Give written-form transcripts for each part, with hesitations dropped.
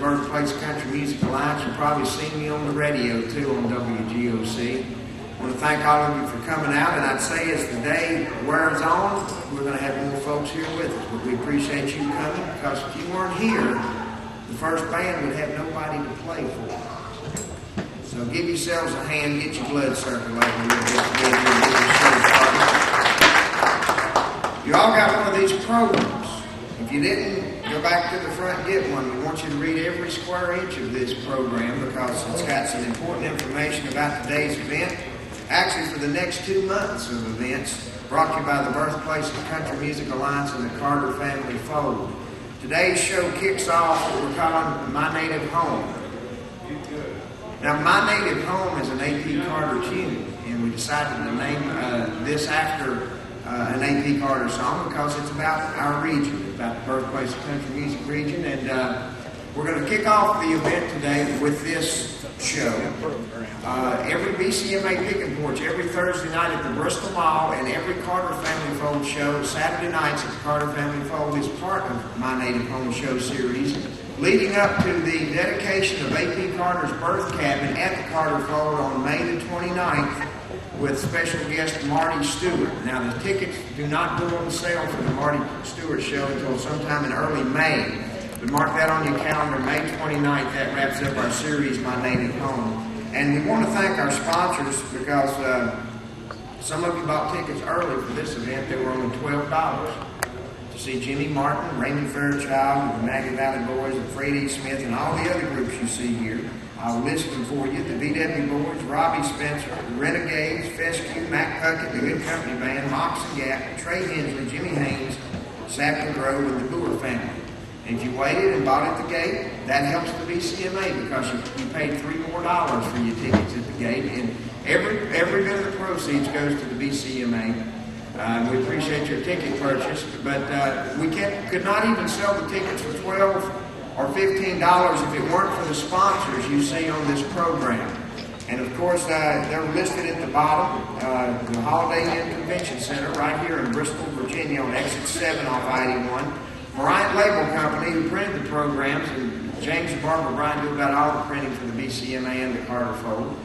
Birthplace Country Music Alliance. You've probably seen me on the radio too on WGOC. I want to thank all of you for coming out, and I'd say as the day wears on, we're going to have more folks here with us. But we appreciate you coming, because if you weren't here, the first band would have nobody to play for. So give yourselves a hand, get your blood circulating a little bit. You all got one of these programs. If you didn't, go back to the front and get one. We want you to read every square inch of this program, because it's got some important information about today's event. Actually, for the next 2 months of events, brought to you by the Birthplace of Country Music Alliance and the Carter Family Fold. Today's show kicks off what we're calling My Native Home. Now, My Native Home is an A.P. Carter tune, and we decided to name this after an A.P. Carter song because it's about our region, about the Birthplace of Country Music region, and we're going to kick off the event today with this show. Every BCMA Picking Porch, every Thursday night at the Bristol Mall, and every Carter Family Fold show, Saturday nights at the Carter Family Fold, is part of My Native Home show series, leading up to the dedication of A.P. Carter's birth cabin at the Carter Fold on May the 29th with special guest Marty Stewart. Now, the tickets do not go on sale for the Marty Stewart show until sometime in early May. But mark that on your calendar, May 29th. That wraps up our series, My Native Home. And we want to thank our sponsors, because some of you bought tickets early for this event. They were only $12 to see Jimmy Martin, Raymond Fairchild, the Maggie Valley Boys, and Fred E. Smith, and all the other groups you see here. I'll list them for you. The VW Boys, Robbie Spencer, the Renegades, Fescue, Mac Puckett, the Good Company Band, Moccasin, Trey, Hensley, Jimmy Haynes, Sapling Grove, and the Booher family. And if you waited and bought at the gate, that helps the BCMA, because you paid $3 more for your tickets at the gate, and every bit of the proceeds goes to the BCMA. We appreciate your ticket purchase, but we could not even sell the tickets for $12 or $15 if it weren't for the sponsors you see on this program. And of course, they're listed at the bottom. The Holiday Inn Convention Center right here in Bristol, Virginia, on exit 7 off I-81. Bryant Label Company, who printed the programs, and James and Barbara Bryant do about all the printing for the BCMA and the Carter Fold.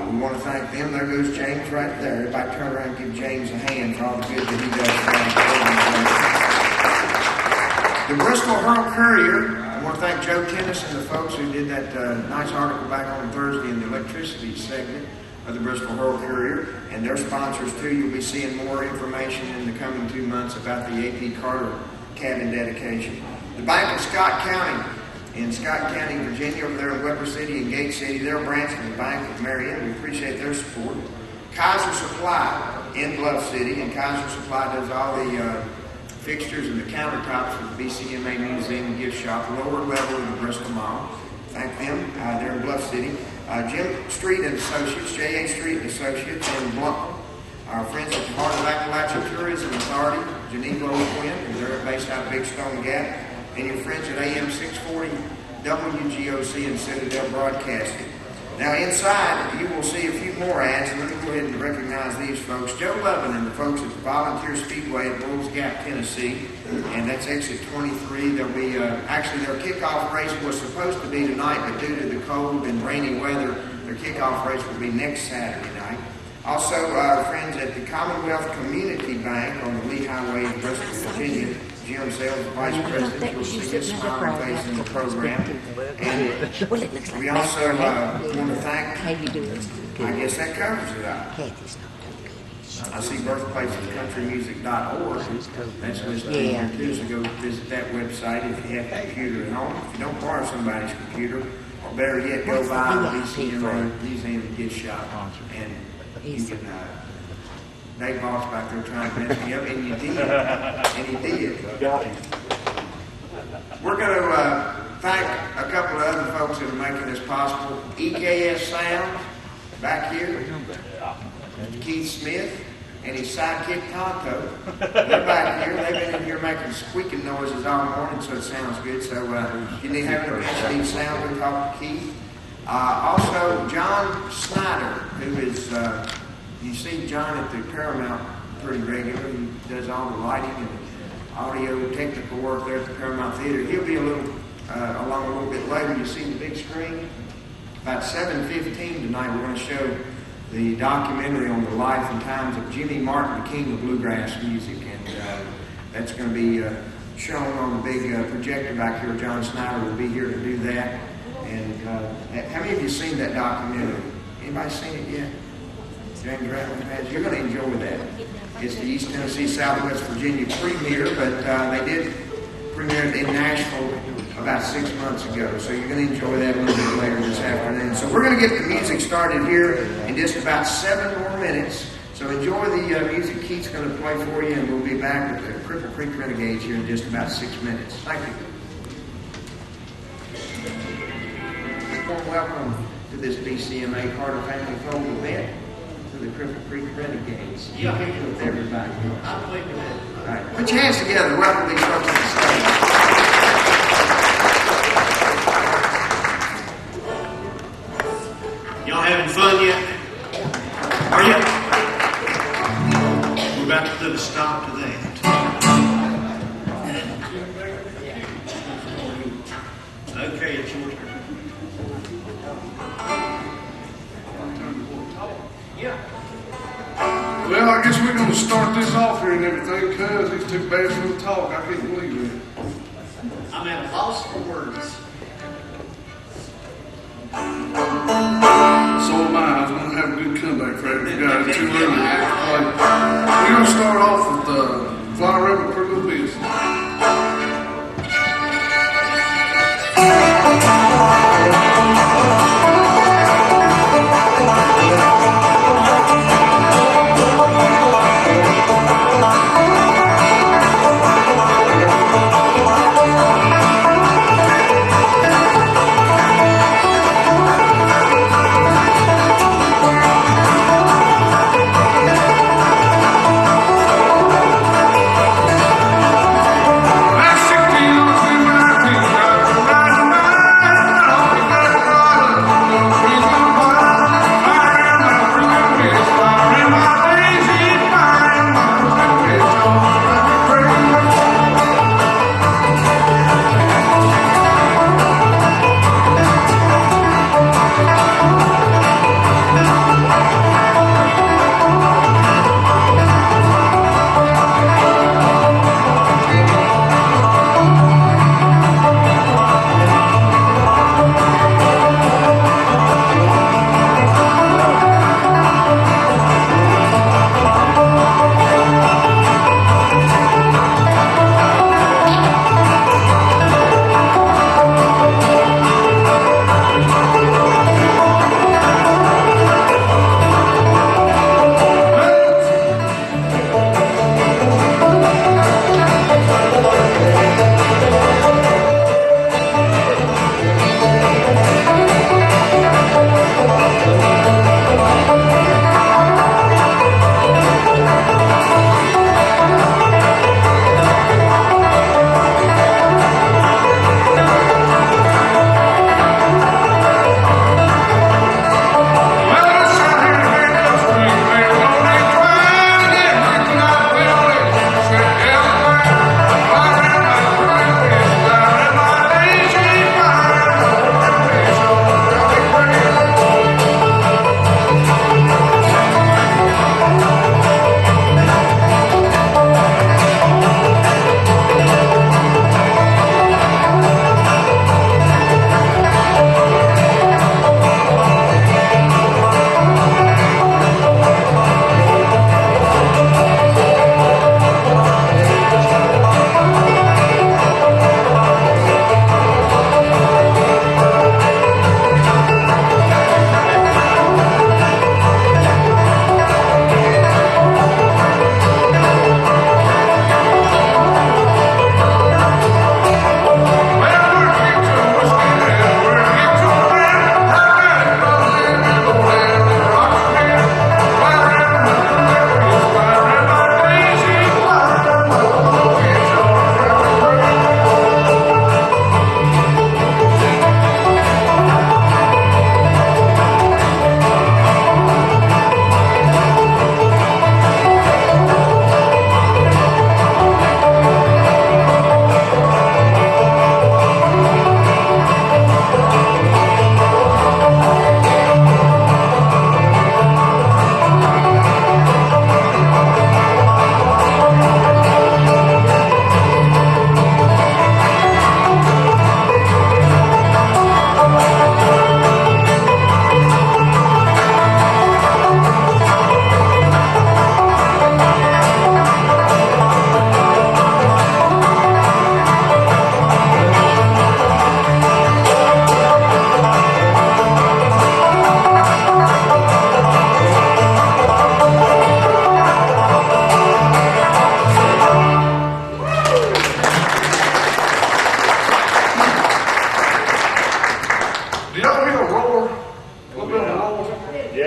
We want to thank them. There goes James right there. Everybody turn around and give James a hand for all the good that he does. The Bristol Herald Courier. I want to thank Joe Tennis and the folks who did that nice article back on Thursday in the electricity segment of the Bristol Herald Courier, and their sponsors too. You'll be seeing more information in the coming 2 months about the A.P. Carter cabin dedication. The Bank of Scott County in Scott County, Virginia, over there in Weber City and Gate City, they're a branch of the Bank of Marion. We appreciate their support. Kaiser Supply in Bluff City, and Kaiser Supply does all the fixtures and the countertops for the BCMA Museum and Gift Shop, lower level of the Bristol Mall. Thank them. They're in Bluff City. Jim Street and Associates, J.A. Street and Associates in Blunt. Our friends at the Heart of Appalachia Tourism Authority, Geneva O'Quinn, they're based out of Big Stone Gap, and your friends at AM 640 WGOC and Citadel Broadcasting. Now inside, you will see a few more ads, and let me go ahead and recognize these folks. Joe Lovin and the folks at the Volunteer Speedway at Bulls Gap, Tennessee, and that's exit 23. There'll be, actually their kickoff race was supposed to be tonight, but due to the cold and rainy weather, their kickoff race will be next Saturday night. Also, our friends at the Commonwealth Community Bank on the Lee Highway in Bristol, Virginia, Jim Sales, Vice President. You'll see his smiling face in the program. And we also want to thank, I guess that covers it out. I see birthplacescountrymusic.org. That's listed here too, so go visit that website if you have a computer at home. If you don't borrow somebody's computer, or better yet, go by the BCMA Museum and Gift Shop, and you can, Dave Boss back there trying to mess me up, and you did. And he did. We're going to thank a couple of other folks that are making this possible. EKS Sound, back here. Keith Smith and his sidekick Tonto. They're back here. They've been in here making squeaking noises all morning, so it sounds good. So if you need having a pinch need sound, we talk to Keith. Also, John Snyder, who is, you see John at the Paramount pretty regularly. He does all the lighting and audio technical work there at the Paramount Theater. He'll be a little along a little bit later. You see the big screen? About 7:15 tonight, we're going to show the documentary on the life and times of Jimmy Martin, the king of bluegrass music. And that's going to be shown on the big projector back here. John Snyder will be here to do that. And how many of you seen that documentary? Anybody seen it yet? James Rattlin has. You're going to enjoy that. It's the East Tennessee, Southwest Virginia premiere, but they did premiere it in Nashville about 6 months ago. So you're going to enjoy that a little bit later this afternoon. So we're going to get the music started here in just about 7 more minutes. So enjoy the music Keith's going to play for you, and we'll be back with the Cripple Creek Renegades here in just about 6 minutes. Thank you. Warm welcome to this Bcma Carter Family Fold event to the Cripple Creek Renegades. Yeah. With everybody. I'm waiting for that. All right. Put your hands together. Welcome these folks to the stage. Y'all having fun yet? Are you? We're about to put a stop to that. Okay, it's your turn. Yeah. Well, I guess we're going to start this off here and everything because he's too bad for the talk. I can't believe it. I'm at a loss for words. So am I. I was going to have a good comeback for every guy. Too early. We're going to start off with Fly Rebel for a little bit.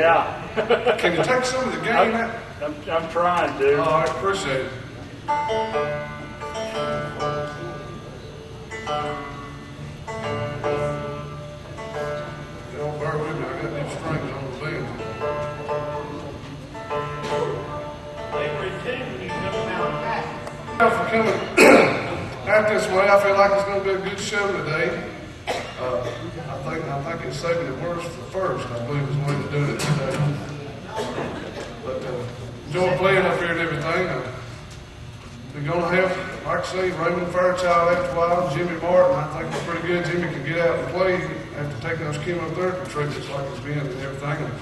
Yeah. Can you take some of the game out? I'm trying to. All right, appreciate it. Y'all bear with me, I got these strings on the bend. For coming out this way, I feel like it's going to be a good show today. I think it's saving it worse for first, I believe is the way to do it today. But enjoy playing up here and everything. We're going to have, like I say, Raymond Fairchild after a while, Jimmy Martin. I think we're pretty good. Jimmy can get out and play after taking those chemotherapy treatments like it's been and everything. And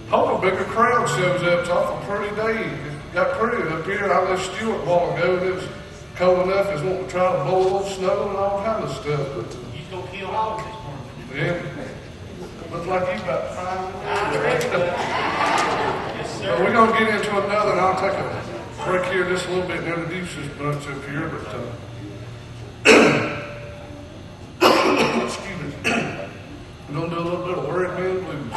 hope a bigger crowd shows up. It's awful pretty day. It got pretty up here. I left Stewart a while ago. It was cold enough as wanting to try to blow a little snow and all kind of stuff. But You gonna kill all of this morning. yeah, looks like you about 5 Yes, But sir. we're going to get into another, and I'll take a break here just a little bit and introduce this bunch up here. But excuse me, we're going to do a little bit of Worried Man Blues.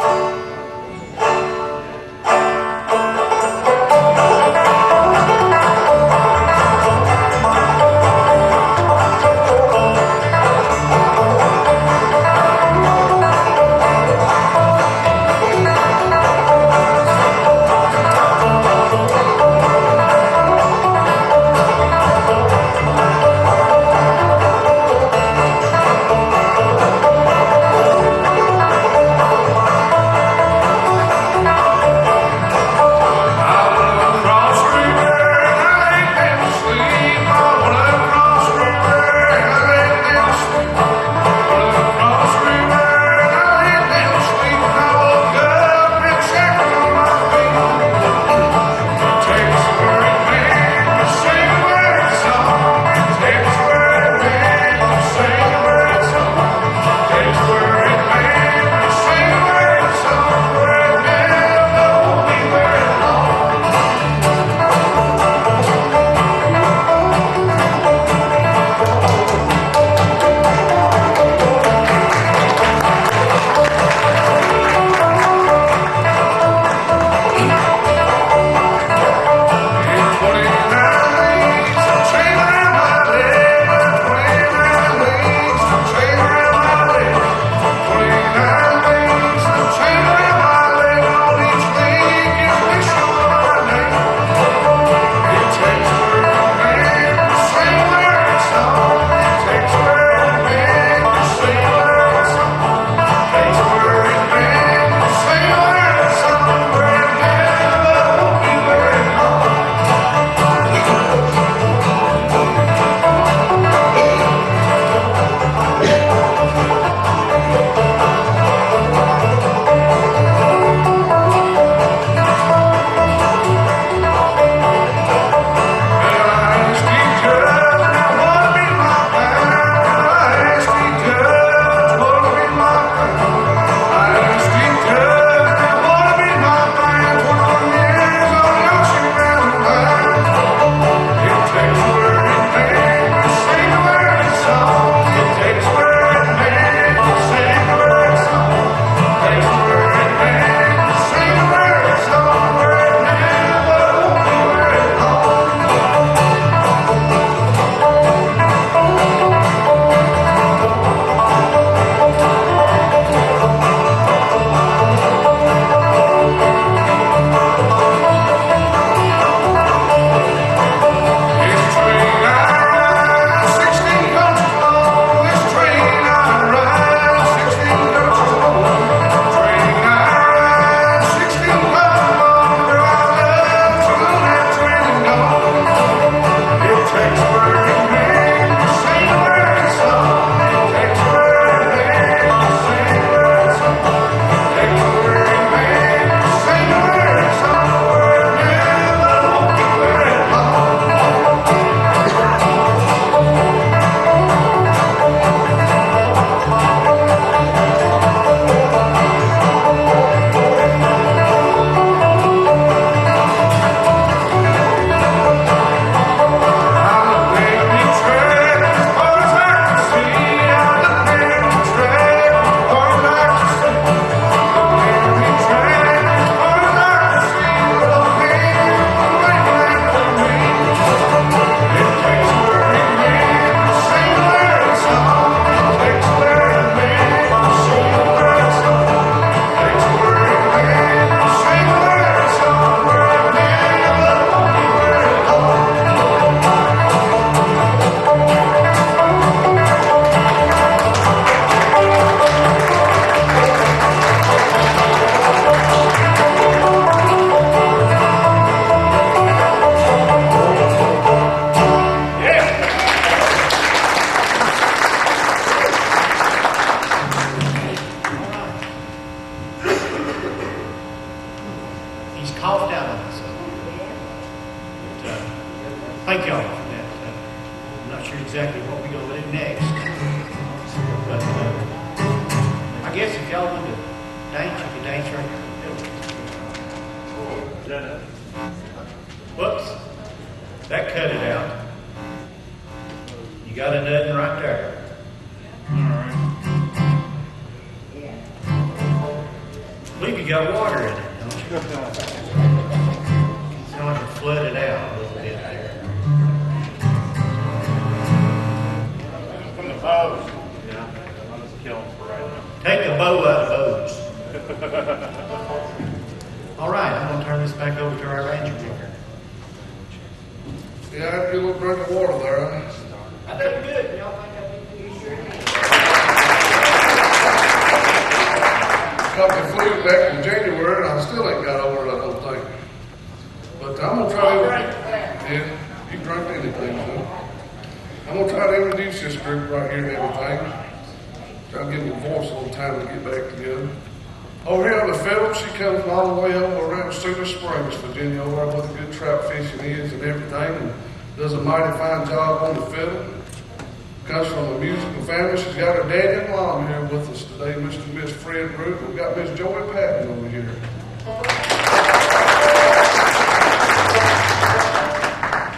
thank y'all for that. I'm not sure exactly what we're gonna do next. But, I guess if y'all want to dance, you can dance right here. Whoops. That cut it out. You got a nothing right there. Alright. I believe you got water in it, don't you? It's going to flood it out a little bit there. From the bows. Yeah. I'll just kill them for right now. Take the bow out of bows. All right, I'm going to turn this back over to our ranger picker. Yeah, I had a little drink of water there. I did good. Y'all think I did good? You sure did. Got the flu back in January, and I still ain't got over it, I don't think. But I'm gonna try to. Yeah, you can drink anything, so. I'm gonna try to introduce this group right here and everything. Try to give my voice a little time to get back together. Over here on the fiddle, she comes all the way over around Cedar Springs, Virginia, over where the good trout fishing is and everything, and does a mighty fine job on the fiddle. Comes from a musical family. She's got her dad and mom here with us today, Mr. and Miss Fred Root. We've got Miss Joy Patton over here.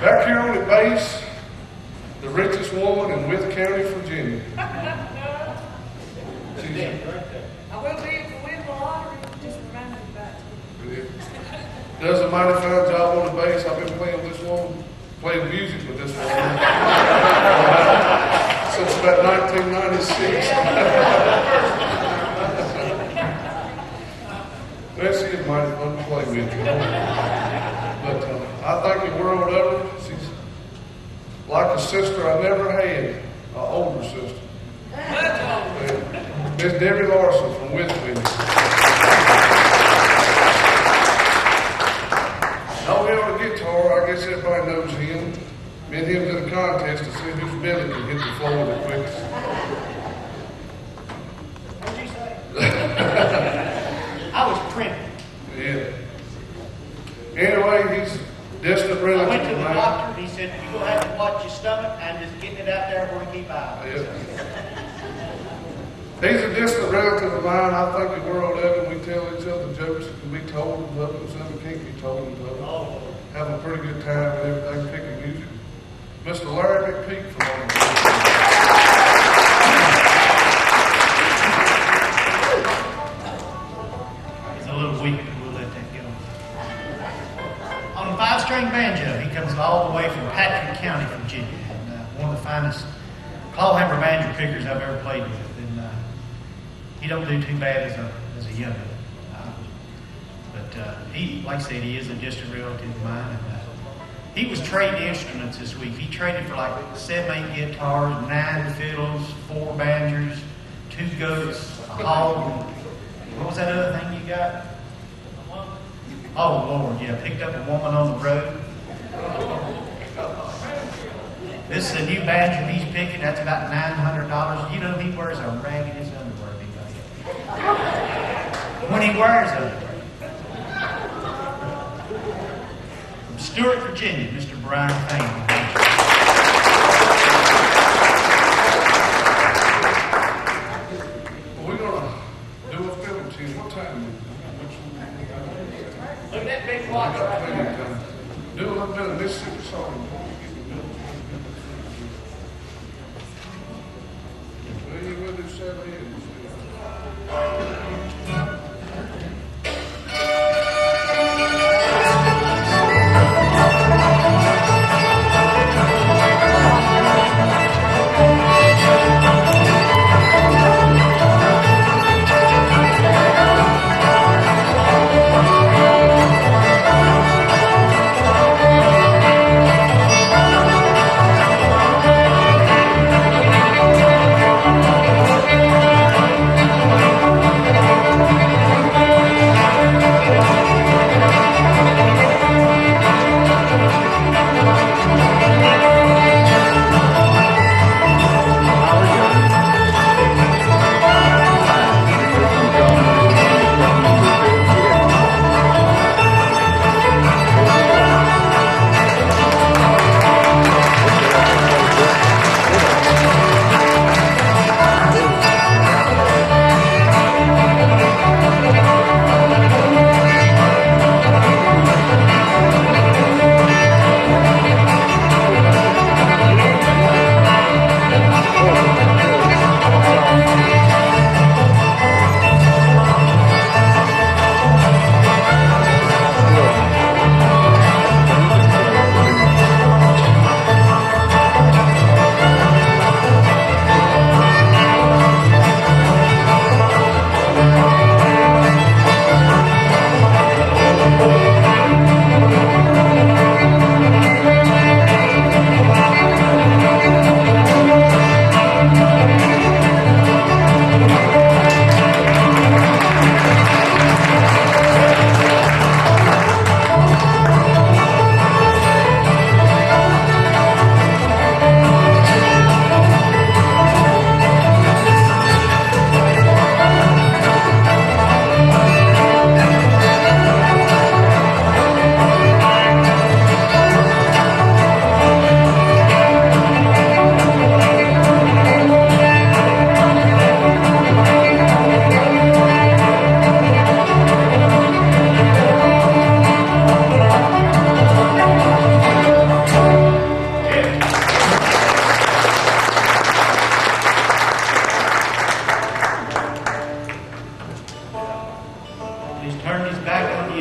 Back here on the base, the richest woman in Wythe County, Virginia. I will be if we win the lottery. Just remind me about it. Does a mighty fine job on the bass. I've been playing with this woman, playing music with this woman since about 1996. Well, she is mighty fun to play with. But I think the world of her. She's like a sister I never had, an older sister. Miss Debbie Larson from Wisconsin. Now we on the guitar, I guess everybody knows him. Me and him did a contest to see whose belly can hit the floor the quickest. What'd you say? I was tripping. Yeah. Anyway, he's distant I relative went to of the mine. doctor. He said, you're going to have to watch your stomach. I'm just getting it out there where to keep eye on it. Yeah. He's a distant relative of mine. I think the world of him. We tell each other jokes that can be told in public and some that can't be told in public. Oh, Have a pretty good time and everything, picking music. Mr. Larry McPeak from Oregon. it's a little weak, but we'll let that go. On the 5-string banjo, he comes all the way from Patrick County, Virginia. And, one of the finest clawhammer banjo pickers I've ever played with. And he don't do too bad as a young one. But he, like I said, he is a distant relative of mine. And, he was trading instruments this week. He traded for like 7, 8 guitars, 9 fiddles, 4 banjos, 2 goats, a hog. What was that other thing you got? Oh, Lord, yeah. Picked up a woman on the road. This is a new banjo he's picking. That's about $900. You know, he wears a raggedest underwear. When he wears underwear. From Stewart, Virginia, Mr. Brian Payne. We're going to do a film tune. What time is it? Look at that big watch right there. Do a little bit of Mississippi song. Well, you will do 7 years.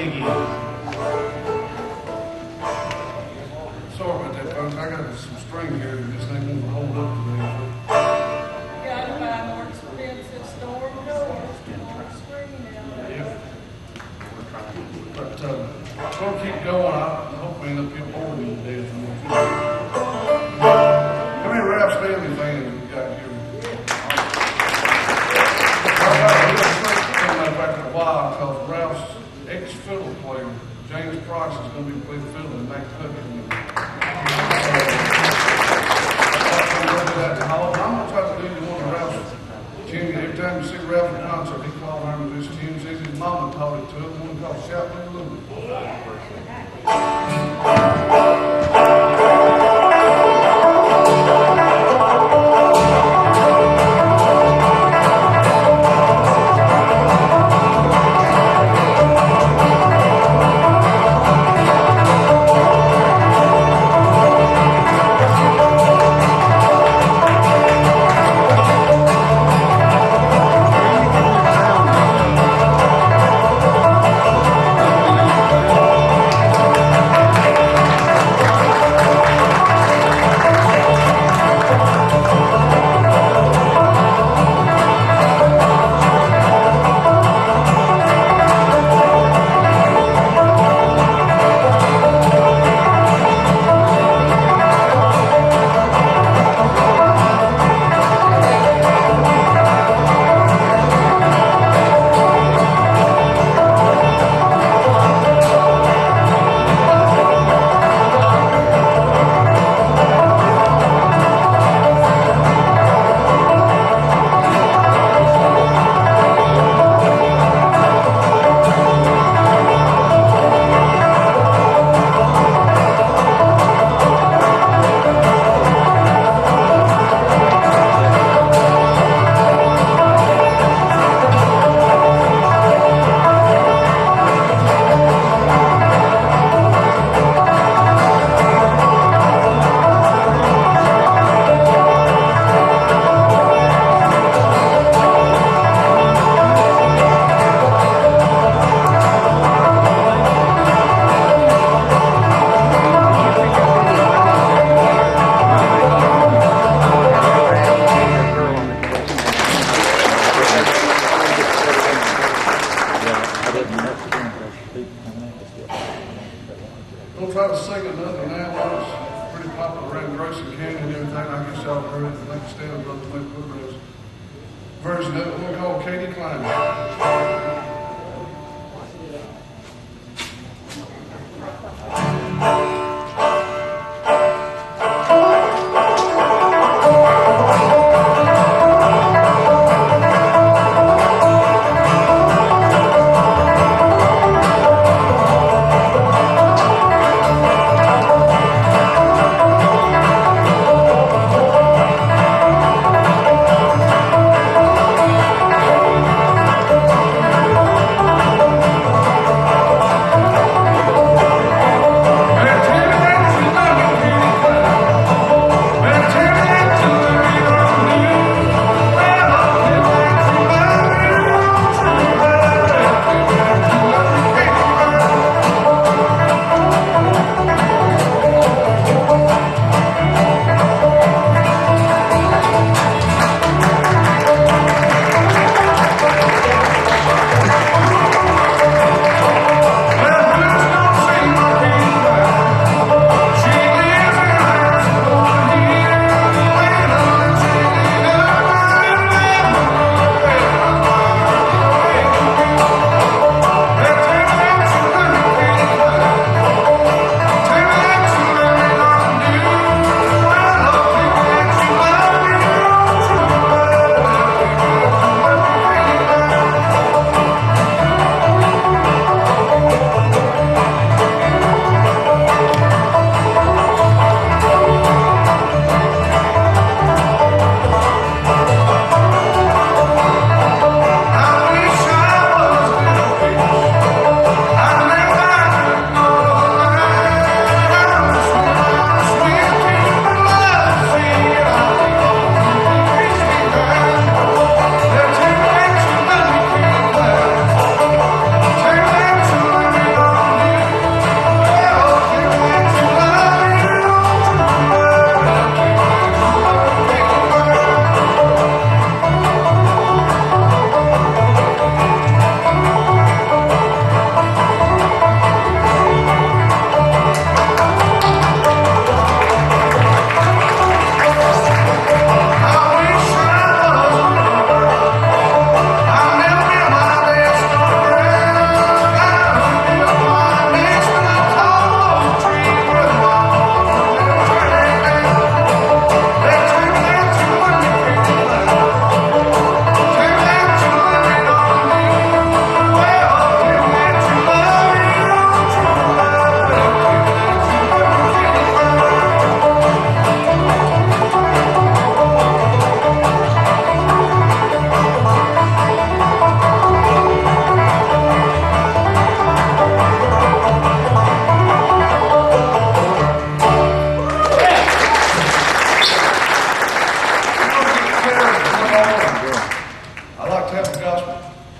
you again. Sorry about that, folks. I got some string here that just ain't gonna hold up today. Gotta buy more expensive storm doors to more screen out. Yep. But, we'll keep going. I hope we end up getting bored in the day. How many Ralph's family fans we got here? I got a real trick coming up back in a while because Ralph's ex-fiddle player, James Price, is going to be playing fiddle in that Puckett. I'm going to try to do one of Ralph's tunes. Every time you see Ralph in concert, he calls him this tune. Says his mama taught it to him. One called Sapling a little bit. Don't try to sing another now. It's pretty popular around Grayson County and everything. I guess y'all heard it. I think Stanley Brothers made Booher's version of it. One called Katie Klein.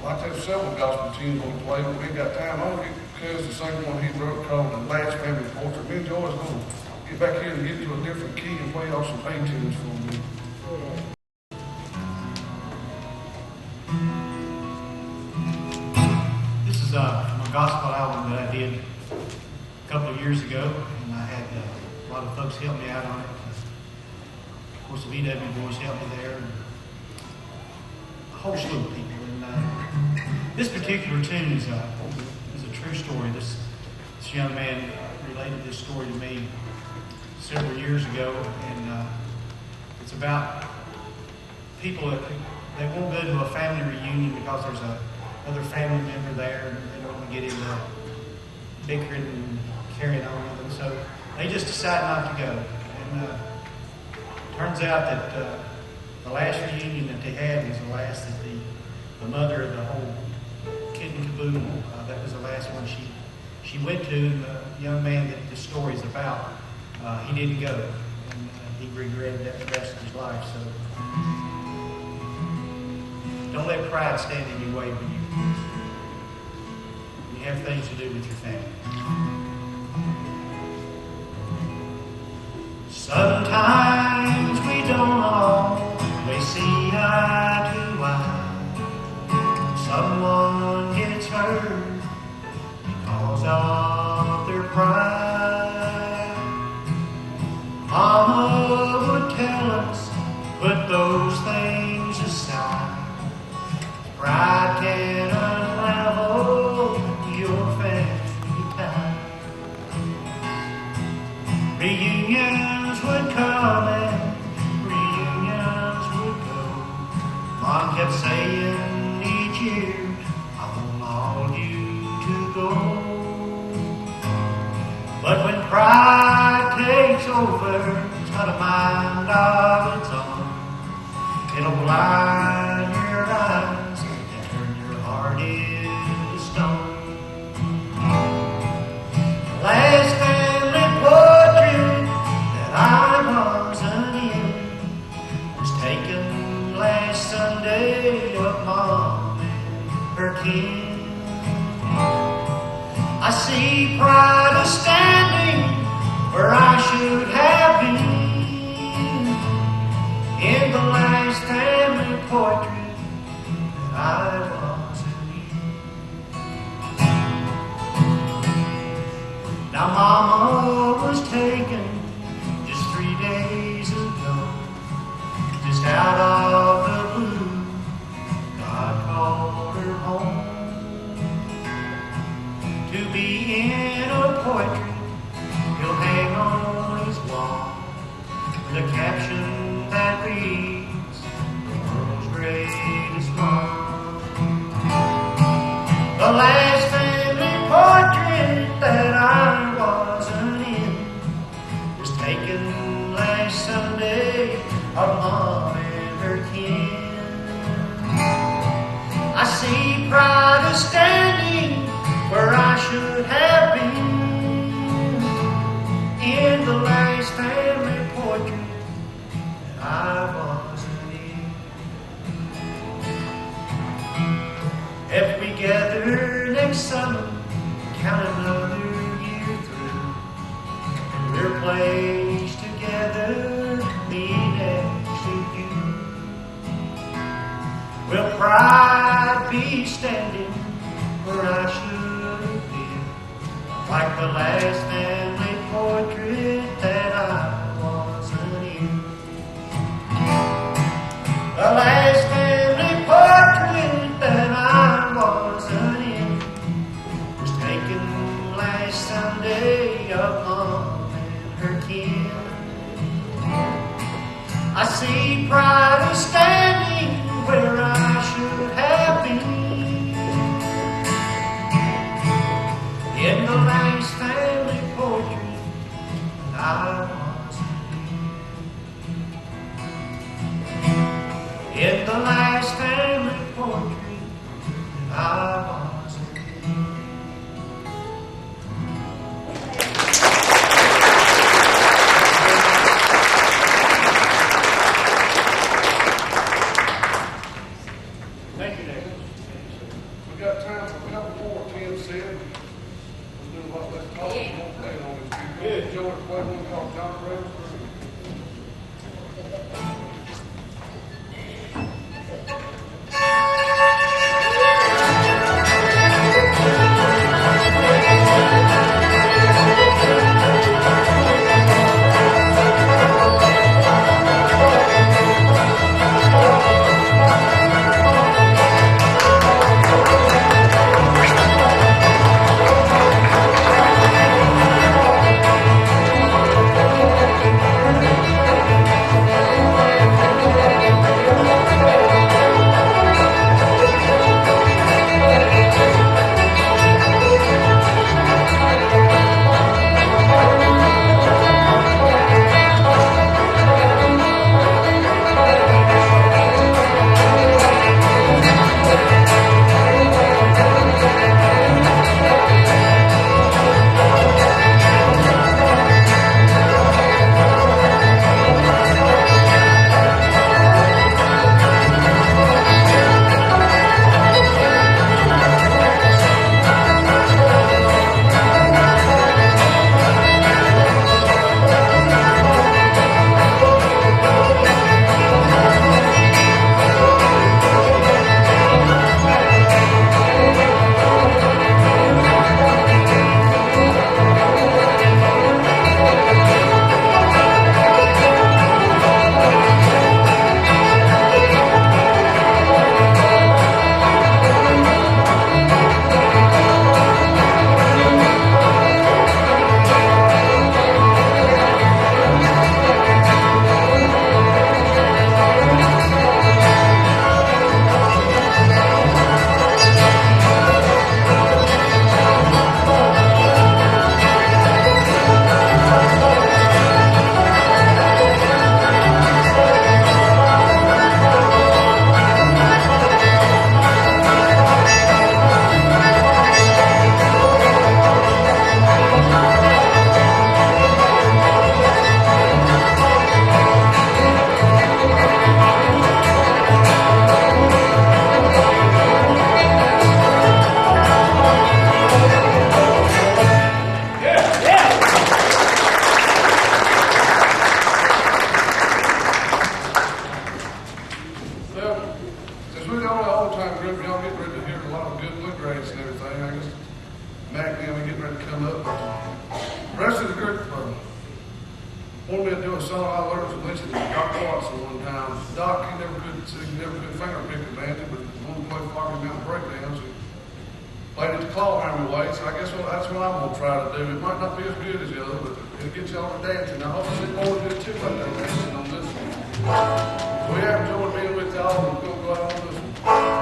Well, I tell you, several gospel tunes on the play, but we ain't got time. I'm gonna get because the same one he wrote called The Last Family Portrait. Me and Joy's gonna get back here and get to a different key and play off some A tunes for me. This is from a gospel album that I did a couple of years ago, and I had a lot of folks help me out on it. Of course, the VW boys helped me there, and a whole slew of people. And this particular tune is a true story. This young man related this story to me several years ago, and it's about people that they won't go to a family reunion because there's another family member there, and they don't want to get into bickering and carrying on with them, so they just decide not to go. And turns out that the last reunion that they had was the last that the mother of the whole kid and caboodle, that was the last one she went to, and the young man that this story is about, he didn't go, and he regretted that the rest of his life. So don't let pride stand in your way when you have things to do with your family. Sometimes we don't always see eye to eye. Someone gets hurt because of their pride. Mama would tell us, put those things aside. Pride can unravel your family ties. Reunions would come and reunions would go. Mom kept saying each year, I want all you to go. But when pride takes over, it's got a mind of its own. It'll blind your eyes and turn your heart into stone. Last family portrait that I wasn't in was taken last Sunday of Mom and her kin. I see pride standing where I should have been in the last family portrait that I wasn't in. Now Mama was taken just 3 days ago, just out of the blue. God called her home to be in a portrait he'll hang on his wall with a caption that reads, the world's greatest mom. The last family portrait that I wasn't in was taken last Sunday of Mom and her kin. I see pride standing where I should have been in the last family portrait that I wasn't in. If we gather next summer, count another year through, and we're placed together, me next to you, will pride be standing where I should have been, like the last family portrait that I wasn't in. The last family portrait that I wasn't in was taken last Sunday of Mom and her kin. I see pride standing where I should have been in the last family portrait that I was. got time for a couple more, 10 said. We'll do a lot less talking, won't play on these people. Yeah. Joe, play one called John Ray. wanted me to do a song I learned from listening to Doc Watson one time. Doc, he never could finger pick a bandit, but wanted to play Flocky Mountain breakdowns. He played it the claw hammer way, so I guess that's what I'm going to try to do. It might not be as good as the other, but it'll get y'all to dancing. I hope it's more than just two out there dancing on this one. We have enjoyed being with y'all, and we'll go out on this one.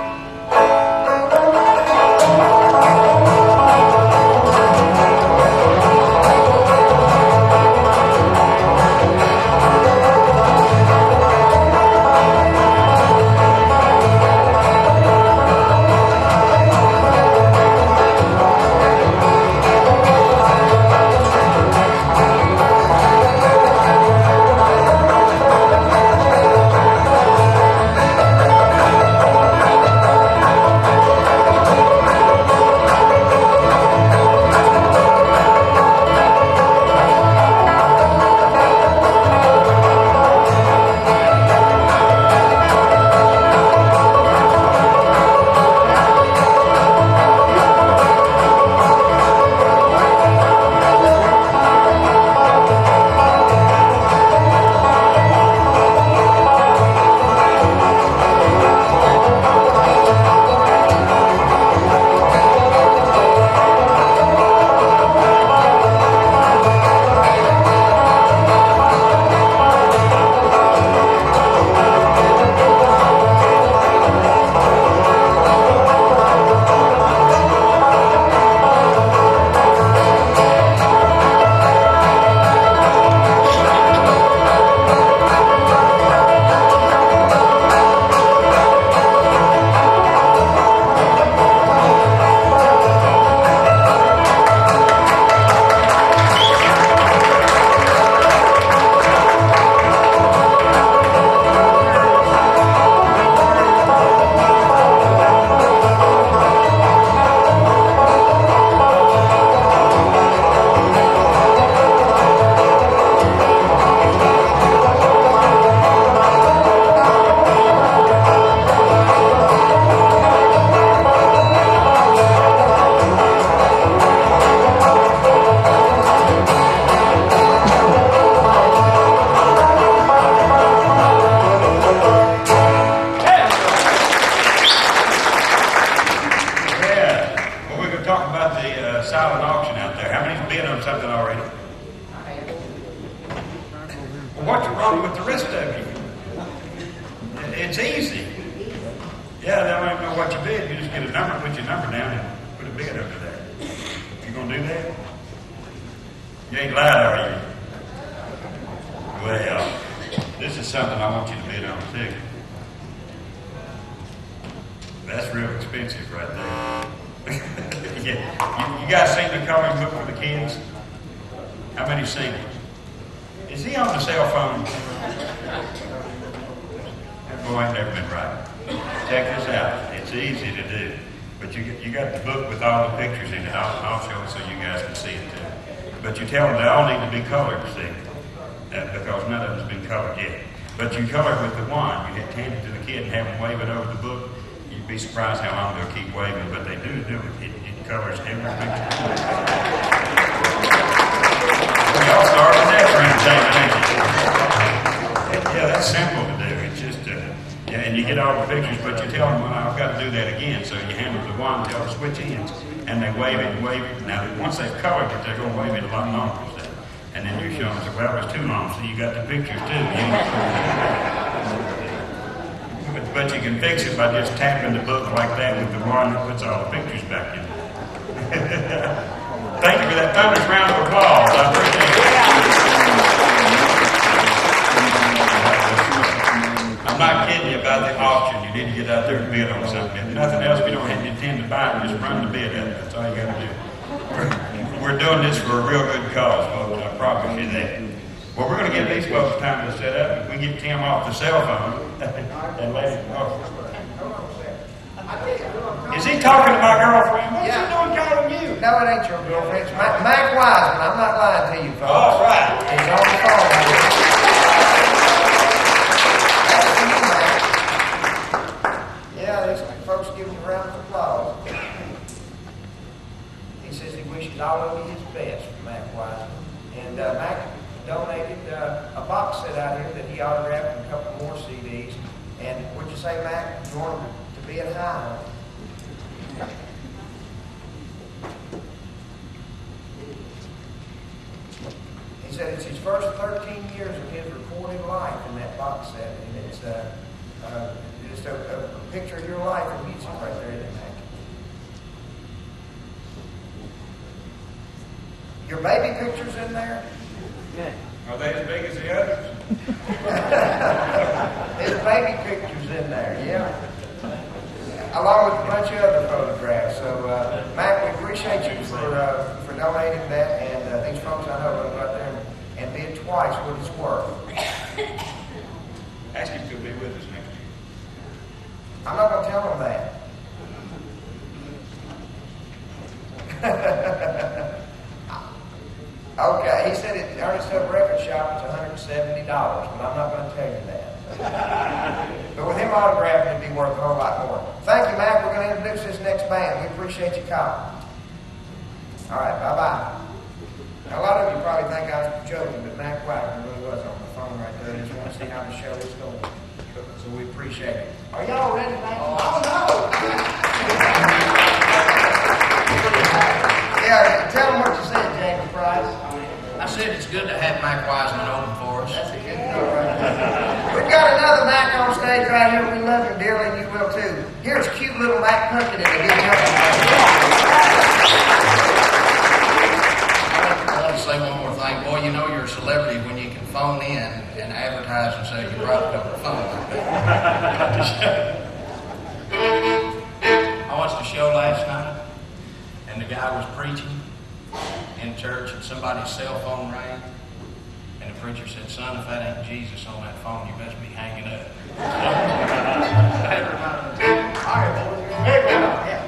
about the silent auction out there. How many's bid on something already? Well, what's wrong with the rest of you? It's easy. Yeah, they don't even know what you bid. You just get a number, put your number down, and put a bid under there. You gonna do that? You ain't lied, are you? Well, this is something I want you to bid on too. That's real expensive right there. Yeah. You guys seen the coloring book for the kids? How many seen it? Is he on the cell phone? That boy ain't never been right. Check this out. It's easy to do. But you got the book with all the pictures in it. I'll show it so you guys can see it too. But you tell them they all need to be colored, see? Because none of them's been colored yet. But you color with the wand. You hand it to the kid and have them wave it over the book. You'd be surprised how long they'll keep waving, but they do it. It covers every picture. Y'all start with that for entertainment, ain't you? Yeah, that's simple to do. It's just, yeah, and you get all the pictures, but you tell them, well, I've got to do that again. So you hand them the wand, tell them to switch ends, and they wave it and wave it. Now, once they've colored it, they're going to wave it a lot longer. And then you show them, so, well, it's too long, so you got the pictures too. But you can fix it by just tapping the book like that with the wand that puts all the pictures back in. Thank you for that thunderous round of applause. I appreciate it. I'm not kidding you about the auction. You need to get out there and bid on something. If nothing else, if you don't intend to buy it, just run the bid up. That's all you got to do. We're doing this for a real good cause, folks. I promise you that. Well, we're going to give these folks time to set up. If we get Tim off the cell phone, and let him go. Is he talking to my girlfriend? What's he doing calling you? No, it ain't your girlfriend. It's Mac Wiseman. I'm not lying to you, folks. All right. He's on the phone. Yeah, these folks give him a round of applause. He says he wishes all of you his best, Mac Wiseman. And Mac donated a box set out here that he autographed and a couple more CDs. And what'd you say, Mac? You want him to be at high? He said it's his first 13 years of his recorded life in that box set, and it's just a picture of your life in music right there, isn't it, Mac? Your baby pictures in there? Yeah. Are they as big as the others? There's baby pictures in there, yeah. Along with a bunch of other photographs. So, Mac, we appreciate you for donating that. And these folks I know will go out there and bid twice what it's worth. Ask him to be with us next year. I'm not going to tell them that. Okay, he said at the Ernest Hub Record Shop it's $170, but I'm not going to tell you that. But with him autographing, it'd be worth a whole lot more. Thank you, Mac. We're going to introduce this next band. We appreciate you calling. All right, bye-bye. Now, a lot of you probably think I was joking, but Mac Wagner really was on the phone right there. I just want to see how the show is going. So we appreciate it. Are y'all ready, man? Oh, no! Yeah, tell them what you said, Jamie Price. I said it's good to have Mike Wiseman open for us. That's a good note right there. We've got another Mac on stage right here. We love him dearly, and you will too. Here's cute little Mac Puckett in the good company. I want to say one more thing. Boy, you know you're a celebrity when you can phone in and advertise and say your product over the phone like that. I watched a show last night, and the guy was preaching in church, and somebody's cell phone rang, and the preacher said, "Son, if that ain't Jesus on that phone, you best be hanging up." All right, boys. Yeah.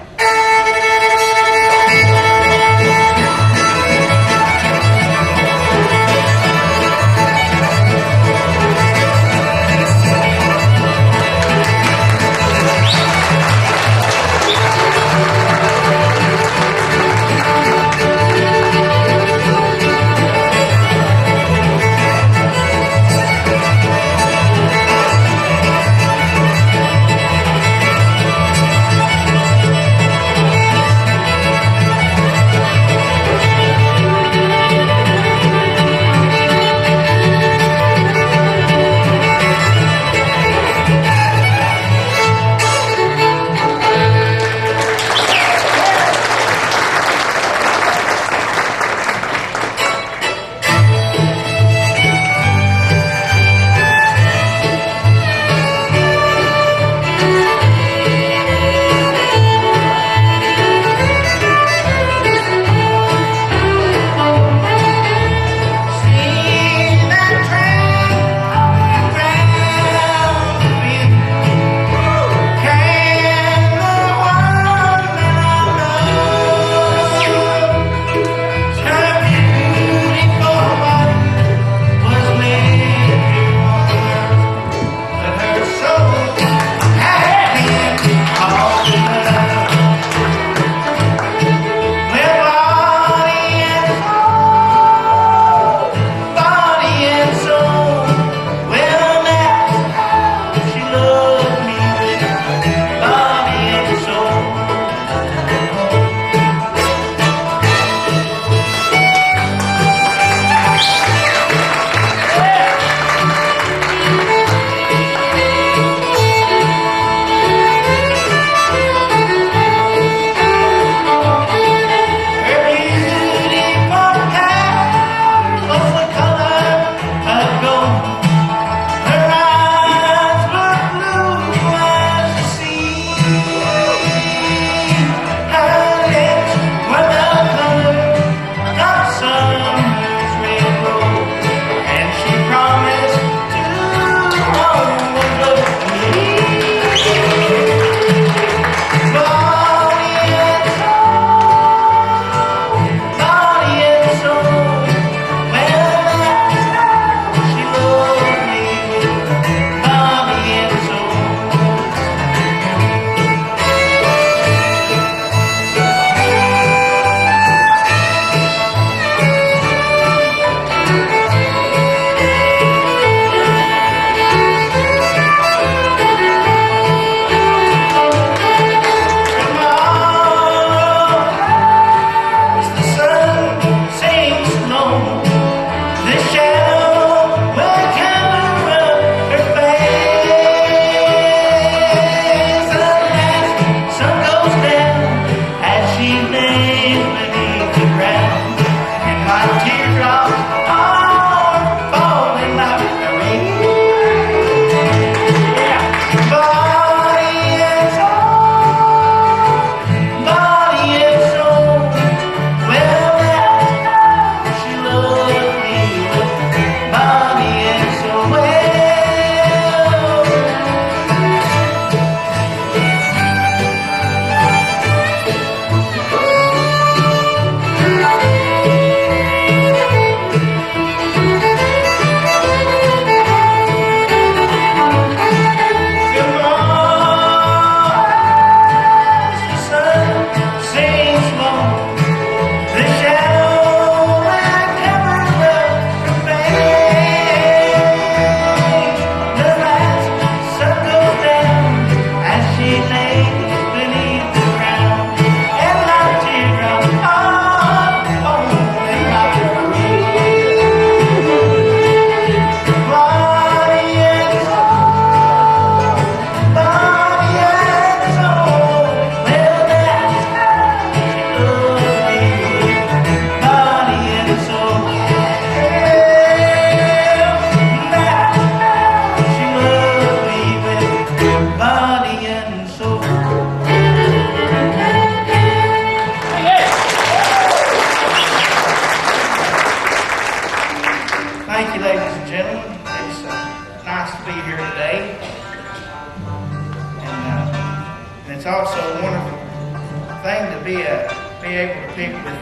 to be able to pick with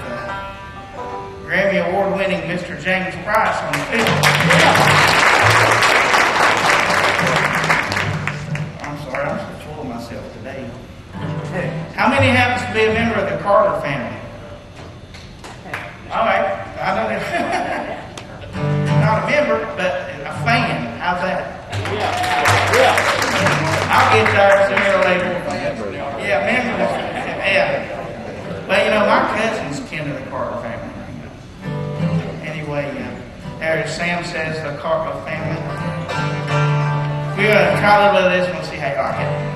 Grammy Award-winning Mr. James Price on the field. I'm sorry, I'm so full of myself today. How many happens to be a member of the Carter family? All right, I know that. Not a member, but a fan. How's that? I'll get there sooner or later. Yeah, member. Yeah. Well, you know, my cousin's kin to the Carter family. Anyway, there Sam says the Carter family. We're going to try a little bit of this one, see how you like it.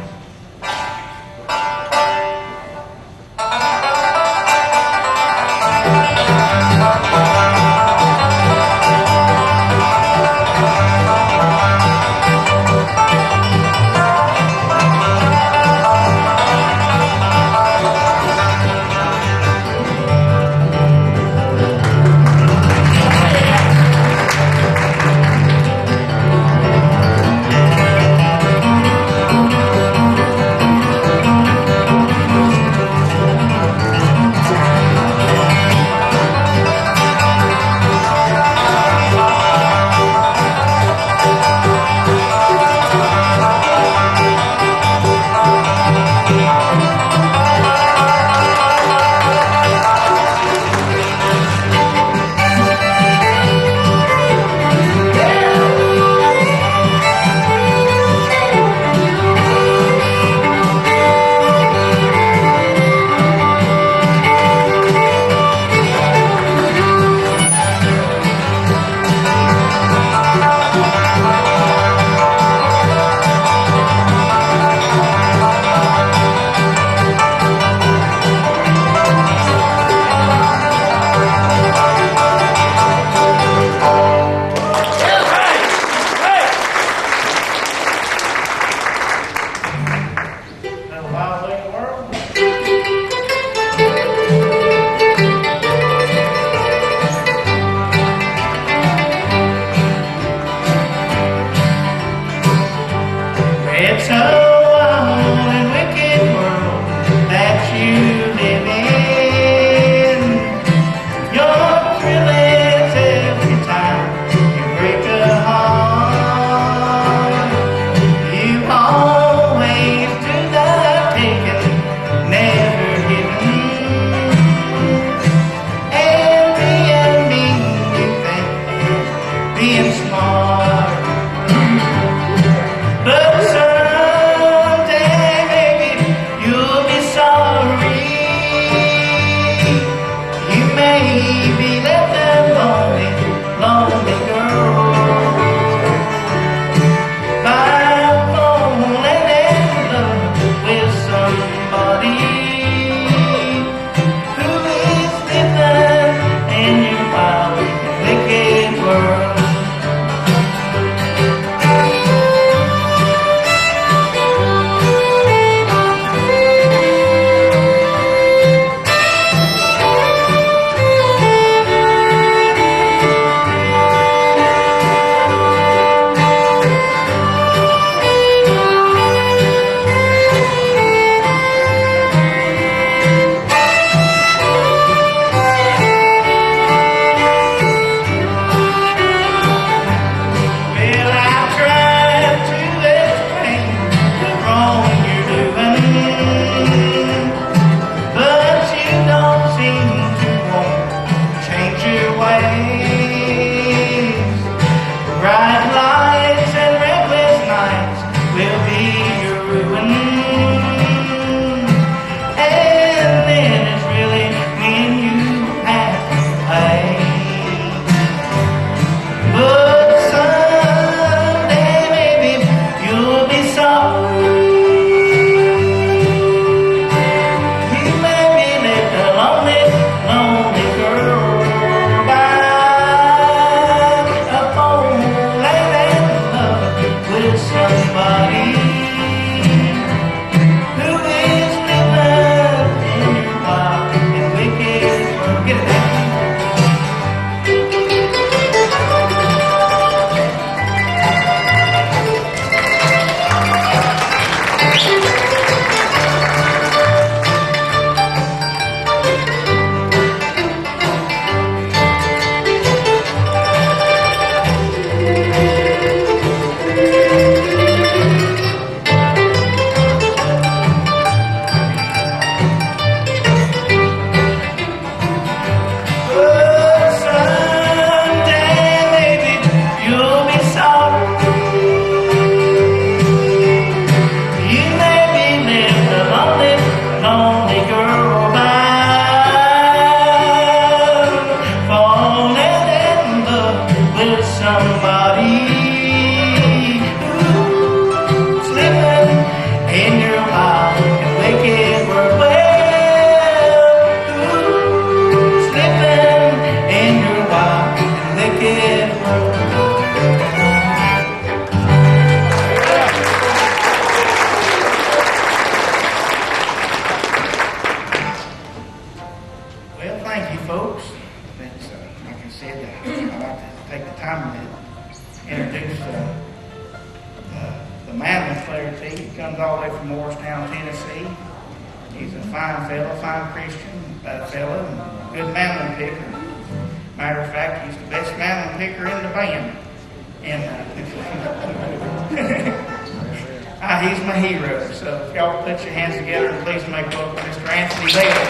time to introduce the mandolin player to you. He comes all the way from Morristown, Tennessee. He's a fine fellow, fine Christian fellow, and good mandolin picker. Matter of fact, he's the best mandolin picker in the band. And he's my hero. So if y'all put your hands together and please make welcome Mr. Anthony Bell.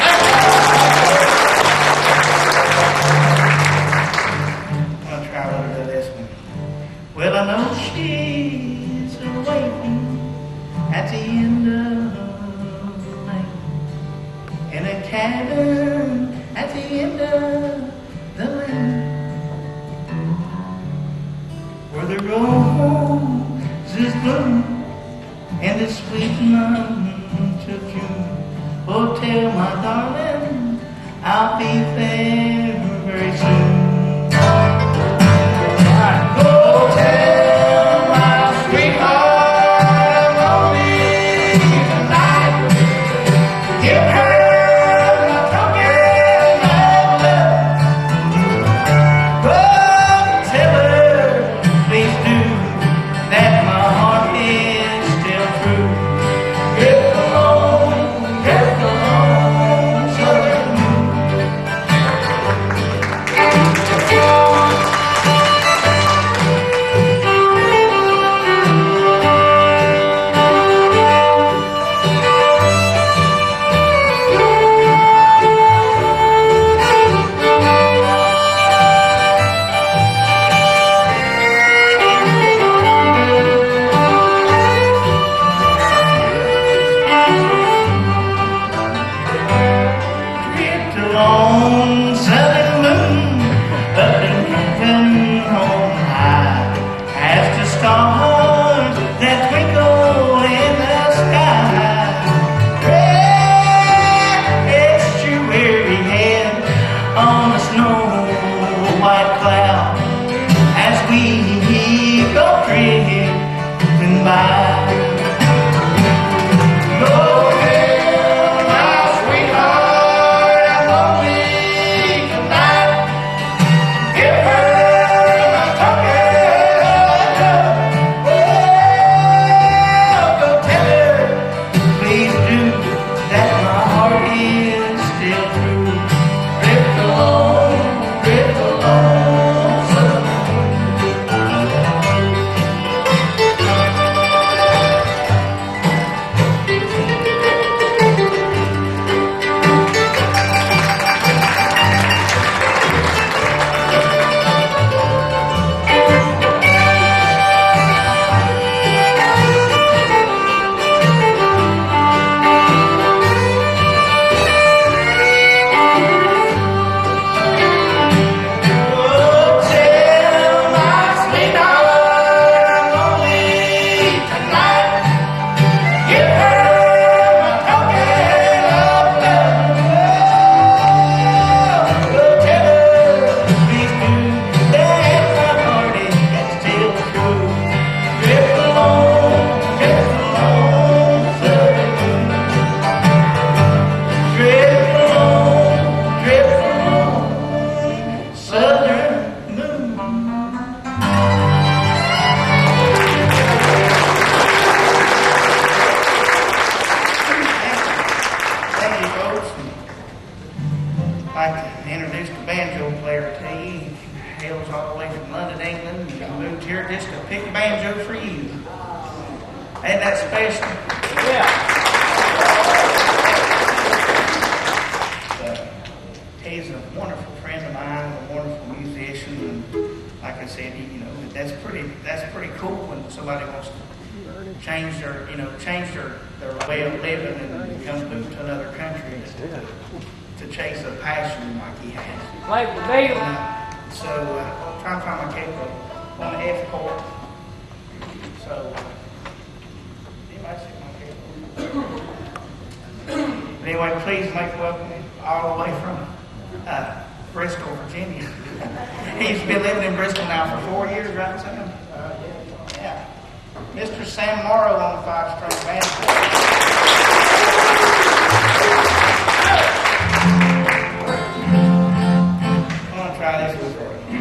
I'll try a little bit of this one. Well, I know she's waiting at the end of the lane, in a cabin at the end of the lane, where the roses bloom and the sweet month of June. Oh, tell my darling, I'll be there very soon. Oh, tell my sweetheart I'm lonely tonight. Give her my token of love. Oh, tell her, please do, that my heart is still true. Drift along, southern moon. Drift along, southern moon, up and moving on high, as the stars that twinkle in the sky. Red estuary head on a snow white cloud, as we go drifting by. Go tell my sweetheart I'm lonely tonight. Give her my token of love. Well, go tell her, please do, that my heart is still true. Drift along, southern Ain't that special? Yeah. He's a wonderful friend of mine, a wonderful musician, and like I said, that's pretty cool when somebody wants to change their way of living and come move to another country to chase a passion like he has. Play for me. So trying to find my cable on the F chord. So anybody see my cable? But anyway, please make welcome all the way from Bristol, Virginia. He's been living in Bristol now for 4 years, right, Sam? Yeah. Mr. Sam Morrow on the 5-string band. I'm gonna try this one for you.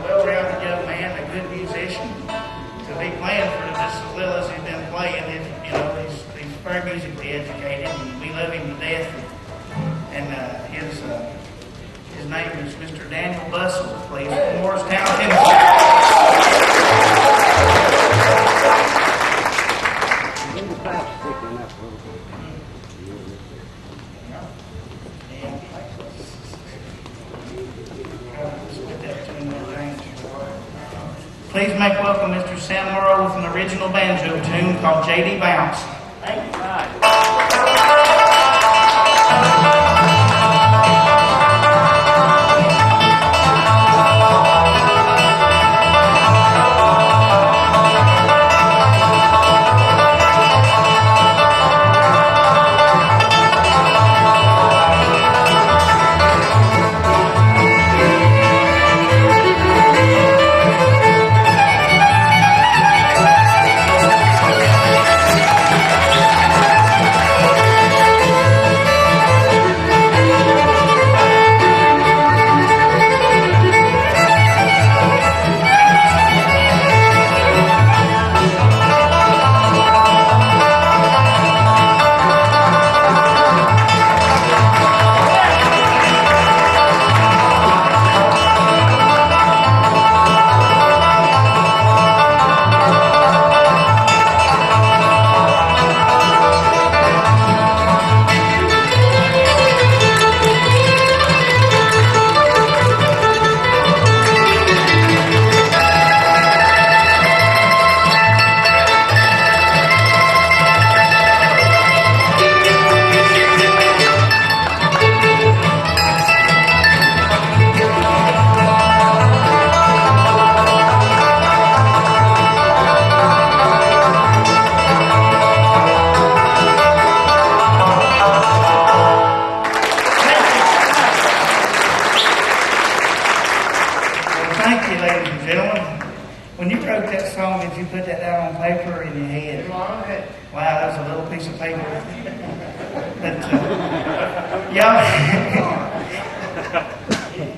well-rounded young man, a good musician. To be playing for just as little as he's been playing, he's very musically educated, and we love him to death. And his name is Mr. Daniel Bussell, please, from Morristown, Tennessee. Please make welcome Mr. Sam Morrow with an original banjo tune called J.D. Bounce. Thank you.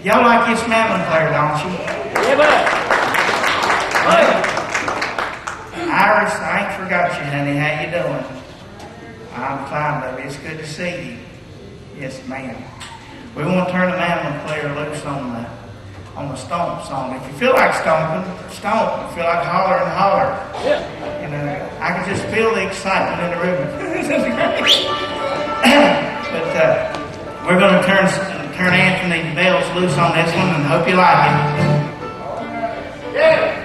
Y'all like this mandolin player, don't you? Yeah, buddy. Iris, I ain't forgot you, honey. How you doing? I'm fine, baby. It's good to see you. Yes, ma'am. We want to turn the mandolin player loose on the stomp song. If you feel like stomping, stomp. If you feel like hollering, holler. Yeah. You know, I can just feel the excitement in the room. But we're going to turn Anthony Bells loose on this one and hope you like it. Yeah.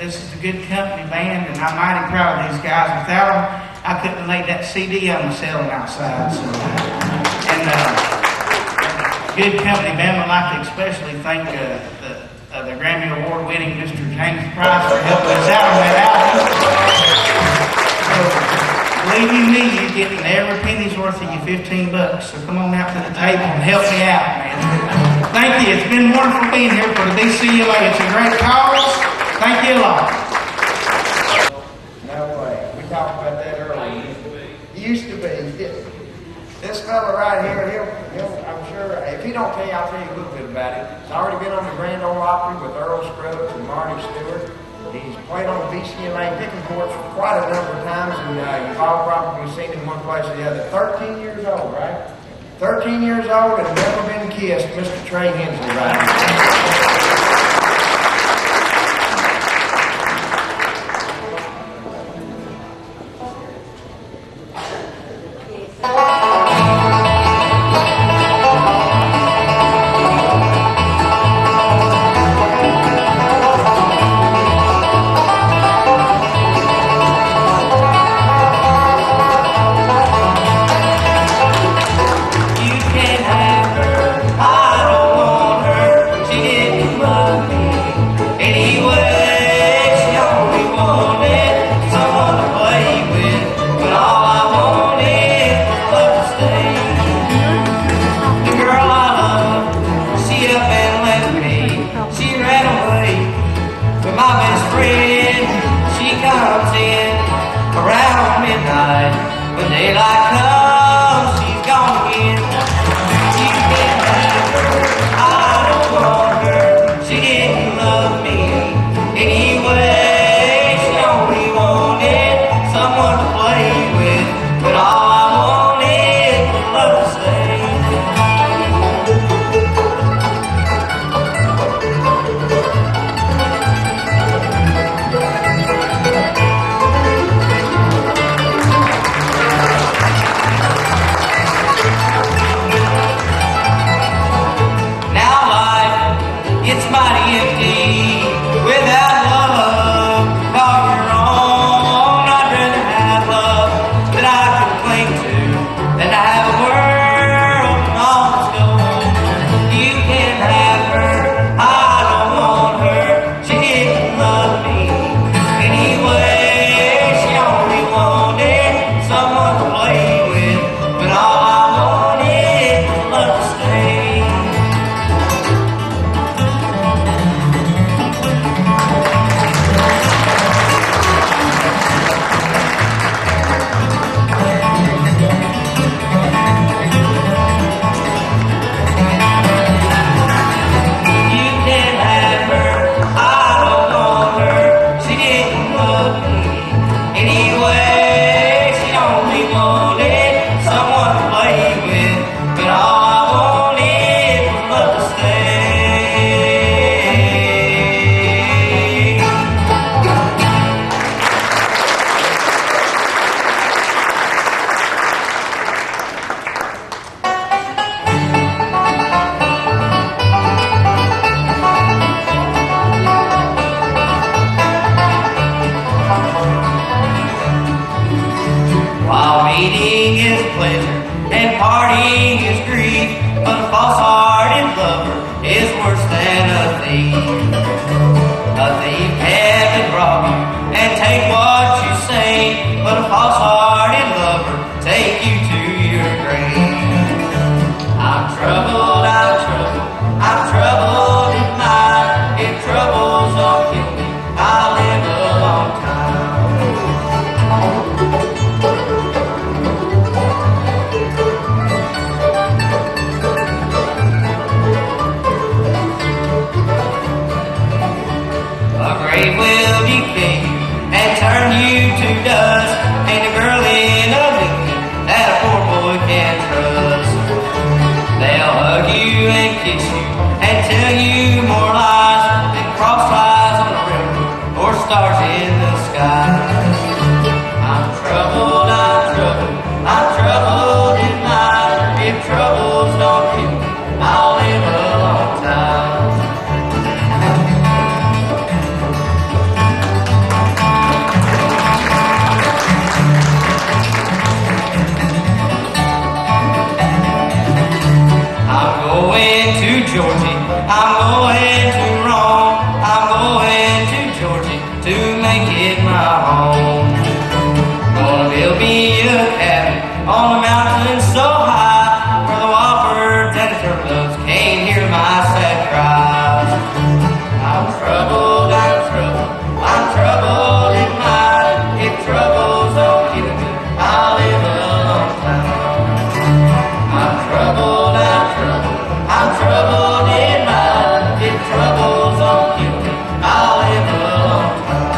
this is a good company band, and I'm mighty proud of these guys. Without them, I couldn't have made that CD I'm selling outside. So, and good company band. I'd like to especially thank the Grammy Award-winning Mr. James Price for helping us out on that album. So, believe you me, you're getting every penny's worth of your $15. So come on out to the table and help me out, man. Thank you. It's been wonderful being here for the Bcma. It's a great cause. Thank you a lot. No way. We talked about that earlier. Used to be. This fella right here, he'll, I'm sure, if he don't tell you, I'll tell you a little bit about it. He's already been on the Grand Ole Opry with Earl Scruggs and Marty Stewart. He's played on the Bcma picking courts quite a number of times, and you've all probably seen him one place or the other. 13 years old, right? 13 years old and never been kissed, Mr. Trey Hensley, right here. make it my home. Gonna build me a cabin on the mountain so high, where the whoppers and the turtles can't hear my sad cries. I'm troubled, I'm troubled in mind. If troubles don't kill me, I'll live a long time. I'm troubled, I'm troubled in mind. If troubles don't kill me, I'll live a long time.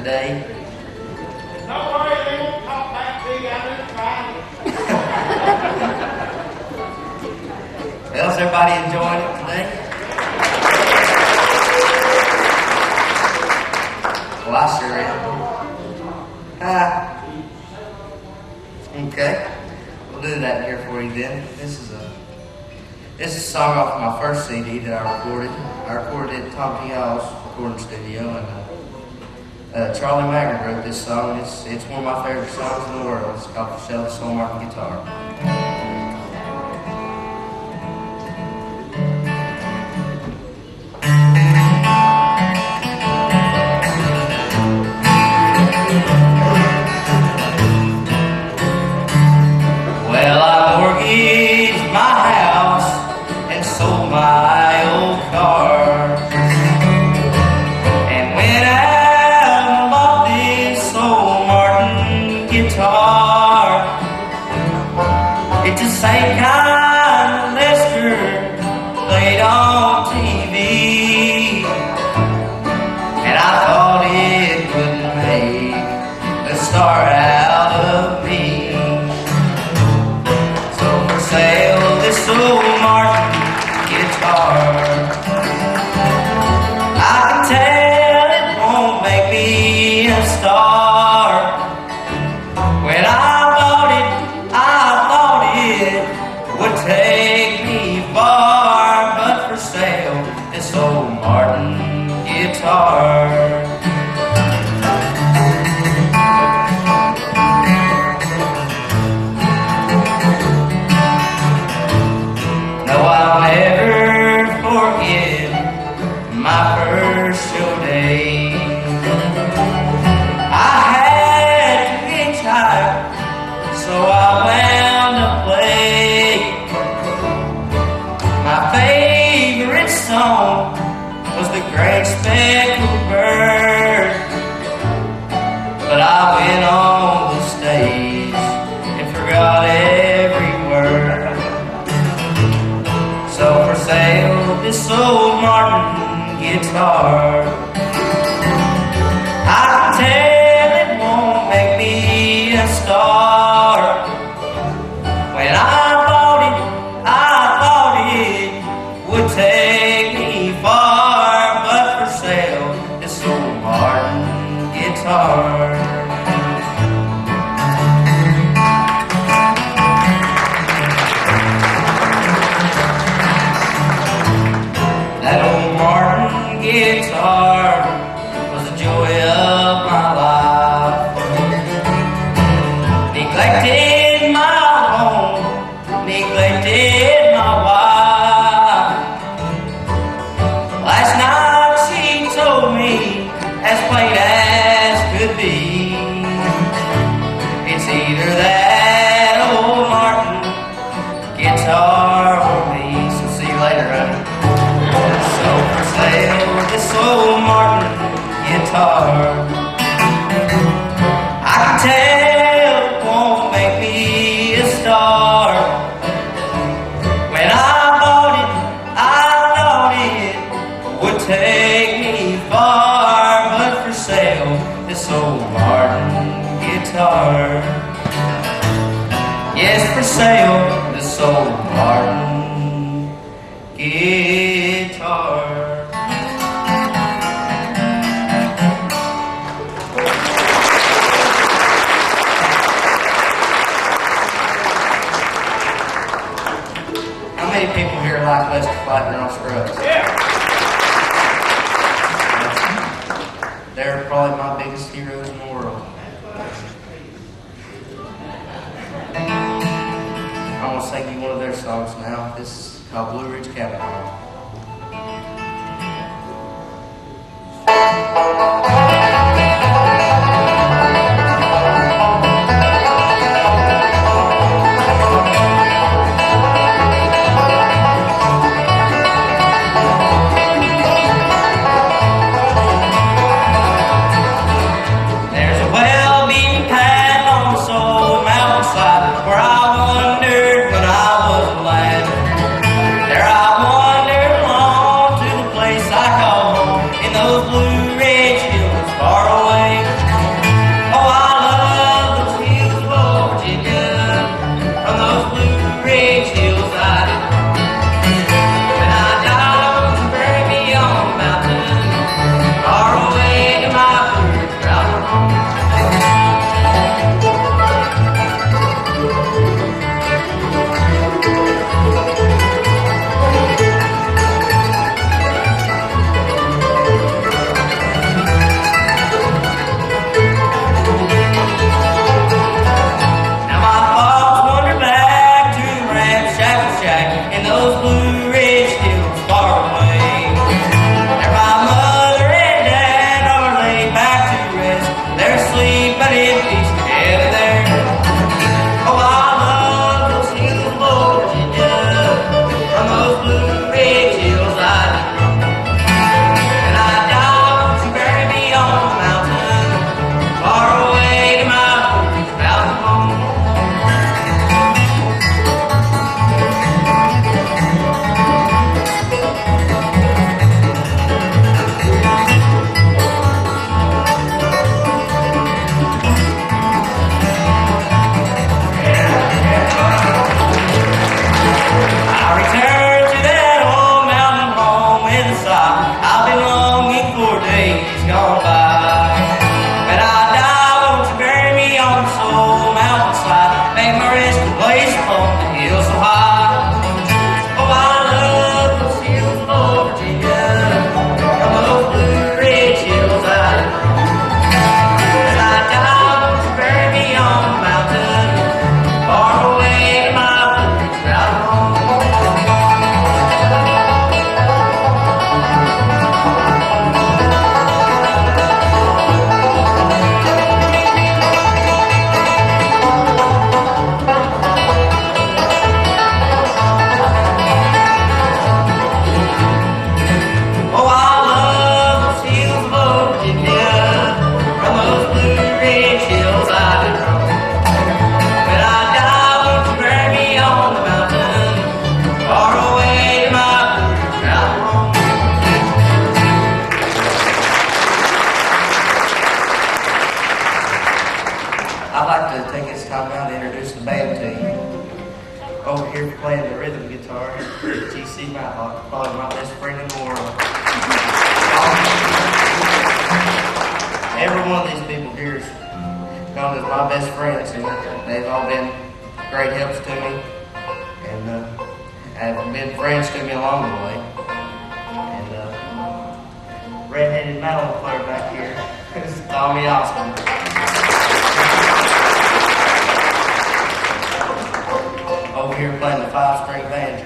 today. Don't worry, they won't talk back to you. I just tried it. Well, is everybody enjoying it today? Well, I sure am. Okay. We'll do that here for you then. This is a song off my first CD that I recorded. I recorded it at Tom T. Hall's recording studio, and Charlie Maggard wrote this song. It's one of my favorite songs in the world. It's called For Sale the Soul Market Guitar. It's the same kind of Lester played on TV, and I thought it wouldn't make a star out of me. So for sale, this old Martin guitar, I can tell it won't make me a star. When I bought it, I thought it would take me far, but for sale, this old Martin guitar. No, I'll never forget my first show day. I had to hitchhike, so I wound up late. My favorite song was the Great Speckled Bird, but I went on the stage and forgot every word. So for sale, this old Martin guitar, I can tell it won't make me a star. When I bought it, I thought it would take me far, but for sale, this old Martin guitar. That old Martin guitar was the joy of my life. Neglected my home, neglected my wife. Last night she told me, as plain as could be, it's either that old Martin guitar or me. So see you later, honey. So for sale, this old Martin guitar, I can tell it won't make me a star. When I bought it, I thought it would take me far, but for sale, this old Martin guitar. Yes, for sale, this old Martin guitar. How many people here like Lester Flattner on Scrubs? Yeah. They're probably my biggest heroes in the world. I want to sing you one of their songs now. This is called Blue Ridge Cabin. There's a well-beaten path on this old mountainside where I wandered when I was a lad. There I wandered along to the place I call home in those Blue Ridge Hills. over here playing the rhythm guitar, GC Matlock, probably my best friend in the world. Every one of these people here is known as my best friends, and they've all been great helps to me, and have been friends to me along the way. And red-headed metal player back here is Tommy Austin. Over here playing the 5-string banjo.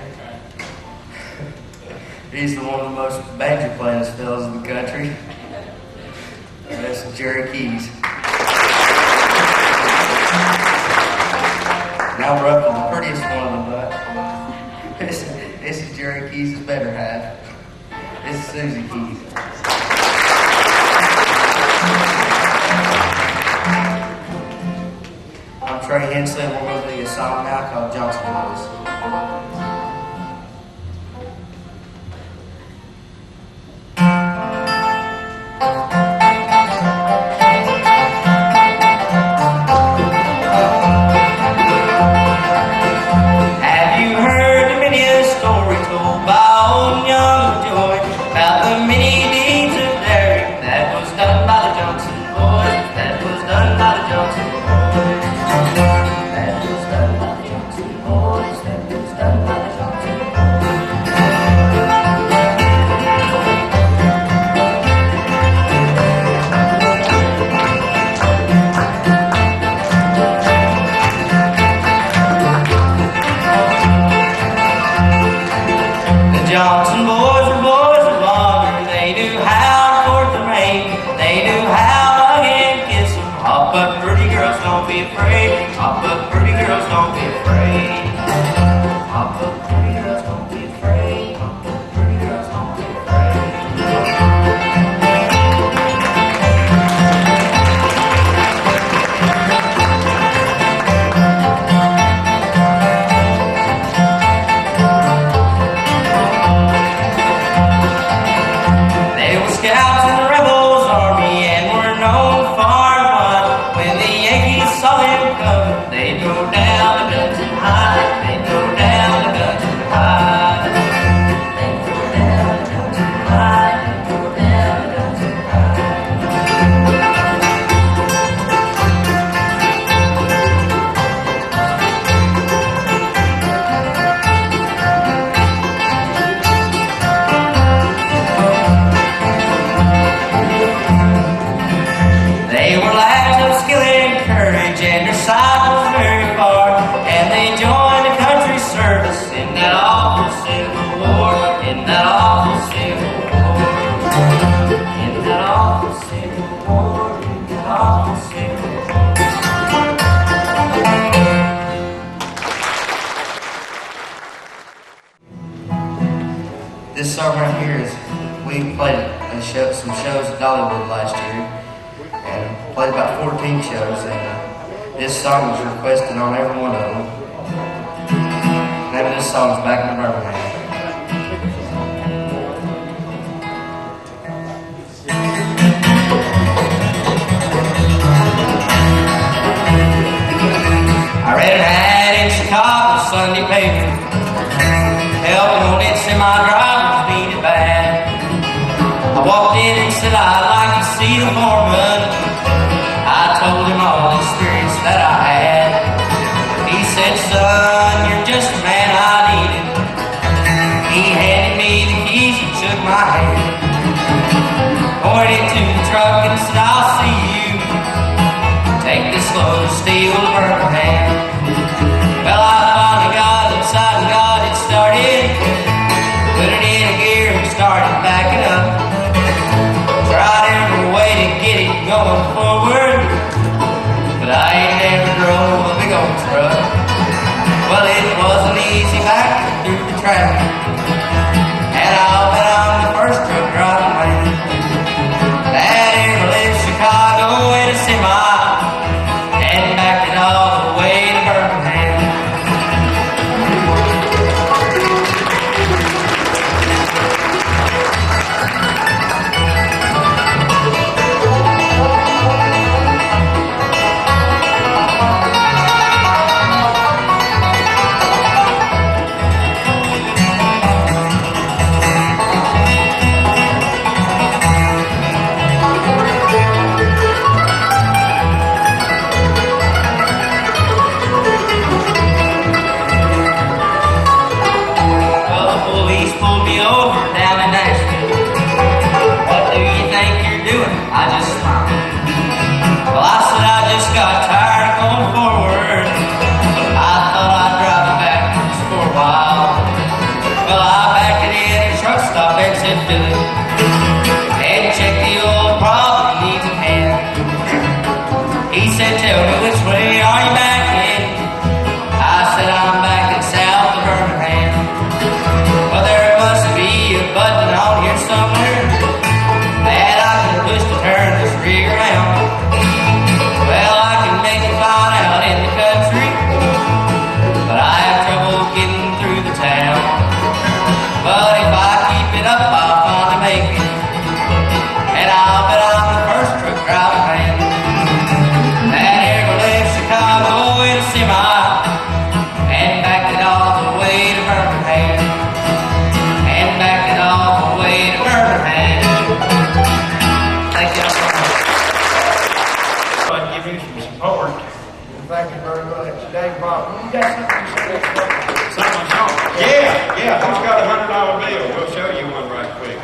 He's one of the most banjo playing fellas in the country. And that's Jerry Keys. Now we're up to the prettiest one of them, but this is Jerry Keys' better half. This is Susie Keys. I'm Trey Hensley, and we're going to do a song now called Johnson Boys. Johnson boys were boys of honor. They knew how to court the maid. They knew how to hug and kiss them. Hop up, pretty girls, don't be afraid. Hop up, pretty girls, don't be afraid. Hop up, pretty girls, don't be afraid. Hop up, pretty girls, don't be afraid. Scouts in the rebels' army and were known far and wide. When the Yankees saw them coming, they'd go down the guns and hide. They'd go down the guns and hide. They'd go down the guns and hide. They'd go down the guns and They were lads of skill and courage, and their side was very far, and they joined the country's service in that awful Civil War, in that awful Civil War, in that awful Civil War, in that awful Civil War. This song right here is, we played some shows at Dollywood last year, and played about 14 shows, and this song was requested on every one of them. The name of this song is Back in Birmingham. I read an ad in Chicago Sunday paper, helping on its semi-drivers beat it bad. I walked in and said I'd like to see the foreman. I told him all the experience that I had. He said, son, you're just the man I needed. He handed me the keys and shook my hand. Pointed to the truck and said, I'll see you. Take this load of steel to Birmingham. Well, I finally got inside and got it started. Put it in a gear and started backing up. Tried every way to get it going forward, but I ain't never drove a big old truck. Well, it wasn't easy back through the traffic, and I'll bet I'm the first truck driving man that ever left Chicago in a semi and backed it all the way to Birmingham. You got something to say? Something wrong. Yeah, who's got $100 bill? We'll show you one right quick.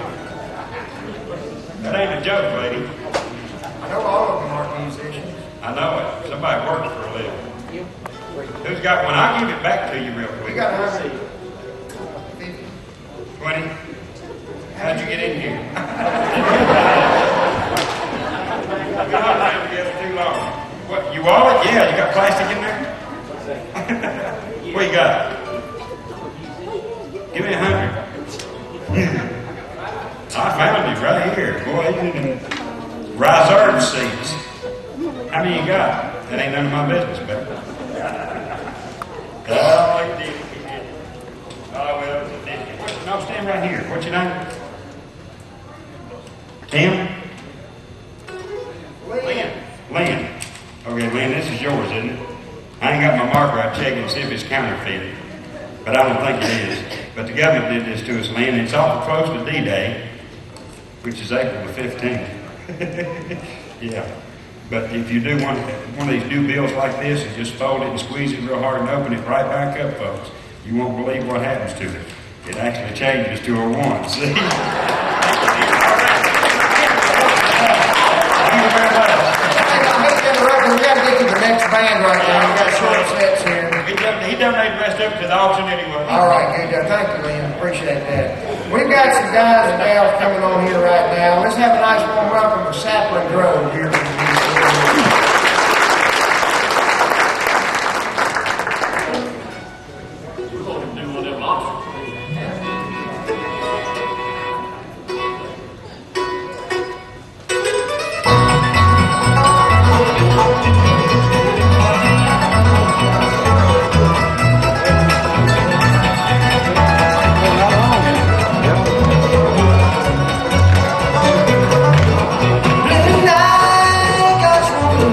That ain't a joke, lady. I know all of them aren't musicians. I know it. Somebody works for a living. Who's got one? I'll give it back to you real quick. We got 100. 20. How'd you get in here? We've been around together too long. What, you wallet? Yeah, you got plastic in there? What you got? Give me 100. I found you right here. Boy, you in reserve seats. How many you got? That ain't none of my business, baby. Oh, he did. Oh, well, it's a discount. No, stand right here. What's your name? Tim? Lynn. Okay, Lynn, this is yours, isn't it? I ain't got my marker. I'll check and see if it's counterfeit. But I don't think it is. But the government did this to us, Lynn. It's awful close to D-Day, which is April the 15th. Yeah. But if you do one of these new bills like this and just fold it and squeeze it real hard and open it right back up, folks, you won't believe what happens to it. It actually changes to a 1. See? Thank you very much. We got to get to the next band right now. We got short sets here. He donated the rest of it to the auction anyway. All right, good. Thank you, Lynn. Appreciate that. We've got some guys and gals coming on here right now. Let's have a nice warm welcome to Sapling Grove here from DC. We're going to do one of them lobsters. And I got some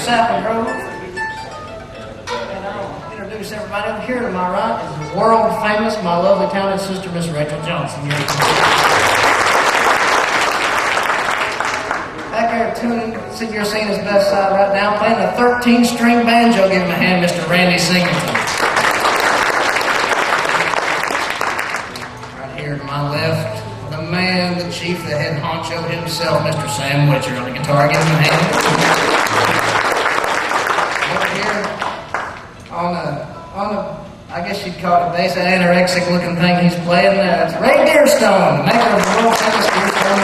Sapling Grove. And I'll introduce everybody over here to my right is the world famous, my lovely talented sister, Miss Rachel Johnson. Back there tuning, you're seeing his best side right now, playing the 13-string banjo. Give him a hand, Mr. Randy Singleton. Right here to my left, the man, the chief, the head honcho himself, Mr. Sam Witcher on the guitar. Give him a hand. Over here, on the, I guess you'd call it a bass, that anorexic looking thing he's playing. It's Ray Deerstone, maker of the world famous Deerstone.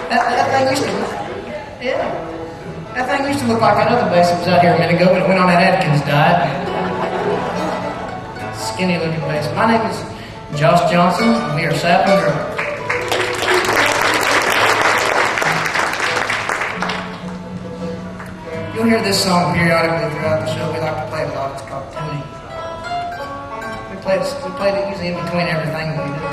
That thing used to look, that thing used to look like that other bass that was out here a minute ago, but it went on that Atkins diet. Skinny looking bass. My name is Josh Johnson, and we are Sapling Grove. You'll hear this song periodically throughout the show. We like to play it a lot. It's called tuning. We play it usually in between everything we do.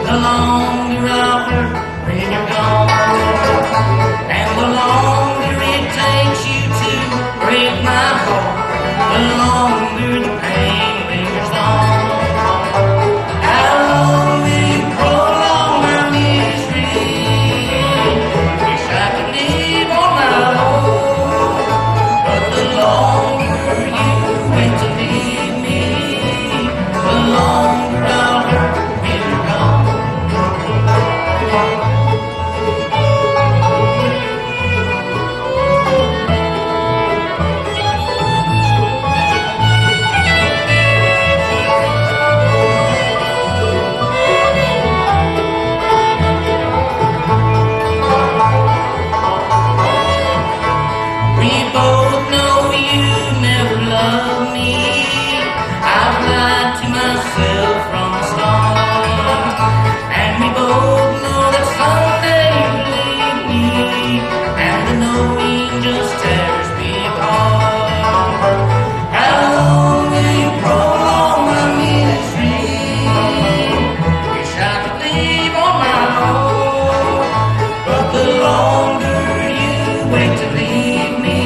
The longer shelter from the storm. And we both know that someday you'll leave me, and the knowing just tears me apart. How long will you prolong my misery? Wish I could leave on my own, but the longer you wait to leave me,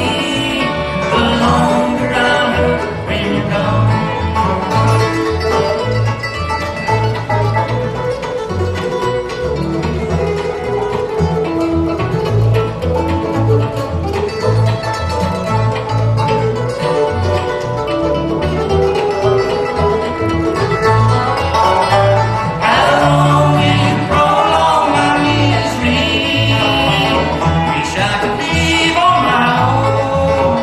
the longer I'll hurt when you're gone. How long will you prolong my misery? Wish I could leave on my own,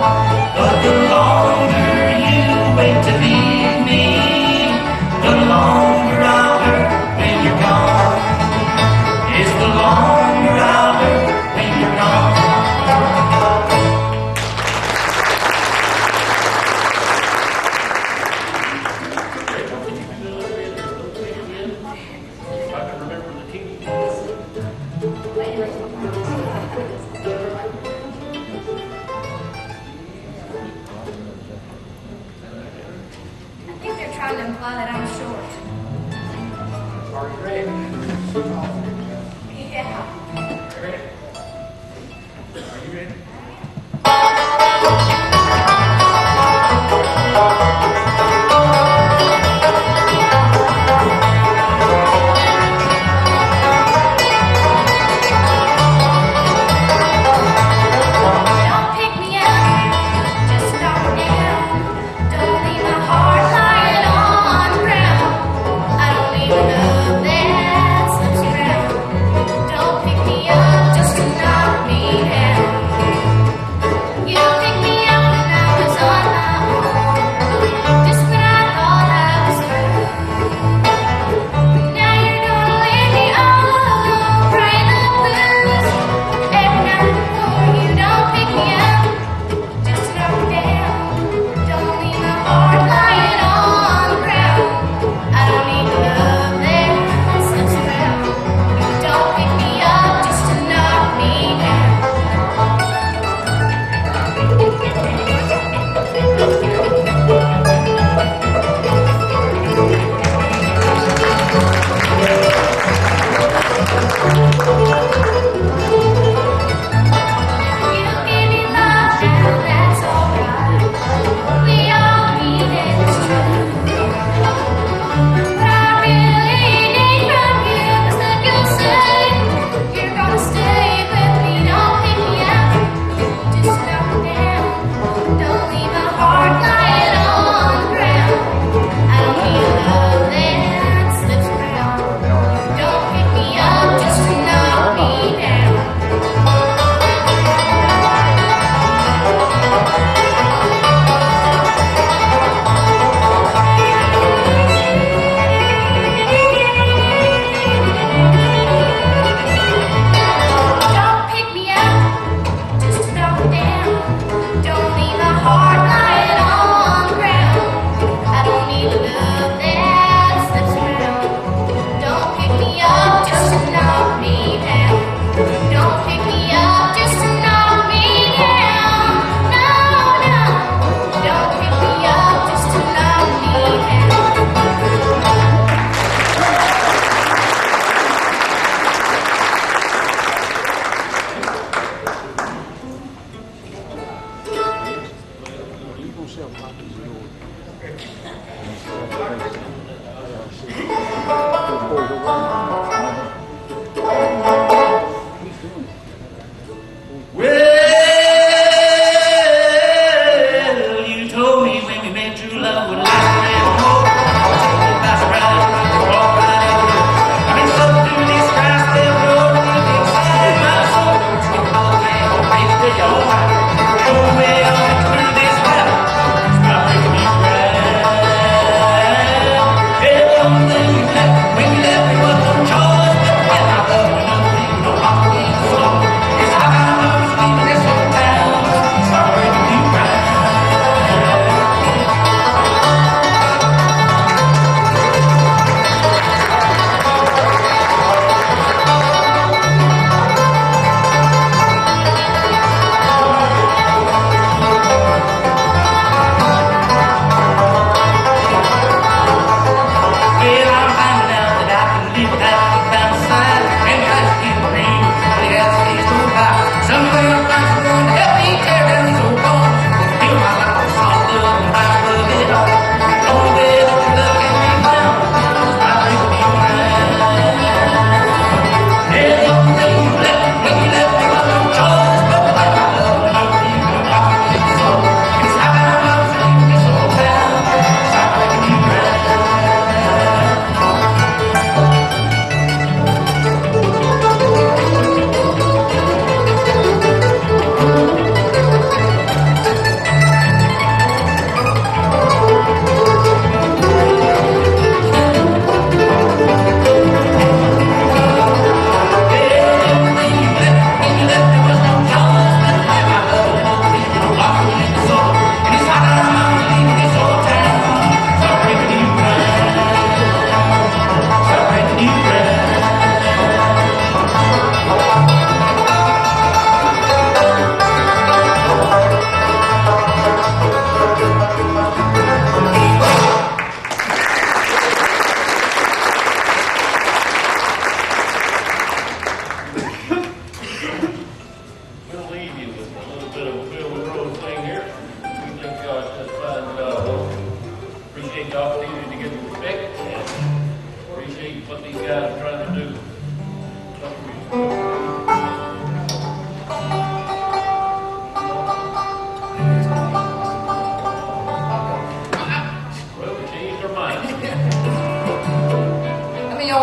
but the longer you wait to leave me, the longer I'll hurt when you're gone. Yes, the longer I'll hurt when you're gone. I can remember the king. I think they're trying to imply that I'm short. Are you ready? Yeah. Ready? Are you ready? Don't pick me up, just stop down. Don't leave my heart lying on the ground. I don't need love that slips around.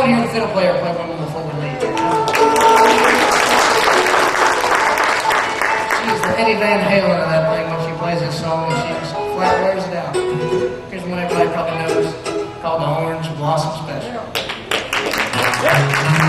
want to hear the fiddle player play one before we leave. She's the Eddie Van Halen of that thing when she plays this song, and she just flat wears it out. Here's one everybody probably knows, called the Orange Blossom Special. All right.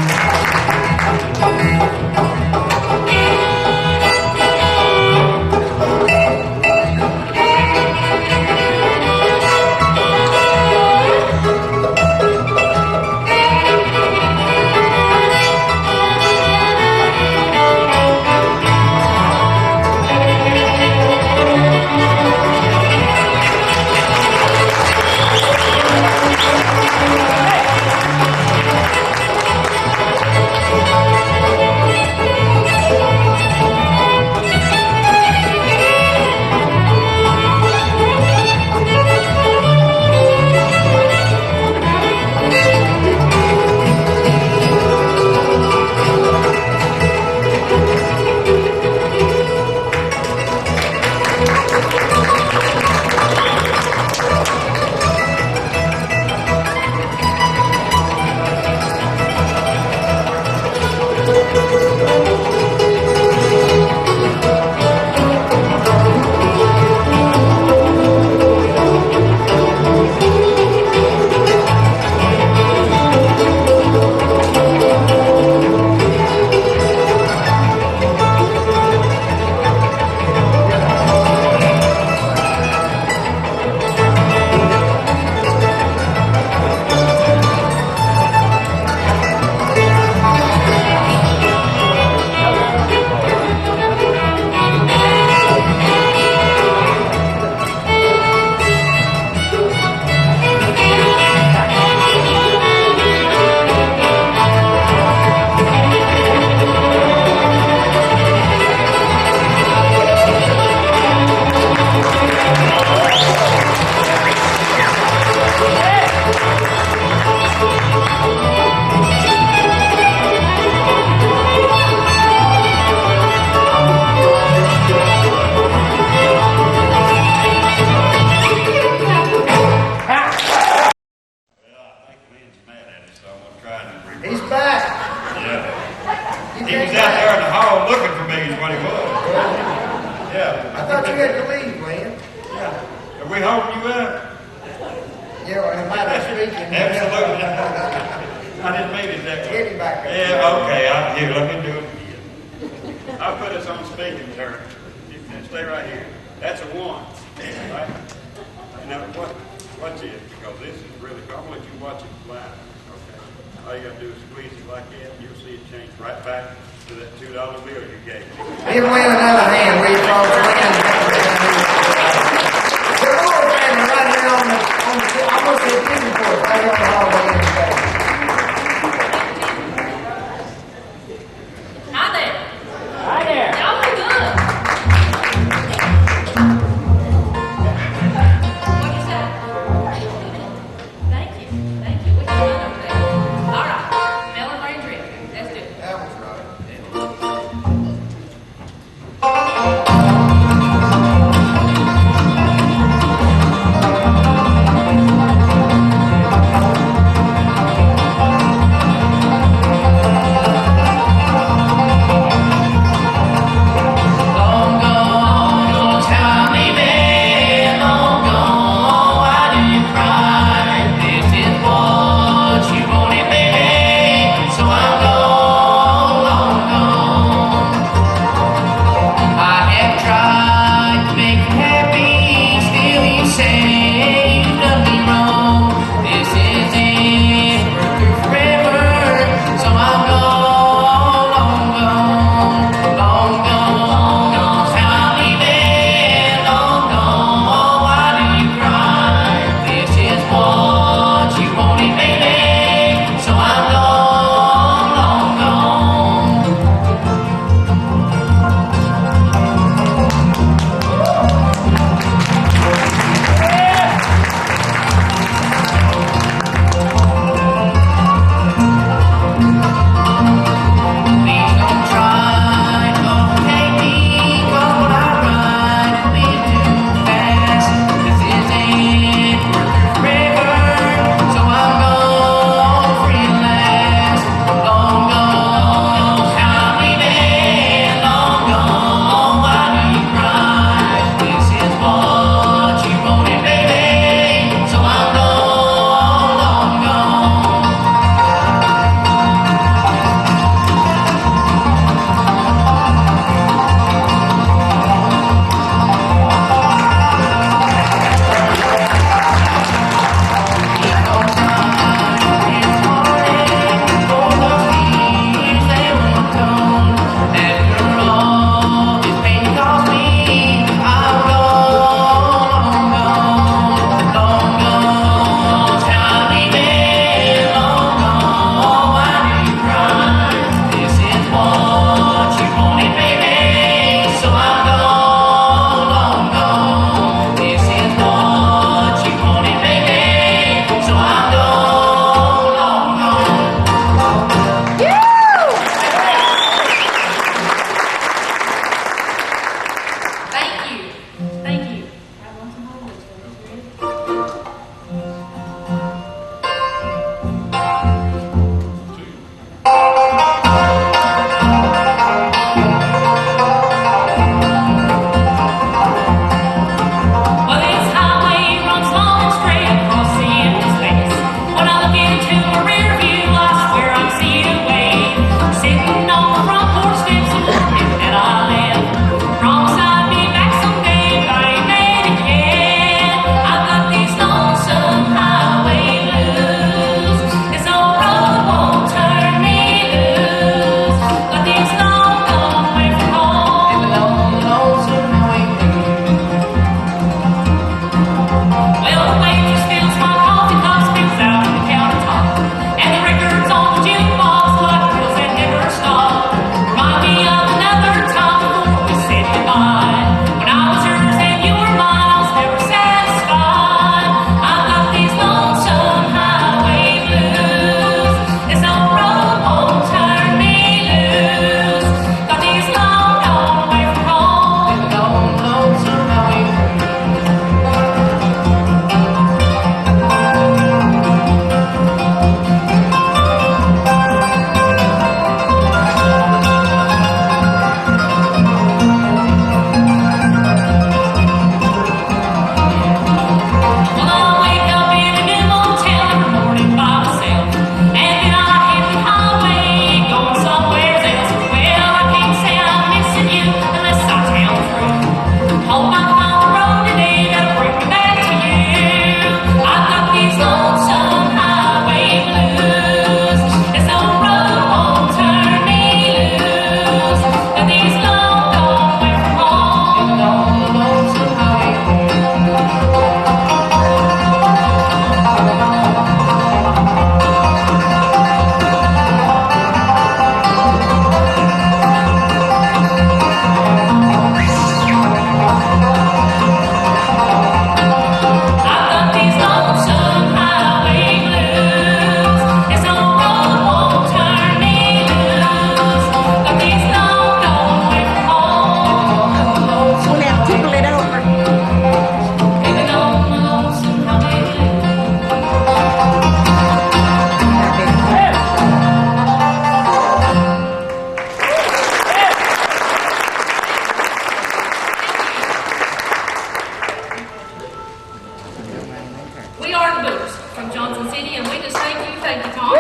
Thank you, Tom.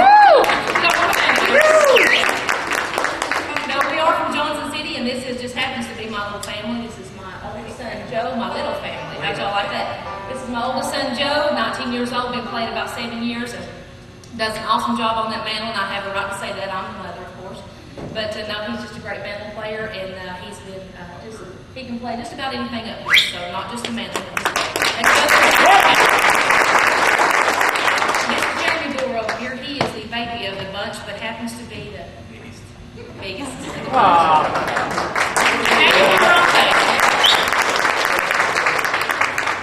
No, we are from Johnson City, and this just happens to be my little family. This is my oldest son, Joe, my little family. How'd y'all like that? This is my oldest son, Joe, 19 years old, been playing about 7 years, and does an awesome job on that mantle, and I have a right to say that. I'm the mother, of course. But no, he's just a great mantle player, and he's been he can play just about anything up here, so not just a mantle. Mr. Jeremy Booher over here, he is the baby of the bunch, but happens to be the biggest.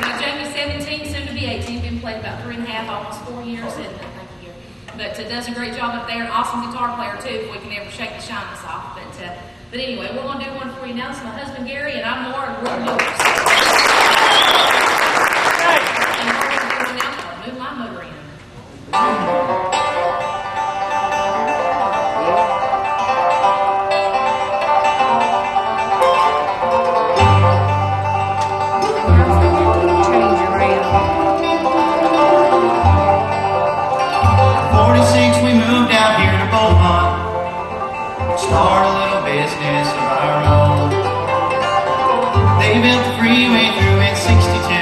Now, Jamie's 17, soon to be 18, been playing about 3.5, almost 4 years, and thank you, but does a great job up there, an awesome guitar player too, if we can ever shake the shyness off. But anyway, we're going to do one for you now. It's my husband Gary, and I'm Laura, and we're yours. And we're going to do one now called Move My Motor In. 46, we moved out here to Beaumont. Start a little business of our own. They built the freeway through at 62.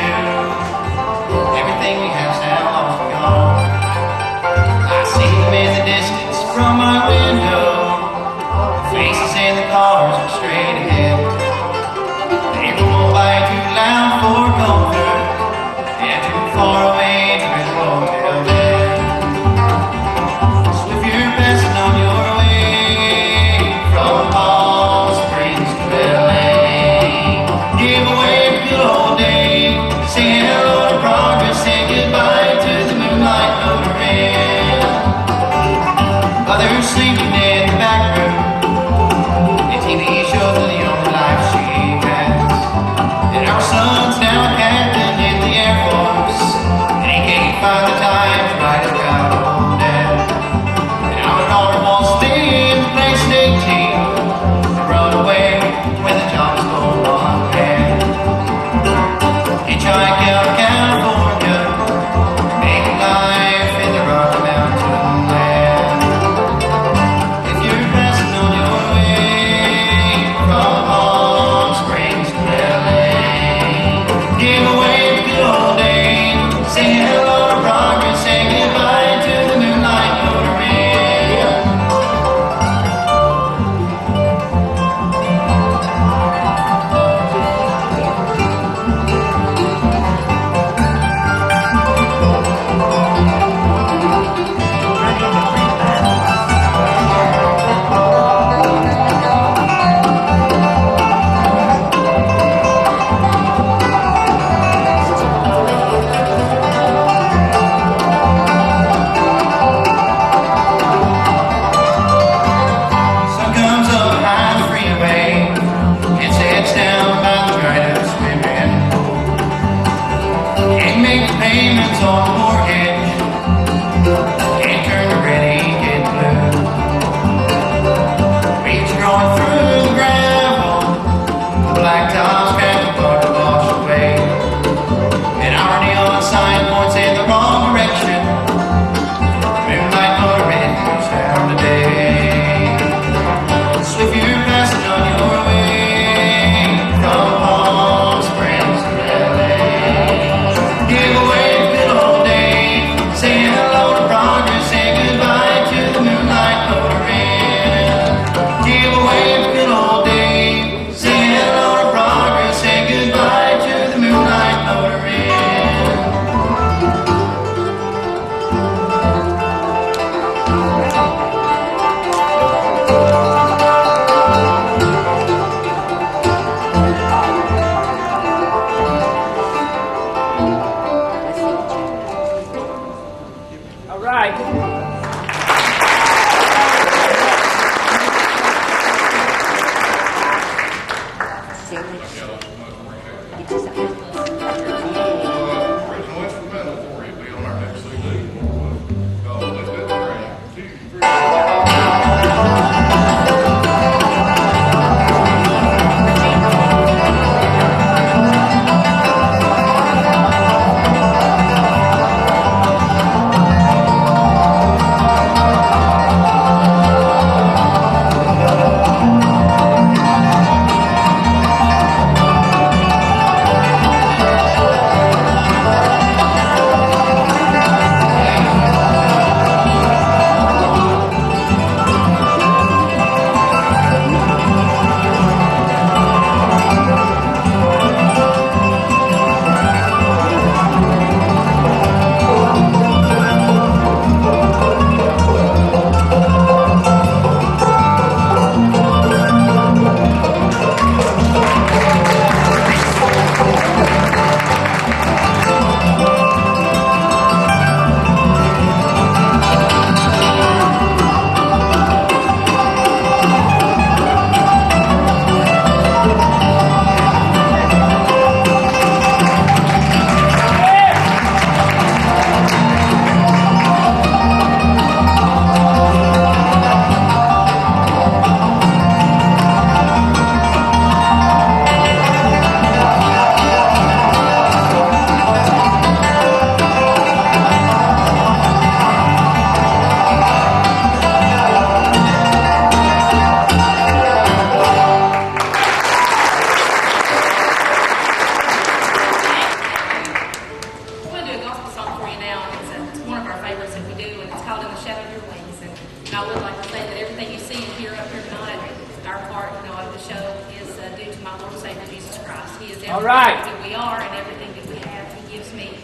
I would like to say that everything you see and hear up here tonight, our part, of the show is due to my Lord and Savior Jesus Christ. He is everything that we are and everything that we have. He gives me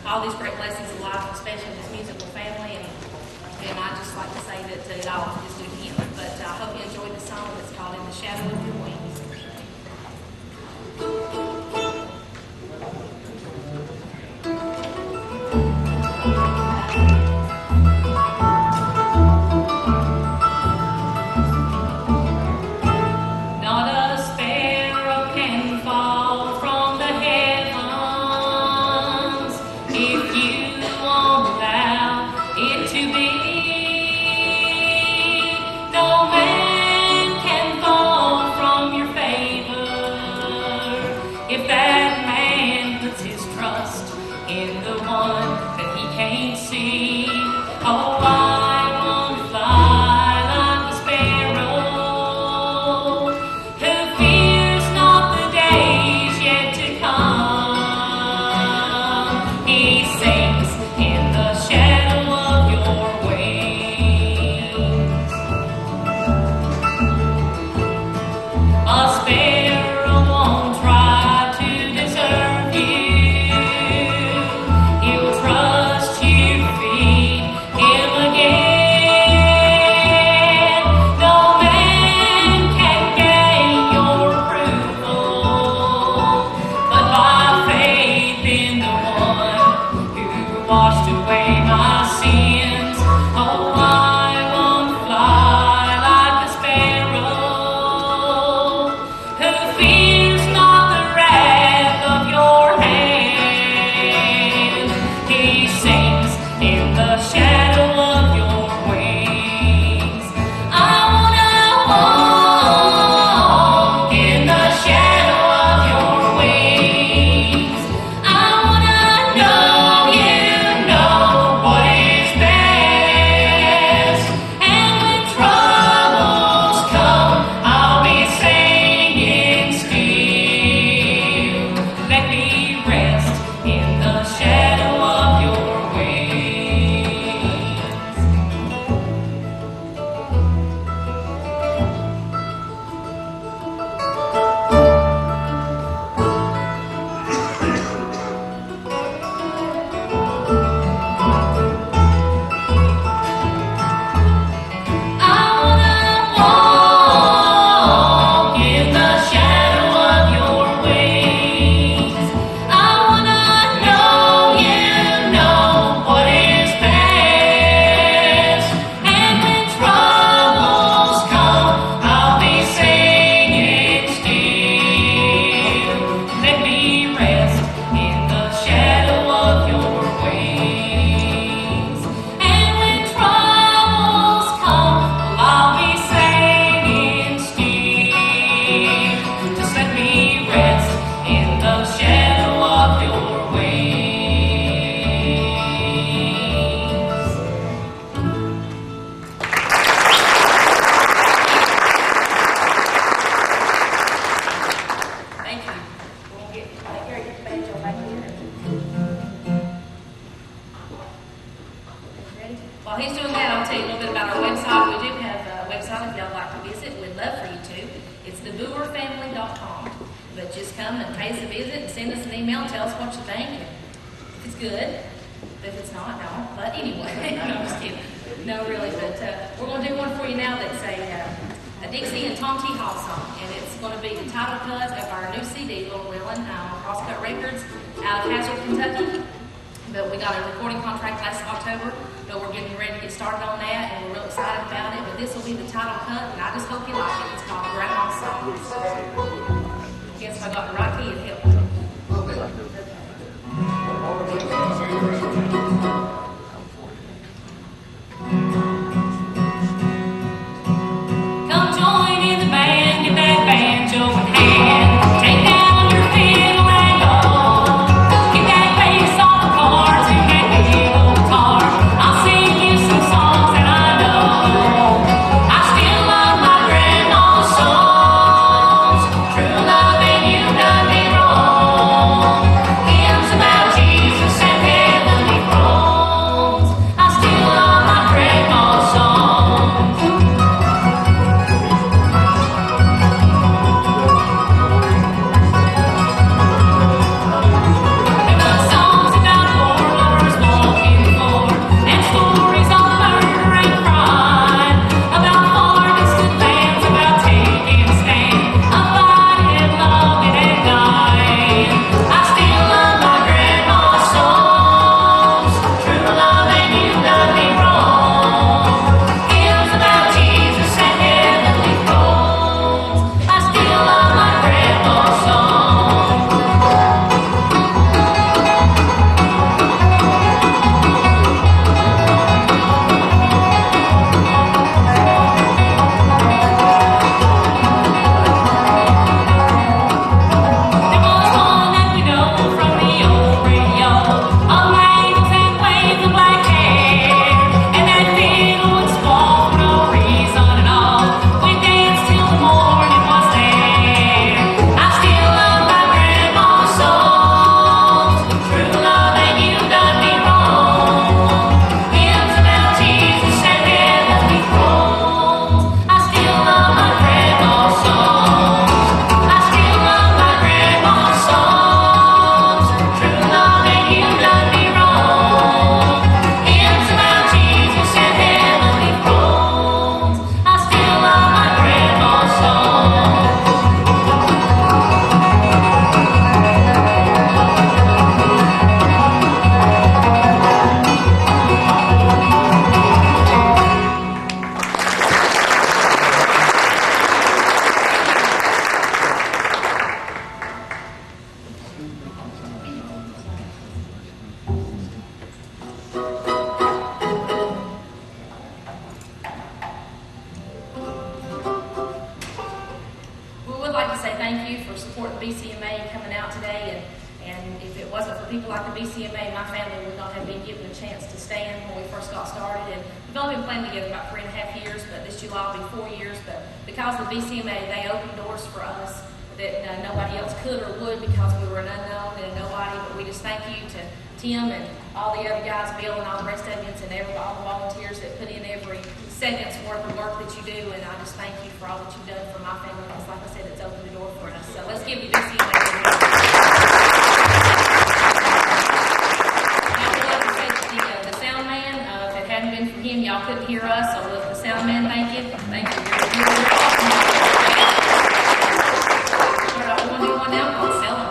all these great blessings in life, especially this musical family, and I just like to say that it all is due to Him. But I hope you enjoyed the song that's called In the Shadow of Your Wings. Hymns about Jesus and heavenly support the BCMA coming out today. And if it wasn't for people like the BCMA, my family would not have been given a chance to stand when we first got started. And we've only been playing together about 3.5 years, but this July will be 4 years. But because of the BCMA, they opened doors for us that nobody else could or would, because we were an unknown and a nobody. But we just thank you to Tim and all the other guys, Bill and all the rest of you, and all the volunteers that put in every second's worth of work that you do. And I just thank you for all that you've done for my family, because like I said, it's opened the door for us. So let's give the BCMA a hand. The sound man, if it hadn't been for him, y'all couldn't hear us. So the sound man, thank you. Thank you. You're awesome. We're going to do one now called Sell 'Em.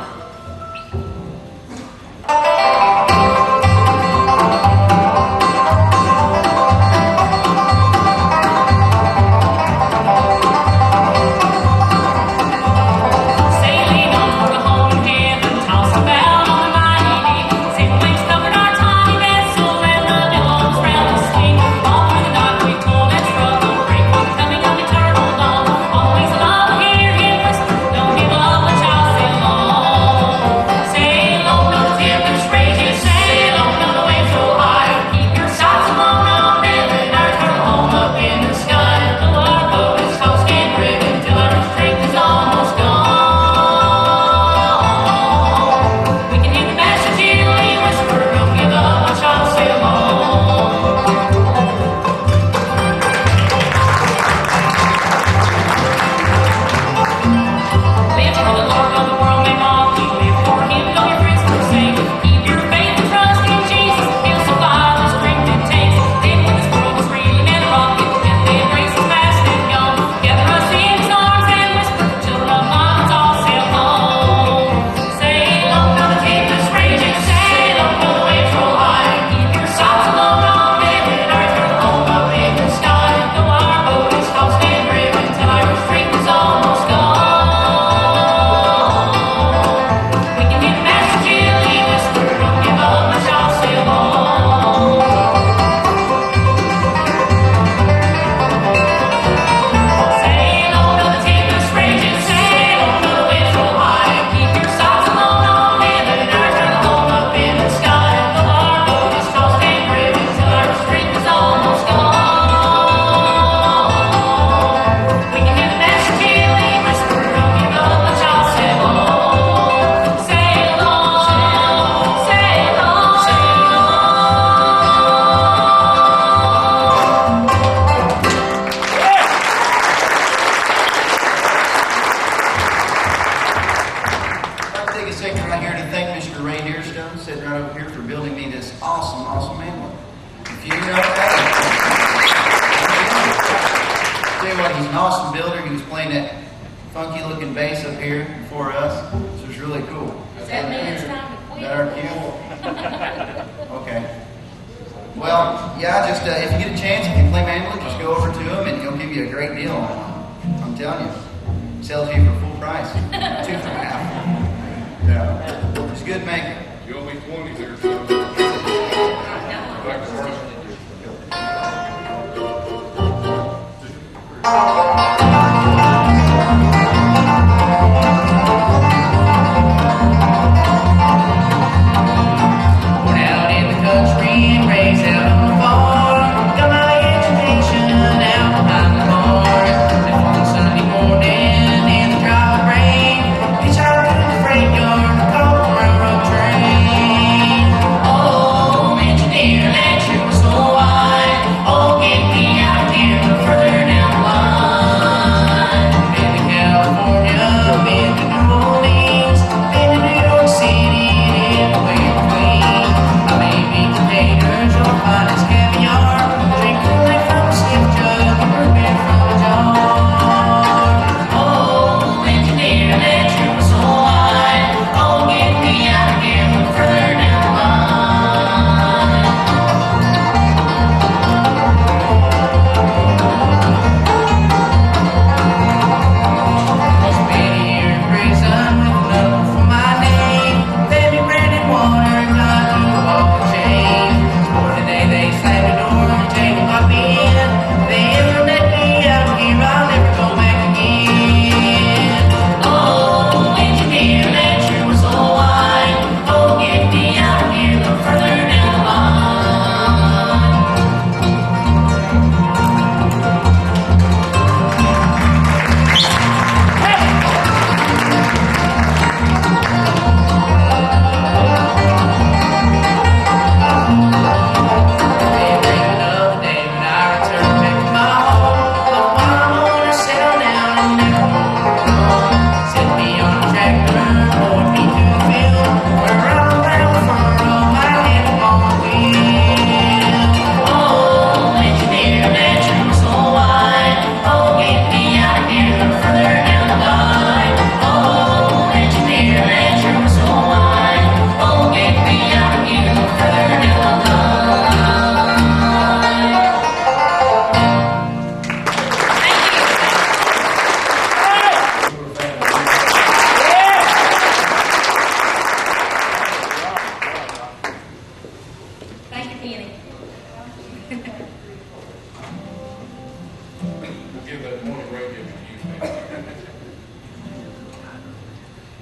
Engineer, let you so wide. Oh, get me out here further down the line.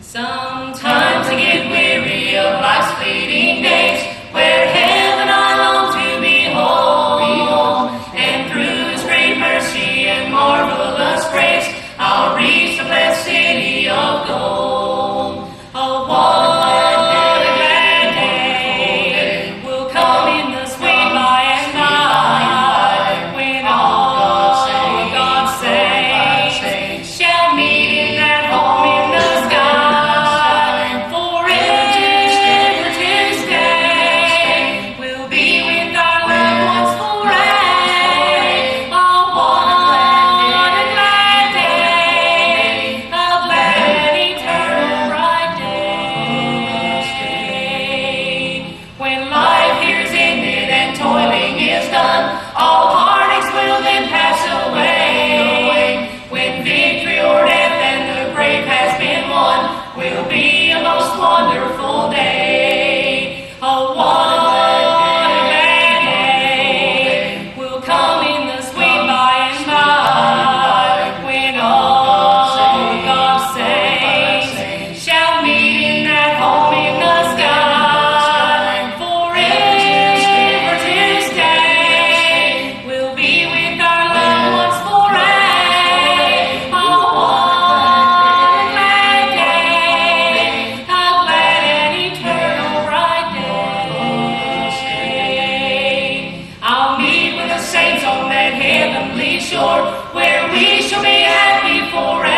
Sometimes I get weary of life's fleeting days, where heaven I long to behold, and through His great mercy and marvelous grace, I'll reach the blessed city of gold. Oh, what a glad day will come in the sweet by and by, when all God's saints shall meet in that home in the sky. Forever to stay, we'll be with our loved ones forever. Oh, what a glad day, a glad eternal bright day. When life here's ended and toiling is done, all heartaches will then pass away. When victory or death and the grave has been won, will be a most wonderful day. Oh, what a glad day will come in the sweet by and by, when all God's saints shall meet in that home in the sky. Forever to stay, we'll be with our loved ones forever. Oh, what a glad day, a glad and eternal bright day. I'll meet with the saints on that heavenly shore, where we shall be happy forever.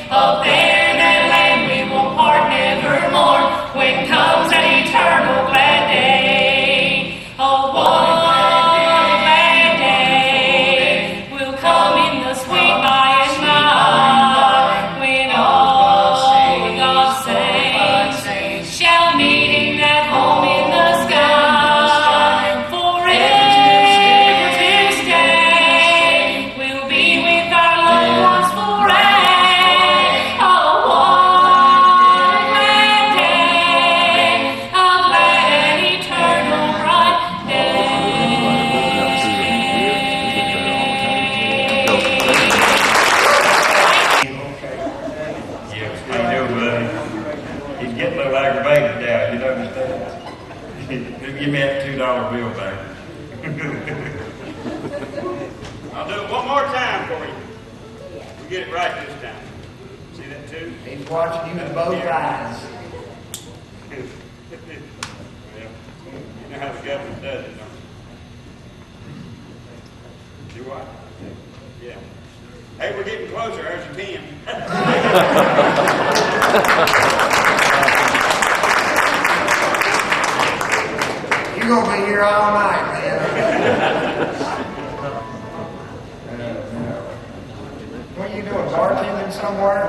Up there in that land we will part nevermore, when comes that eternal glad day. Oh, what a glad day will come in the sweet by and by, when all God's saints shall meet in that home in the sky. Forever to stay, we'll be with our loved ones forever. Oh, what a glad day, a glad and eternal bright Yeah, how you doing, buddy? He's getting a little aggravated now, you understand? Give me that $2 bill back. I'll do it one more time for you. We get it right this time. See that too? He's watching you with both eyes. Well, you know how the government does it, don't you? Do what? Yeah. Hey, we're getting closer. There's your pen. You're gonna be here all night, man. What are you doing, bartending somewhere?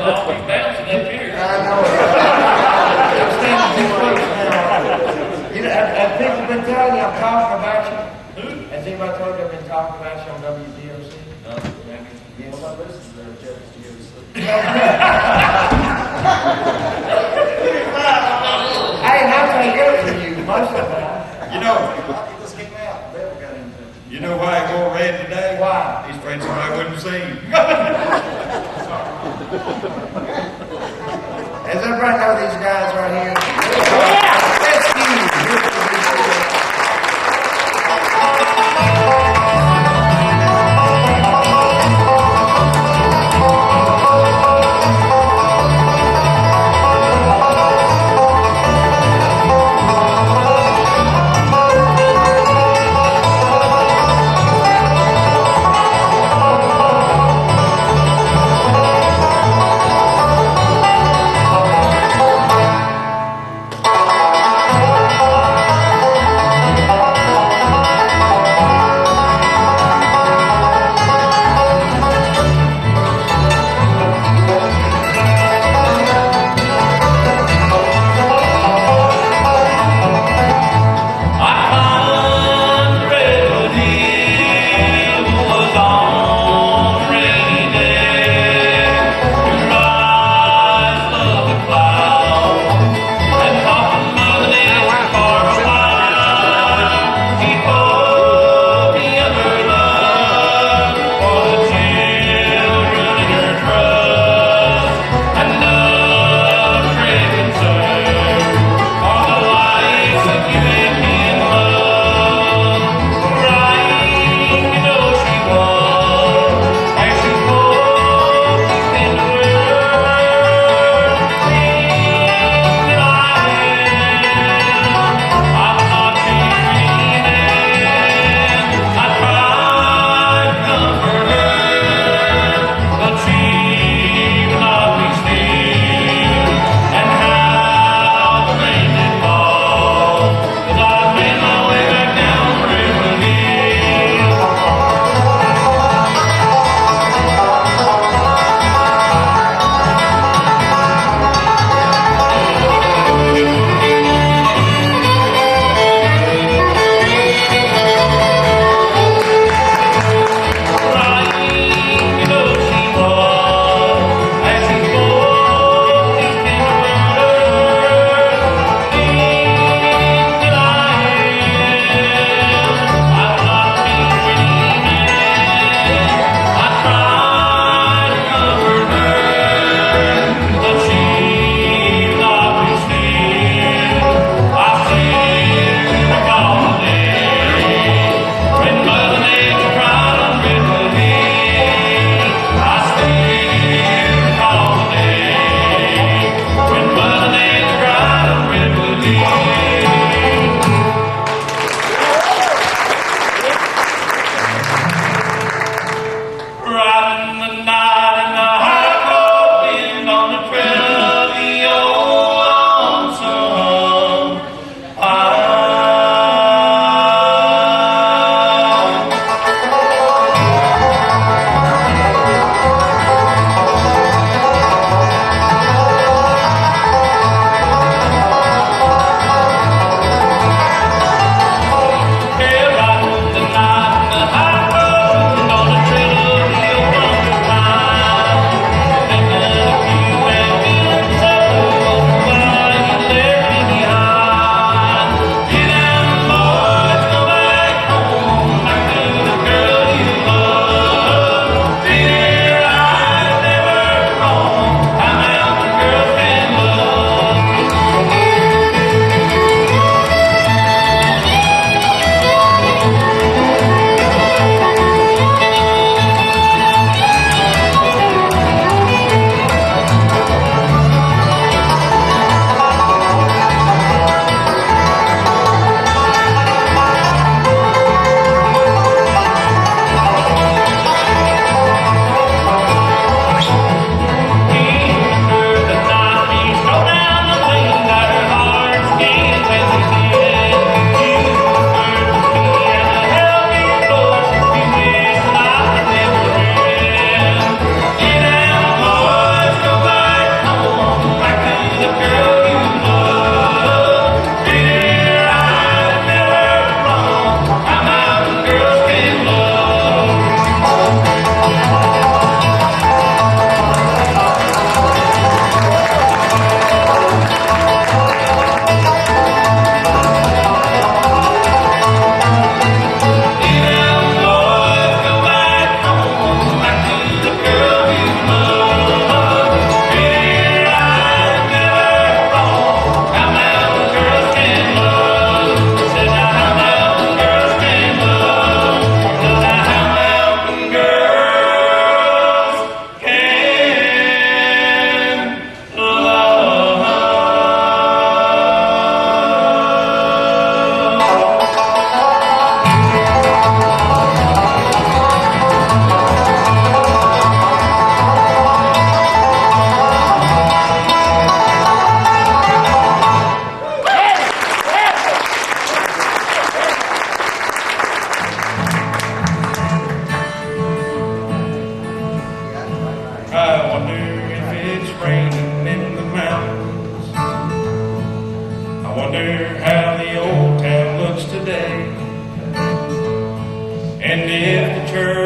I'll be bouncing up here. I know it. I'm standing too close now. You know, have people been telling you I'm talking about you? Has anybody told you I've been talking about you on WDOC? No. Yes. Well, my list is there, Hey, that's how good for you, most of the time. You know why he wore red today? Why? He's afraid somebody wouldn't see him. Does everybody know these guys right here?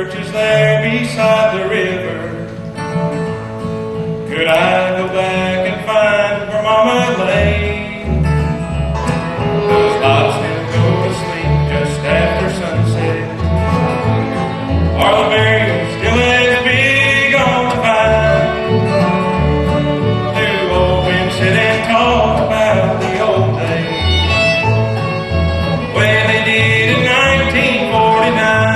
church is there beside the river. Could I go back and find where Mama lay? Does Bob still go to sleep just after sunset? Are the berries still as big on the vine? Do old men sit and talk about the old days? Well, they did in 1949.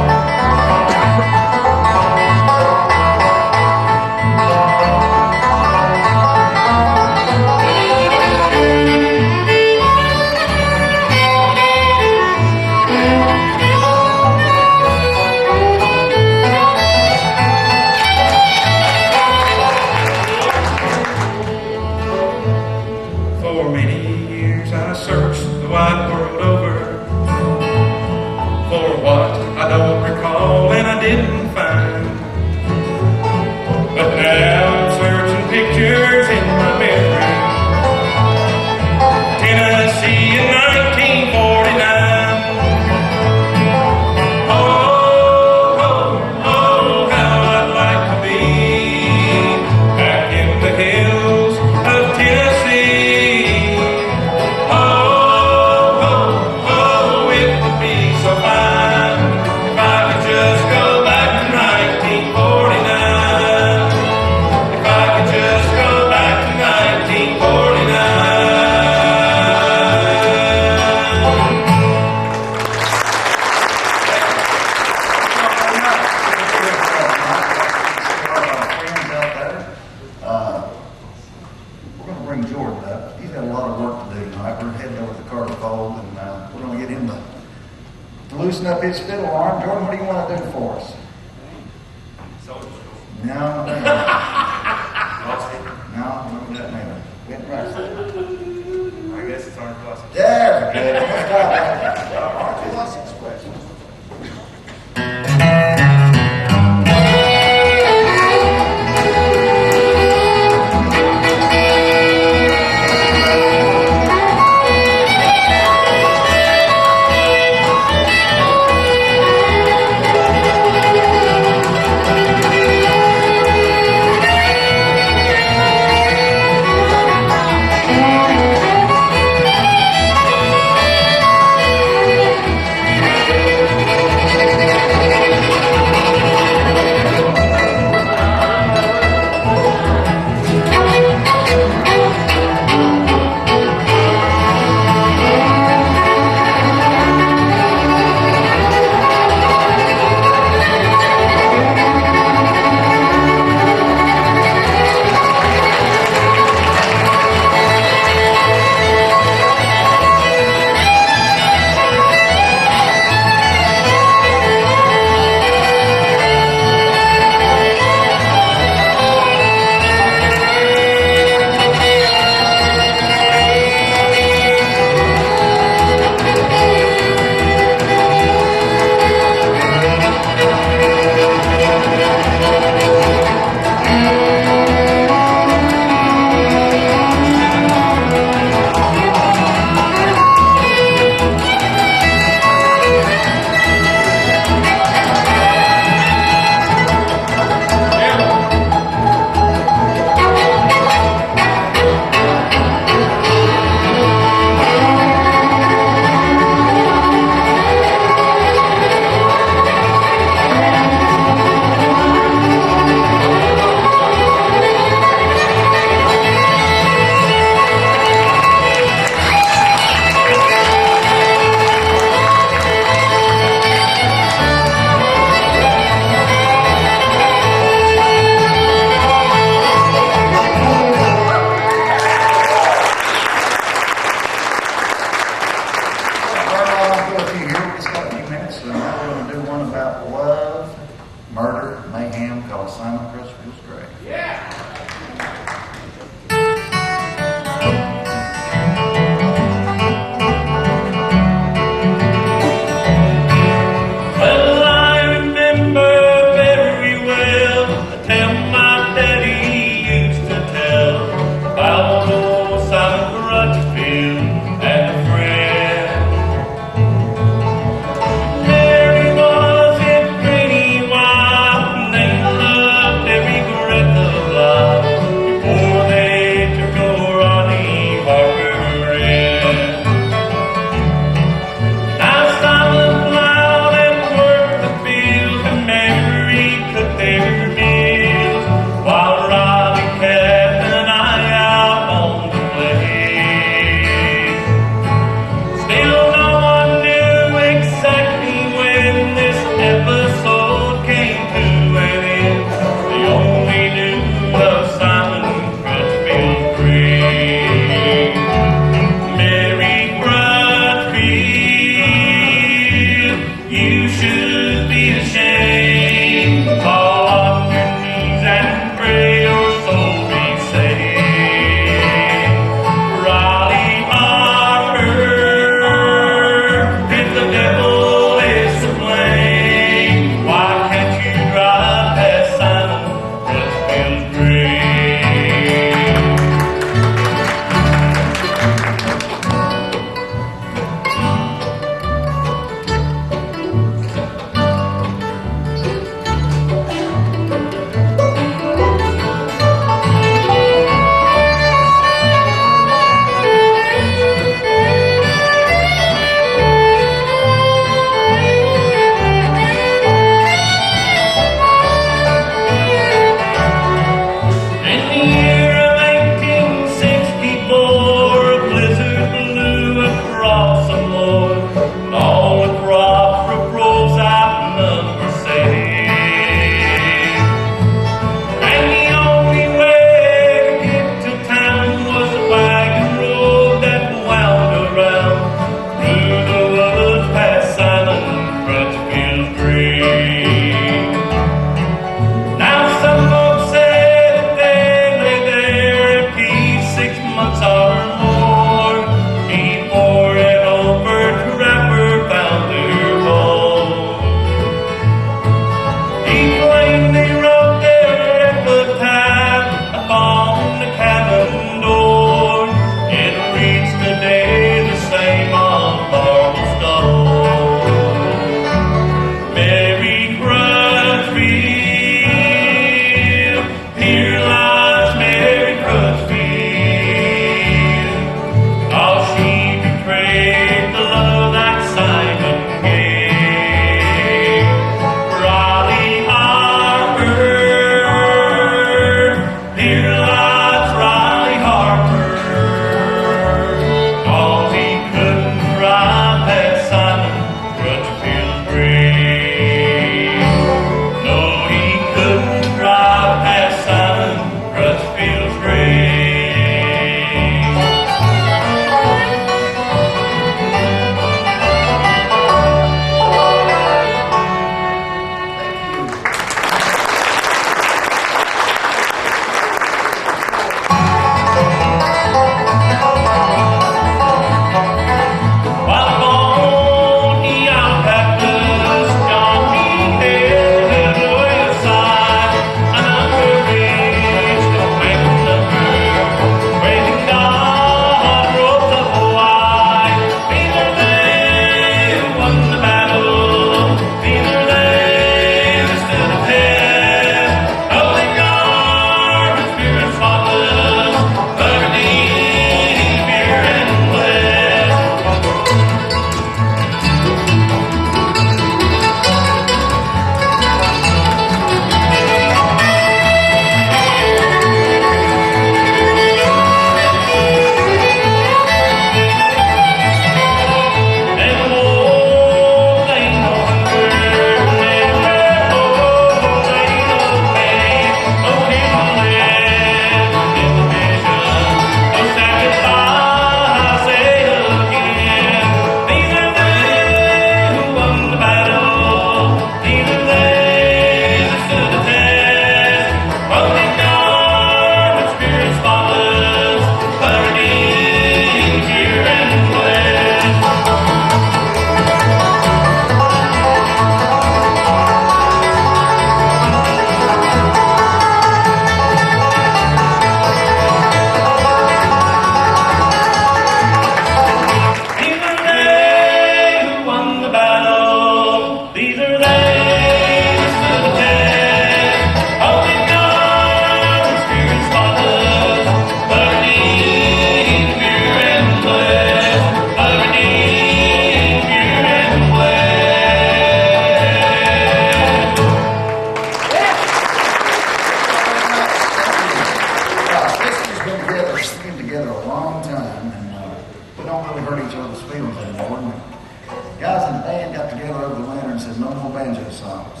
don't really hurt each other's feelings anymore. And the guys in the band got together over the winter and said, no more banjo songs,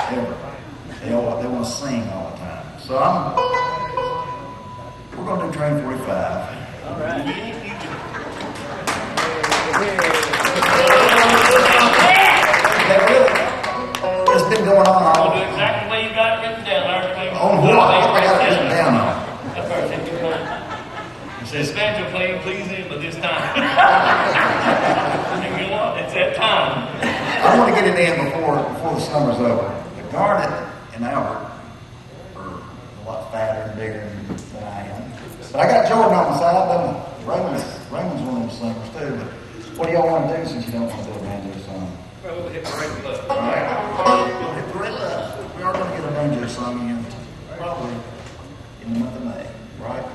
ever. They want to sing all the time. So we're going to do Train 45. All right. It's been going on all. I'll do exactly the way you got it written down. On what? I got it written down on. That's perfect. It says banjo playing, please in, but this time. And you know what? It's that time. I want to get it in before the summer's over. The Garnet and Albert are a lot fatter and bigger than I am. But I got Jordan on my side, don't I? Raymond's one of them singers too. But what do y'all want to do since you don't want to do a banjo song? Well, we'll hit Parade of Love. All right. Hit Parade of Love. We are going to get a banjo song in probably in the month of May, right?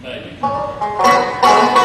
Maybe. Yeah.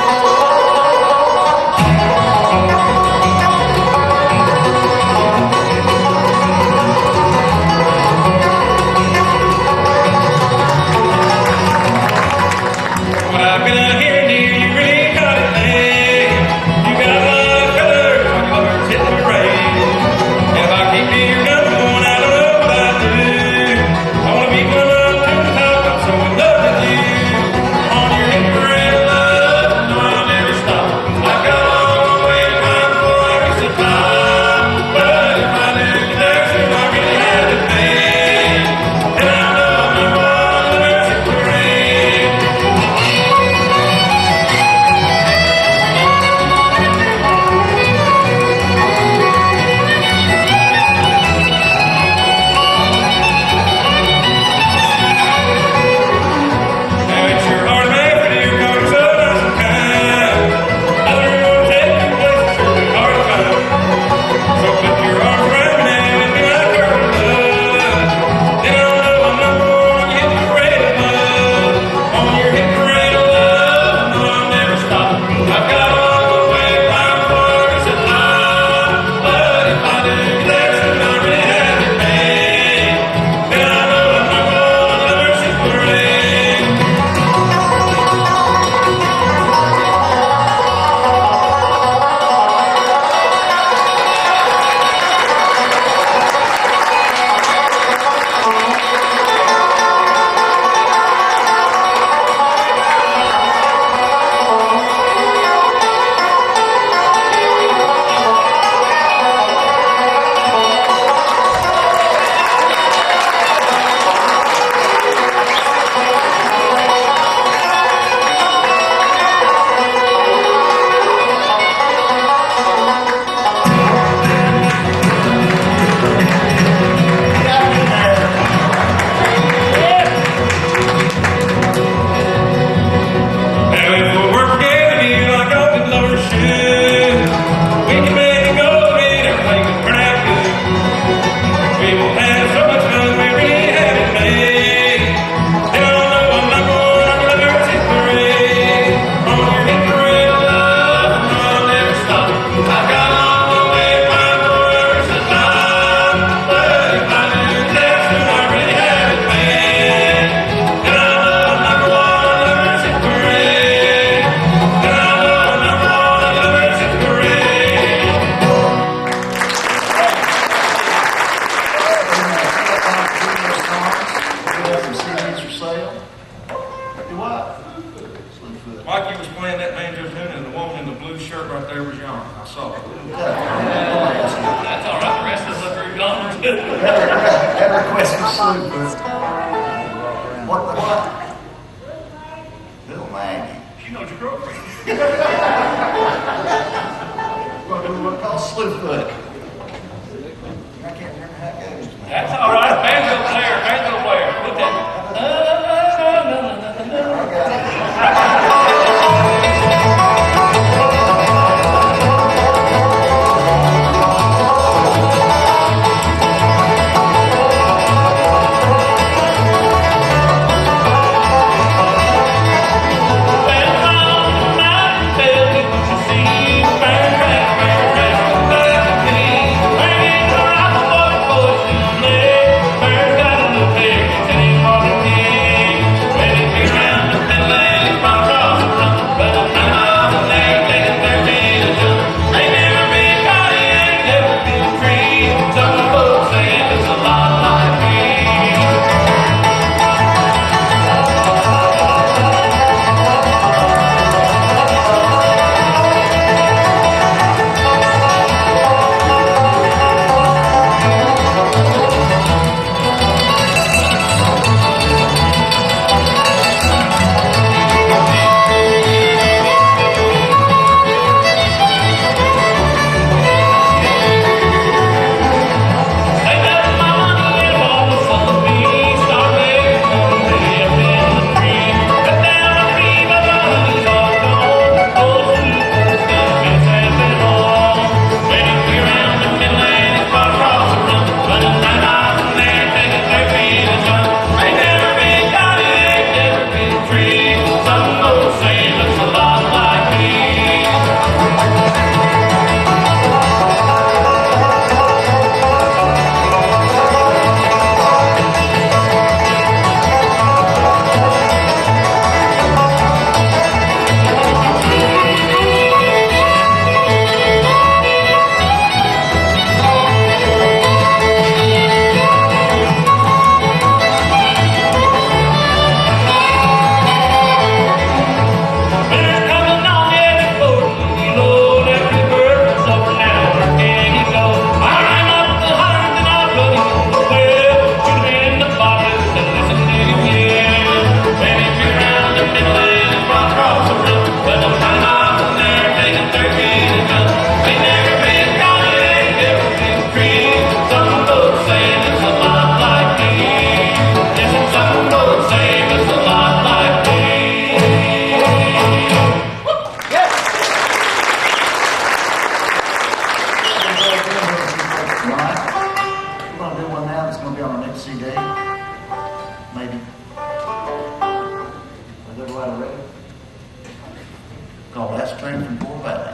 Poor Valley.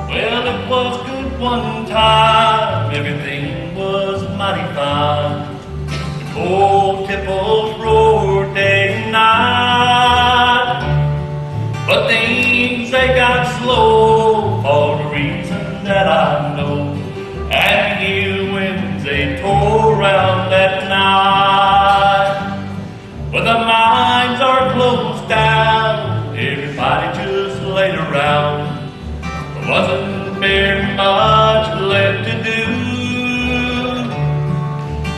Well, it was good one time, everything was mighty fine. Old Tipples roared day and night. But things, they got slow for the reason that I know. And the winds, they tore around that night. But the mines are closed down, everybody just laid around. There wasn't very much left to do.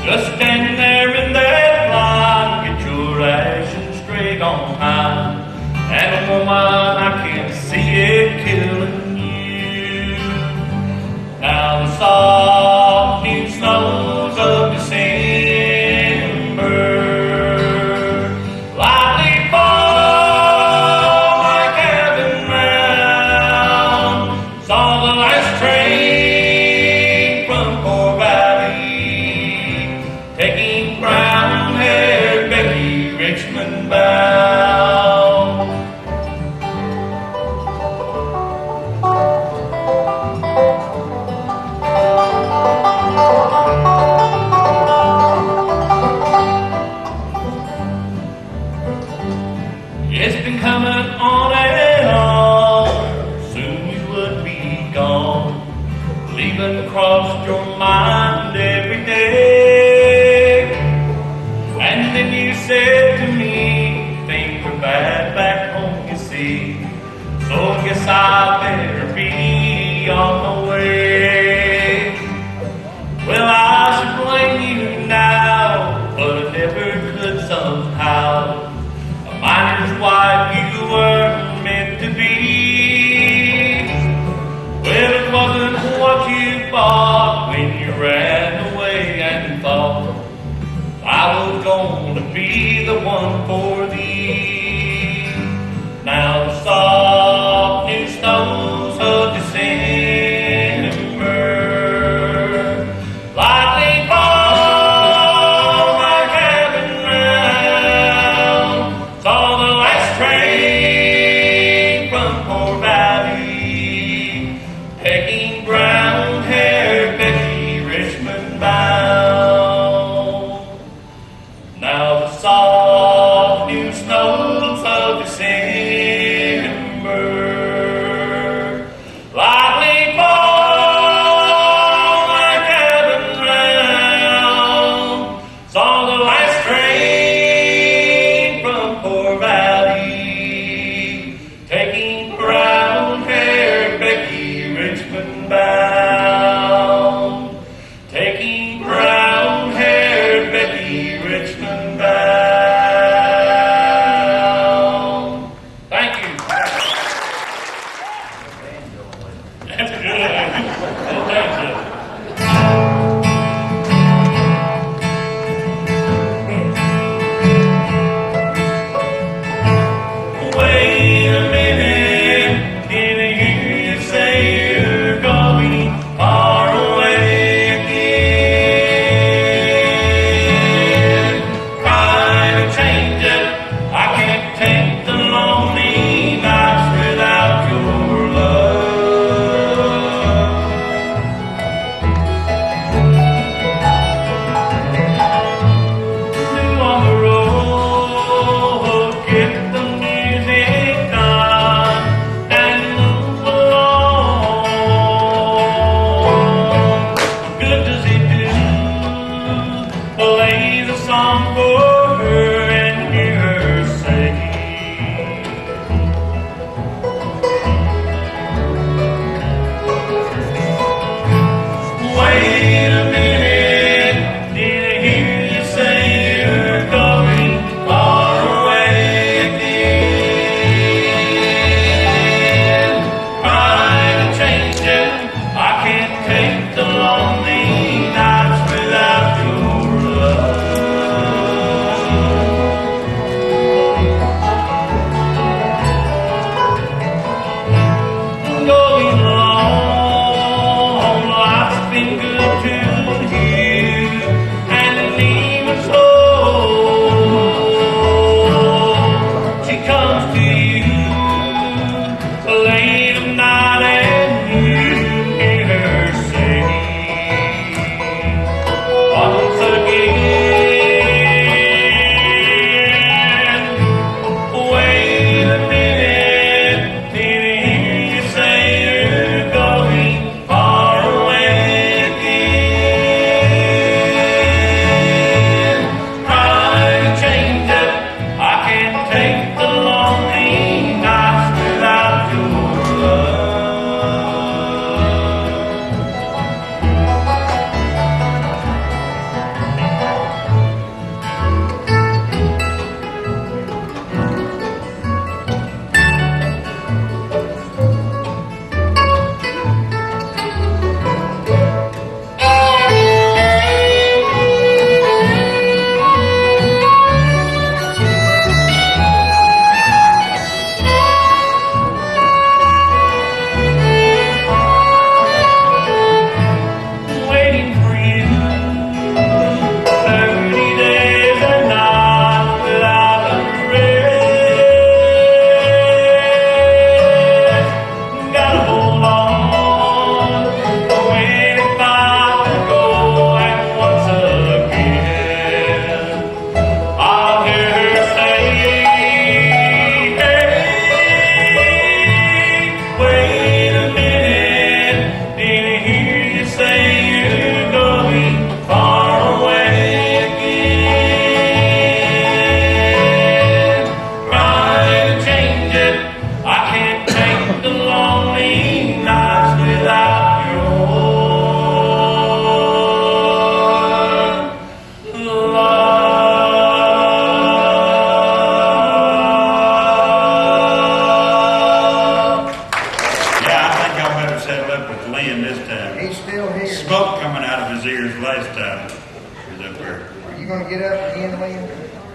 Just stand there in that line, get your rations straight on time. And woman, I can see it killing you. Now the soft new snows of December lightly fall my cabin round. Saw the last train from Poor Valley, taking brown-haired Becky Richmond bound. It's been coming on and on, soon you would be gone, leaving across your mind every day. And then you said to me, things are bad back home, you see, so I guess I better be on my way. Well, I should blame you now, but I never could somehow. A miner's wife you were meant to be. Well, it wasn't what you thought when you ran away and thought I was gonna be the one for thee. Now the soft new snows of December lightly fall my cabin round. Saw the last train from Poor Valley, taking brown-haired Becky Richmond bound. Now the soft new snows of December lightly fall my cabin round. Saw the last train from Poor Valley, taking brown-haired Becky Richmond bound. Taking brown-haired Becky Richmond bound. Thank you. That's good. Well done, Jeff. Wait a minute, did I hear you say you're going far away again? Trying to change it, I can't take the lonely nights without your love. New on the road, get the music done and move along. What good does it do? Play the song for her and hear her sing. Wait a minute, did I hear you say you're going far away again? Trying to change it, I can't take the lonely nights without your love.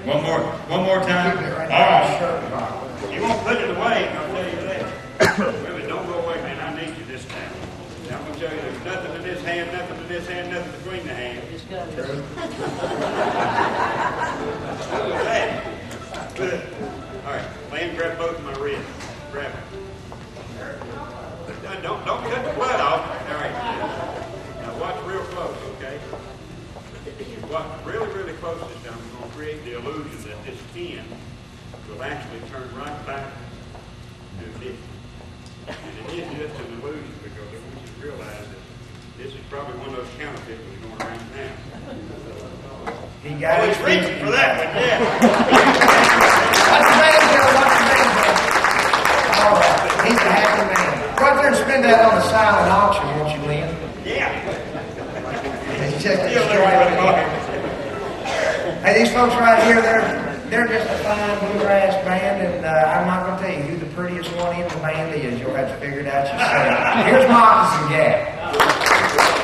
One more time. Keep it right All there. right. Shirt pocket. You won't put it away, I'll tell you that. Well, don't go away, man, I need you this time. Now, I'm gonna show you there's nothing in this hand, nothing in this hand, nothing between the hands. True. Look at that. Good. All right, Lynn, grab both of my wrists. Grab them. Don't cut the blood off. All right. Now watch real close, okay? Watch really, really close this time. We're going to create the illusion that this pin will actually turn right back to this. And it is just an illusion because I want you to realize that this is probably one of those counterfeits that's going around now. He got Oh, his he's reaching for that one, yeah. What's the name, Joe? What's the name, Joe? All right. He's a happy man. Go out there and spend that on the silent auction, won't you, Lynn? Yeah. Let's check this Yeah, story they're out. Hey, these folks right here, they're just a fine bluegrass band, and I'm not going to tell you who the prettiest one in the band is. You'll have to figure it out yourself. Here's Moccasin Gap.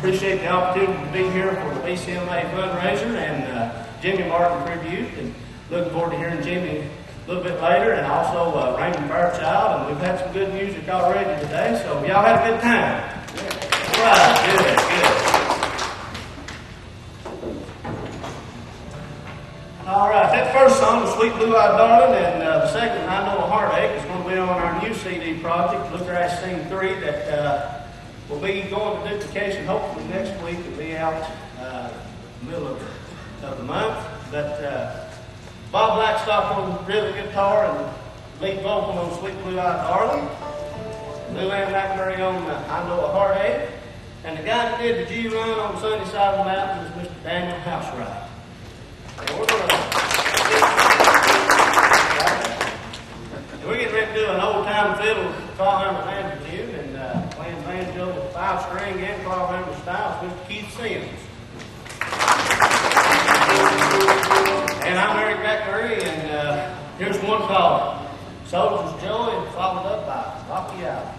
appreciate the opportunity to be here for the Bcma fundraiser and Jimmy Martin tribute, and looking forward to hearing Jimmy a little bit later, and also Raymond Fairchild, and we've had some good music already today, so y'all had a good time. All right, good. All right, that first song was Sweet Blue Eyed Darling, and the second, I Know a Heartache, is going to be on our new CD project, Bluegrass Scene 3, that will be going to duplication hopefully next week. It'll be out middle of the month. But Bob Blackstock on rhythm guitar and lead vocal on Sweet Blue Eyed Darling. Lou Ann McMurray on I Know a Heartache. And the guy that did the G-Run on Sunny Side of the Mountain is Mr. Daniel Housewright. And we're getting ready to do an old-time fiddle clawhammer banjo tune, and playing banjo with 5-string and clawhammer styles, Mr. Keith Sims. And I'm Eric McMurray, and here's one called Soldier's Joy, and followed up by Rocky Out.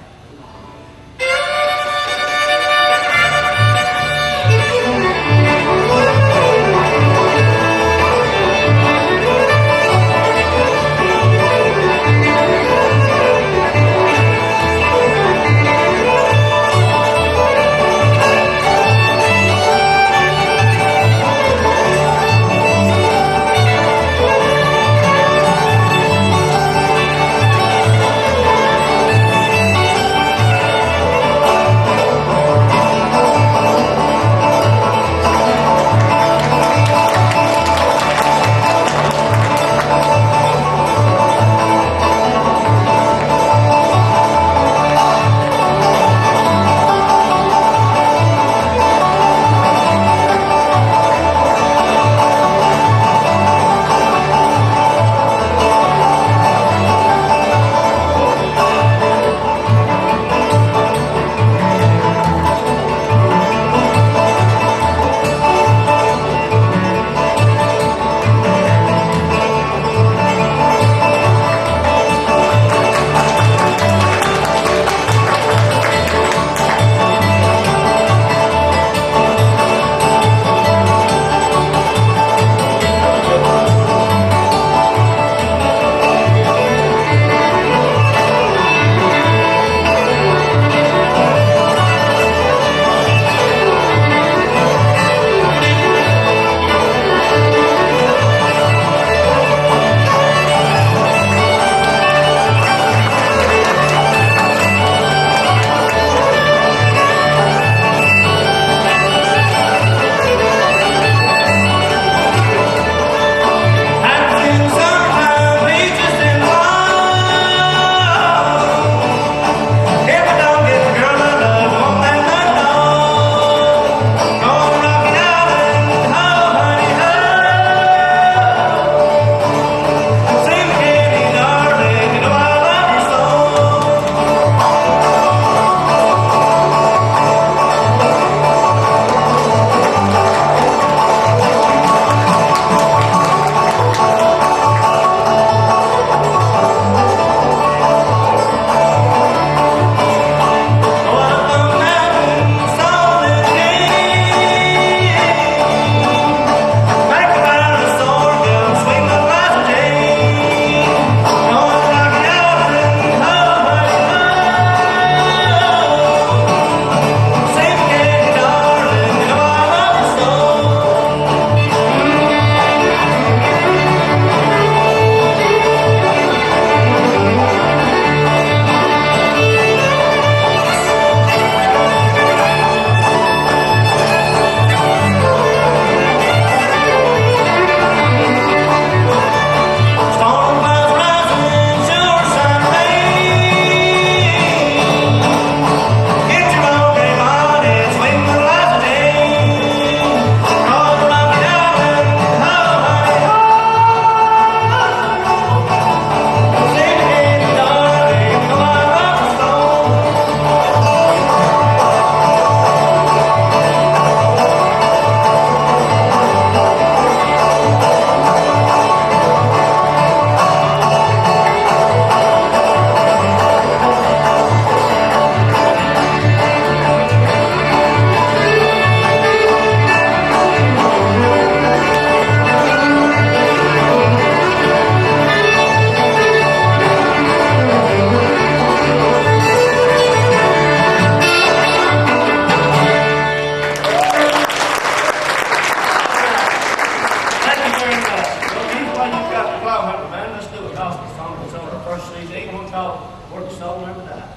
where the soul never dies.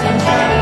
Sunshine.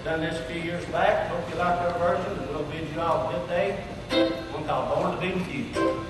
Done this a few years back. Hope you like our version, and we'll bid you all a good day. One called Born to Be With You.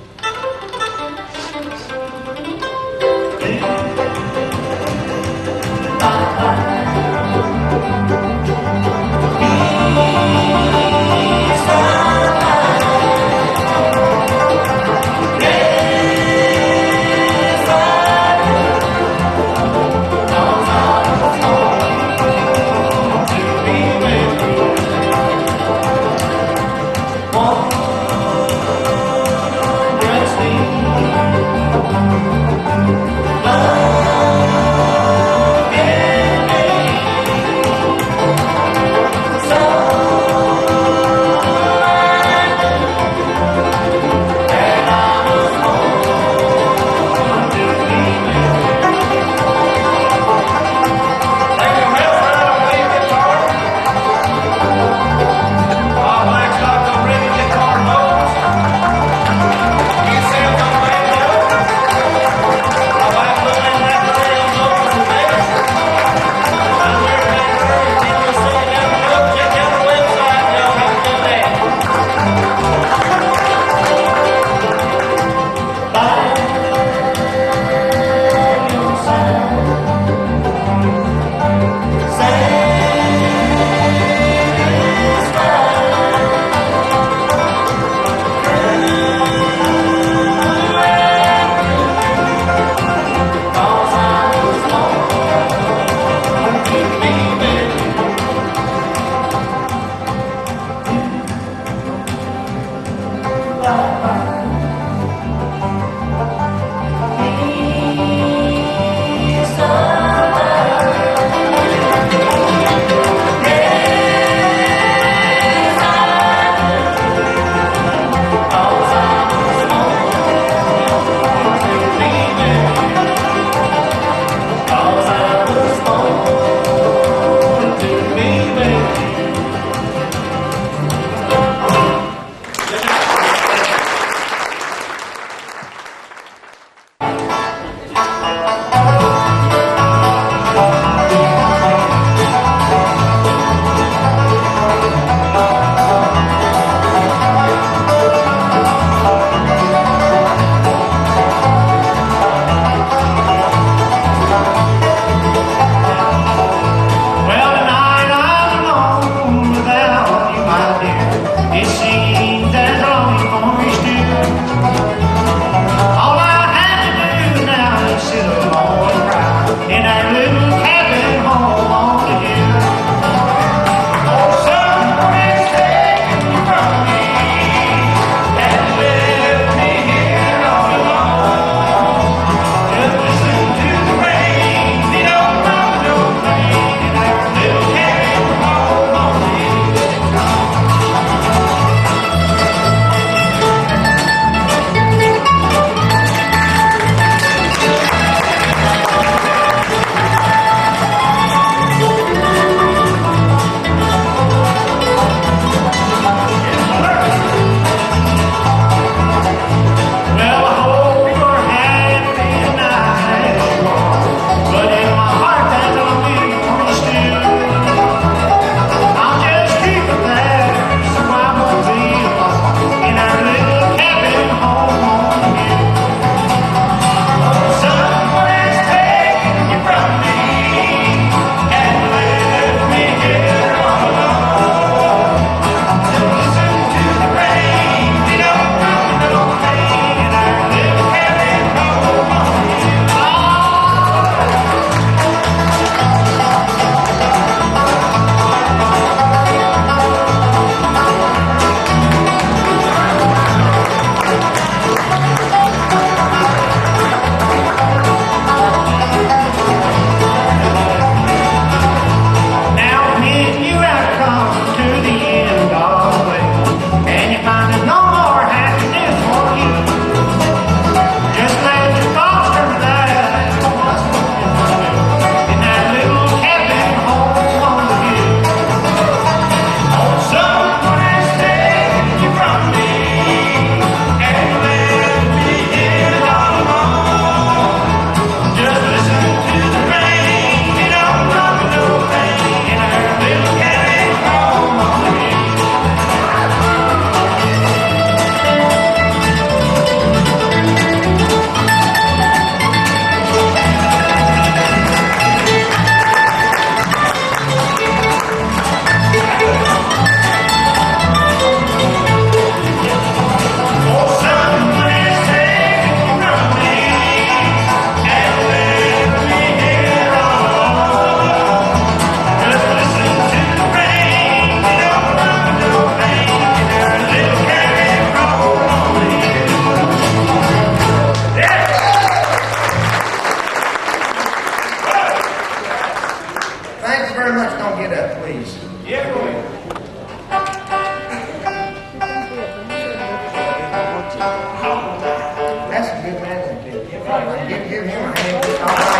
Give him a hand. All right.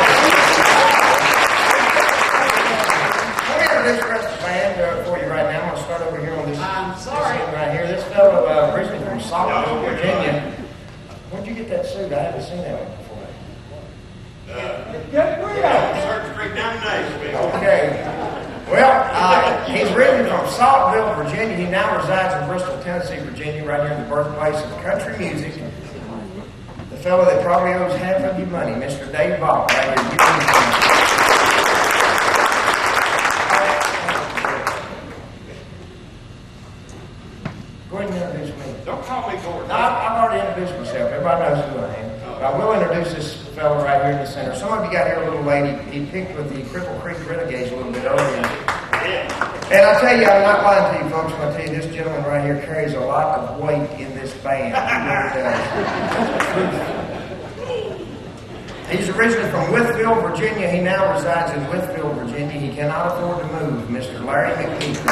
Let me introduce the rest of the band for you right now. I'm going to start over here on this. I'm sorry. This end right here. This fellow originally from Sapling, Virginia. Where'd you get that suit? I haven't seen that one before. Third Street down in Nashville. Okay. Well, he's originally from Saltville, Virginia. He now resides in Bristol, Tennessee, Virginia, right here in the birthplace of country music. The fellow that probably owes half of your money, Mr. Dave Bach, right here. Go ahead and introduce me. Don't call me Gordon. No, I've already introduced myself. Everybody knows who I am. But I will introduce this fellow right here in the center. Some of you got here a little late. He picked with the Cripple Creek Renegades a little bit earlier. Yeah. And I tell you, I'm not lying to you folks when I tell you this gentleman right here carries a lot of weight in this band. He really does. He's originally from Withfield, Virginia. He now resides in Withfield, Virginia. He cannot afford to move. Mr. Larry McKeith.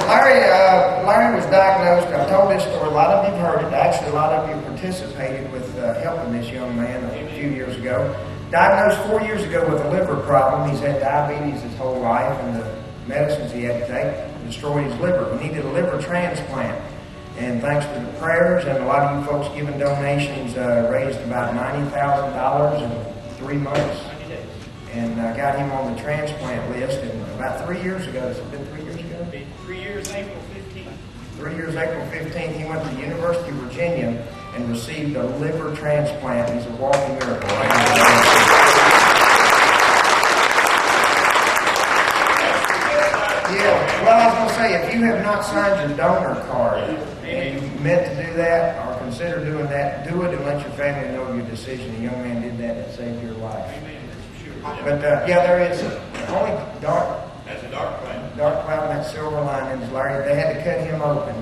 Larry was diagnosed. I've told this story. A lot of you have heard it. Actually, a lot of you participated with helping this young man a few years ago. Diagnosed 4 years ago with a liver problem. He's had diabetes his whole life, and the medicines he had to take destroyed his liver. He needed a liver transplant. And thanks to the prayers and a lot of you folks giving donations, raised about $90,000 in 3 months. And got him on the transplant list. And about 3 years ago, has it been 3 years ago? 3 years, April 15th. 3 years, April 15th, he went to the University of Virginia and received a liver transplant. He's a walking miracle right now. Yeah, well, I was going to say, if you have not signed your donor card and you meant to do that or consider doing that, do it and let your family know your decision. A young man did that and saved your life. But yeah, there is only dark. That's a dark cloud. Dark cloud and that silver lining, Larry. They had to cut him open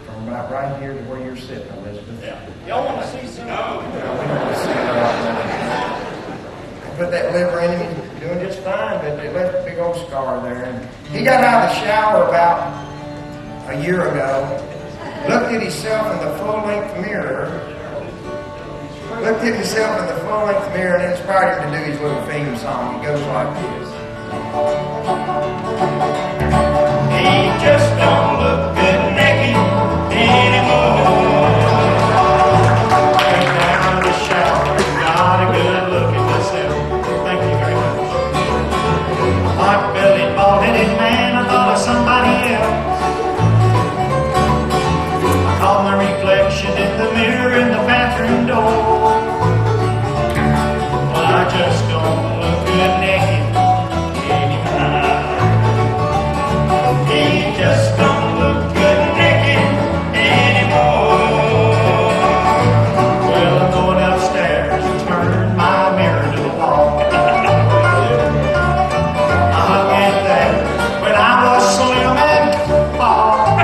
from about right here to where you're sitting, Elizabeth. Yeah. Y'all want to see some? No. We don't want to see that. Put that liver in him. He's doing just fine, but they left a big old scar there. And he got out of the shower about a year ago. Looked at himself in the full-length mirror. Looked at himself in the full-length mirror and inspired him to do his little theme song. It goes like this. He just don't look good naked anymore. Went down to the shower, got a good look at myself. Thank you very much. Pot-bellied, bald-headed man, I thought of somebody else. I caught my reflection in the mirror in the bathroom door. Well, I just don't look good naked. He just don't look good naked anymore. Well, I'm going upstairs and turn my mirror to the wall. I hung it there when I was slim and tall.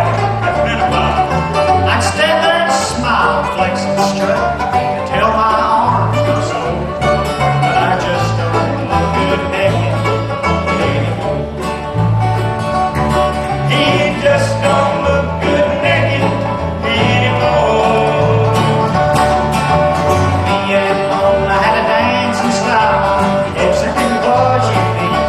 I'd stand there and smile, flex and strut until my arms go sore. But I just don't look good naked anymore. He just don't look good naked anymore. Me and Mona had a dancing style, hips and was you feet.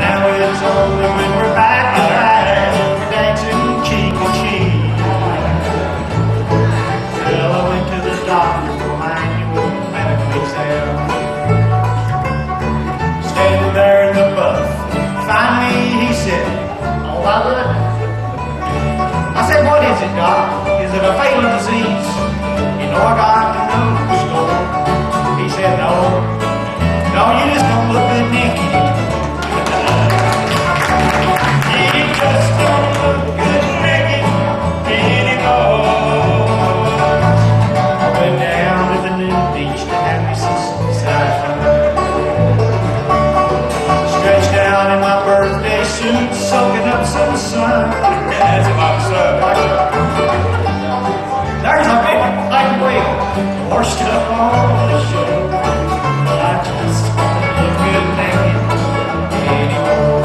Now it's only when we're back to back, we're dancing cheek to cheek. Well, I went to the doctor for my annual medical exam. Standing there in the buff, finally he said, I said, what is it, Doc? Is it a fatal disease? You know I got the nose score. He said, no, you just don't look good naked. You just don't look good naked anymore. I went down to the new beach to have me some suicide fun. Stretched out in my birthday suit, soaking up some sun. That's about sun. There's a big white whale washed up on the shore. I just don't look good naked anymore.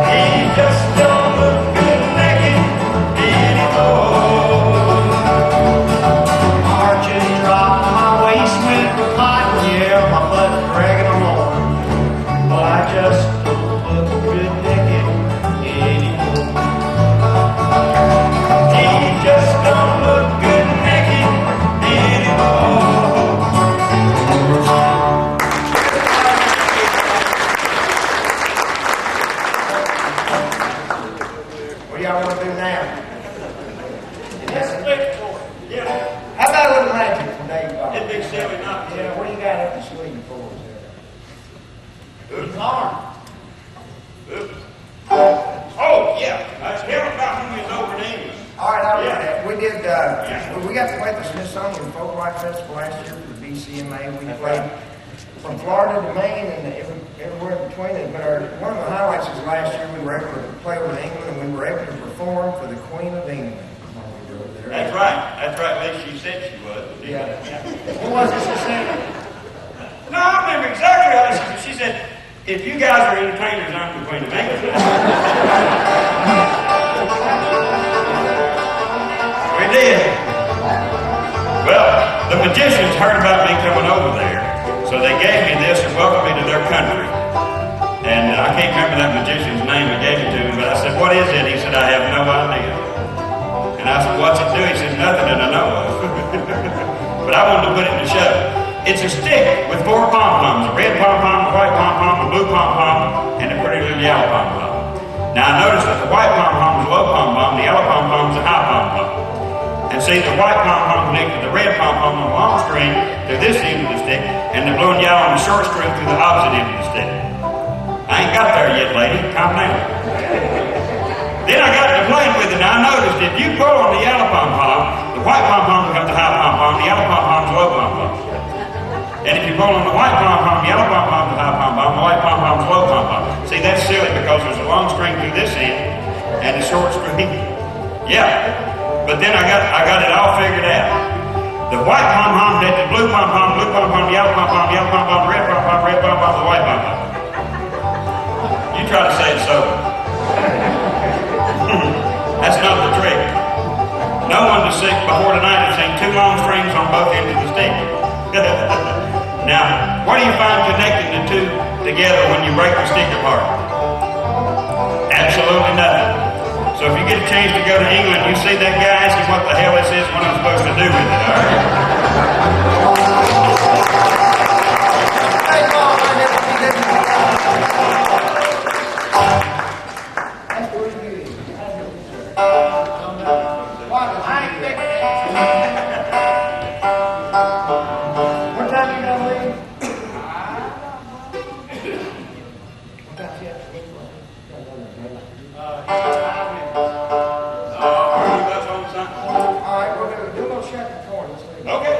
He just don't look good naked anymore. Arches dropped, my waist went hot, yeah, my butt dragging along. But I just don't look good naked anymore. He just don't look good naked anymore. What do y'all want to do now? Let's wait for it. Yeah. How about a little magic from Dave Bob? That big silly knock. Yeah, what do you got up your sleeve for us there? His arm. Oops. Oh, yeah. Tell him about who his over name is. All right, I'll do that. We did, we got to play the Smithsonian Folklife Festival last year for the Bcma. We played from Florida to Maine and everywhere in between it. But one of the highlights was last year we were able to play with England and we were able to perform for the Queen of England. That's right. That's right. At least she said she was. Yeah. What was it she said? No, I remember exactly how she said, if you guys are entertainers, I'm the Queen of England. We did. Well, the magicians heard about me coming over there, so they gave me this and welcomed me to their country. And I can't remember that magician's name that gave it to me, but I said, what is it? He said, I have no idea. And I said, what's it do? He said, nothing that I know of. But I wanted to put it in the show. It's a stick with 4 pom-poms, a red pom-pom, a white pom-pom, a blue pom-pom, and a pretty little yellow pom-pom. Now I noticed that the white pom-pom is a low pom-pom, the yellow pom-pom is a high pom-pom. And see, the white pom-pom connected the red pom-pom on the long string through this end of the stick, and the blue and yellow on the short string through the opposite end of the stick. I ain't got there yet, lady. Calm down. Then I got to playing with it, and I noticed if you pull on the yellow pom-pom, the white pom-pom becomes the high pom-pom, the yellow pom-pom is the low pom-pom. And if you pull on the white pom-pom, the yellow pom-pom is the high pom-pom, the white pom-pom is the low pom-pom. See, that's silly because there's a long string through this end and a short string. Yeah. But then I got it all figured out. The white pom-pom had the blue pom-pom, the yellow pom-pom, the red pom-pom, the white pom-pom. You try to say it sober. That's not the trick. No one to sing before tonight has seen 2 long strings on both ends of the stick. Now, what do you find connecting the 2 together when you break the stick apart? Absolutely nothing. So if you get a chance to go to England, you see that guy asking what the hell this is, what I'm supposed to do with it, all right? What time you gonna leave? All right, we're gonna do a little shake and corn. Let's leave. Okay.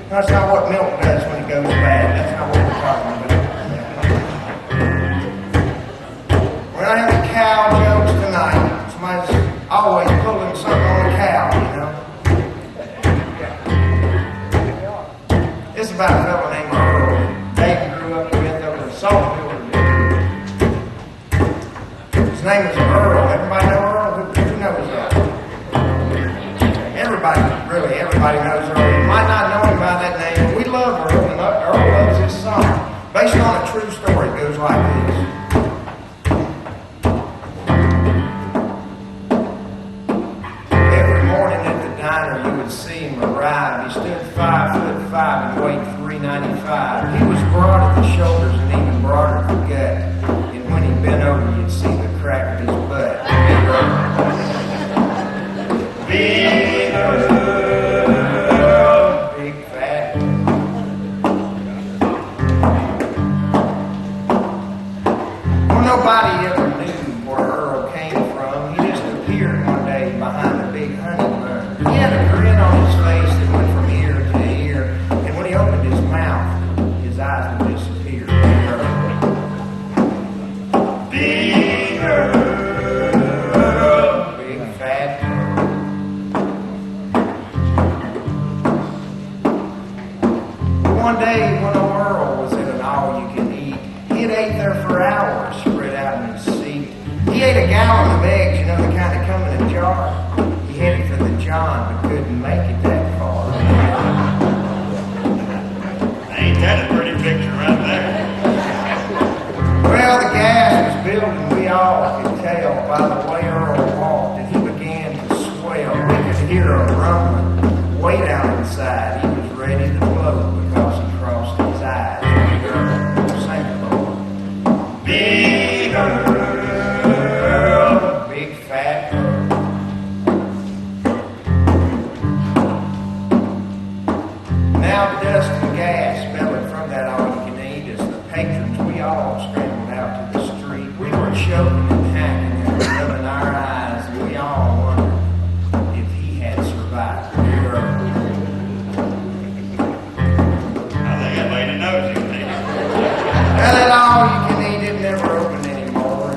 That's not what milk does when it goes bad. That's not what we're talking about. We're not having cow jokes tonight. Somebody's always pulling something on a cow, you know. It's about a fellow named Earl. David grew up with over in Saltville. His name is Earl. Everybody know Earl? Who knows that? Everybody knows Earl. You might not know him by that name, but we love Earl, and Earl loves his song. Based on a true story, it goes like this. Every morning at the diner, you would see him arrive. He stood 5'5" and weighed 395. He was broad at the shoulders and even broader at the gut. And when he bent over, you'd see the crack of his butt. Big Earl, big fat. Well, nobody ever knew where Earl came from. He just appeared one day behind a big honey bun. He had a grin on his face that went from ear to ear, and when he opened his mouth, his eyes would disappear. Big Earl, big fat. One day when old Earl was at an all-you-can-eat, he had ate there for hours, spread out in his seat. He ate a gallon of eggs, you know, the kind that come in a jar. He headed for the John, but couldn't make it that far. Ain't that a pretty picture right there? Well, the gas was building, we all could tell by the way Earl walked, and he began to swell. We could hear a rumbling way down inside. He was ready to blow because he crossed his eyes. Big Earl, sing it, Lord. Big Earl, big fat Earl. Now dust and gas bellied from that all-you-can-eat as the patrons, we all scrambled out to the street. We were choking and hacking and rubbing our eyes, and we all wondered if he had survived. Big Earl. I think that lady knows you, Peter. Well, that all-you-can-eat it never opened anymore.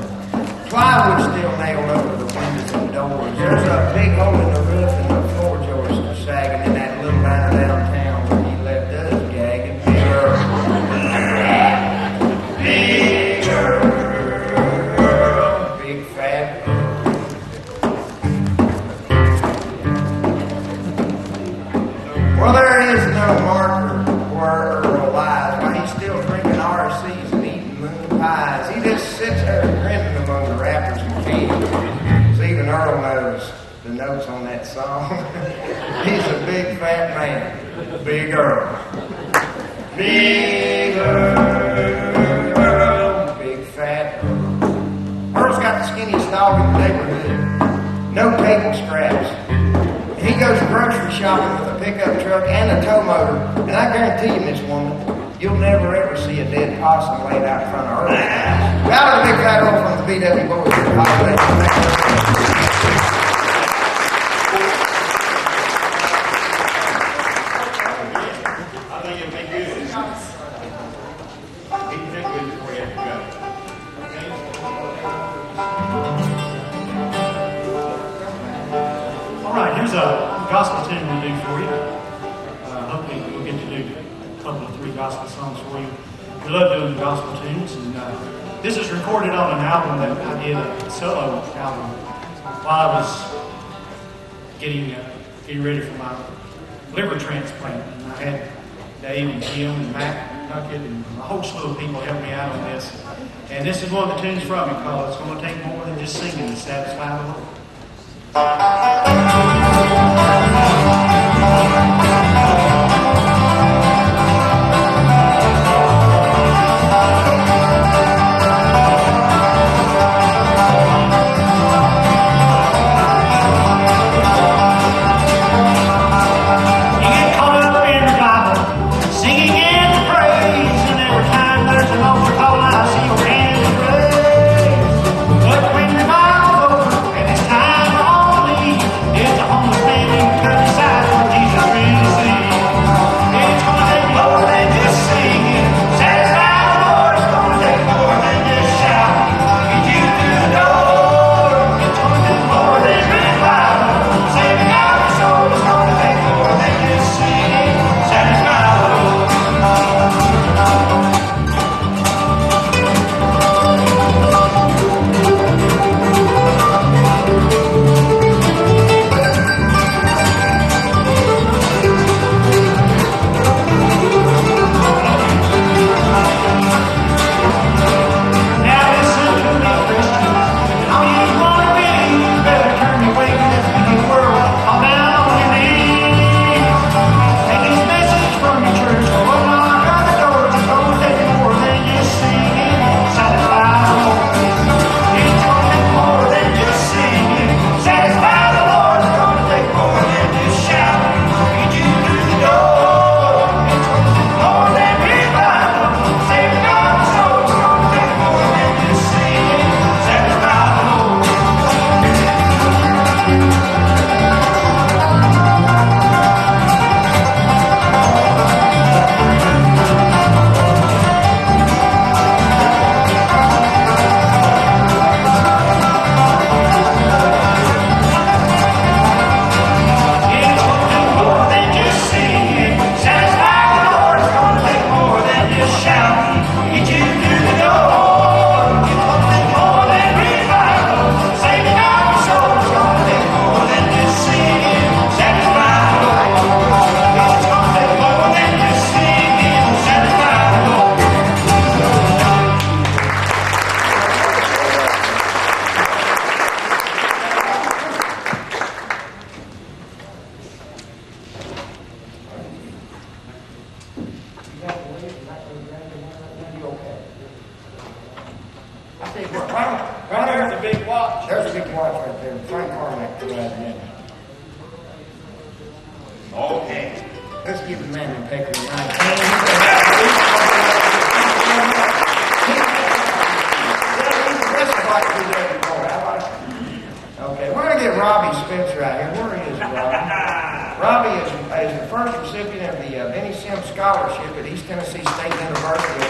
Plywood still nailed over the windows and doors. There's a big hole in the roof and the floor joists are sagging in that little diner downtown where he left us gagging. Big Earl. Big Earl. Big fat Earl. Well, there is no marker where Earl lies. Why, he's still drinking RCs and eating moon pies. He just sits there grinning among the wrappers and cans. 'Cause even Earl knows the notes on that song. He's a big fat man. Big Earl. Big Earl. Big fat Earl. Earl's got the skinniest dog in the neighborhood. No table scraps. He goes grocery shopping with a pickup truck and a tow motor, and I guarantee you, Miss Woman, you'll never ever see a dead possum laid out in front of Earl's house. Out of the big fat Earl from the BW Boys. I think it'd be good. He'd think good before you have to go. All right, here's a gospel tune we'll do for you. Hopefully we'll get to do a couple of 3 gospel songs for you. We love doing gospel tunes, and this is recorded on an album that I did, a solo album, while I was getting ready for my liver transplant. And I had Dave and Jim and Matt Puckett and a whole slew of people help me out on this. And this is one of the tunes from it called "It's Going to Take More Than Just Singing to Satisfy the Lord." But when the Bible's over and it's time for all to leave, it's a homeless man in the countryside where Jesus really watch. There's a big watch right there. Frank Carmack provided that. Okay. Let's give the man in Pecker a round. Okay, we're gonna get Robbie Spencer out here. Where is Robbie? Robbie is the first recipient of the Benny Sims Scholarship at East Tennessee State University.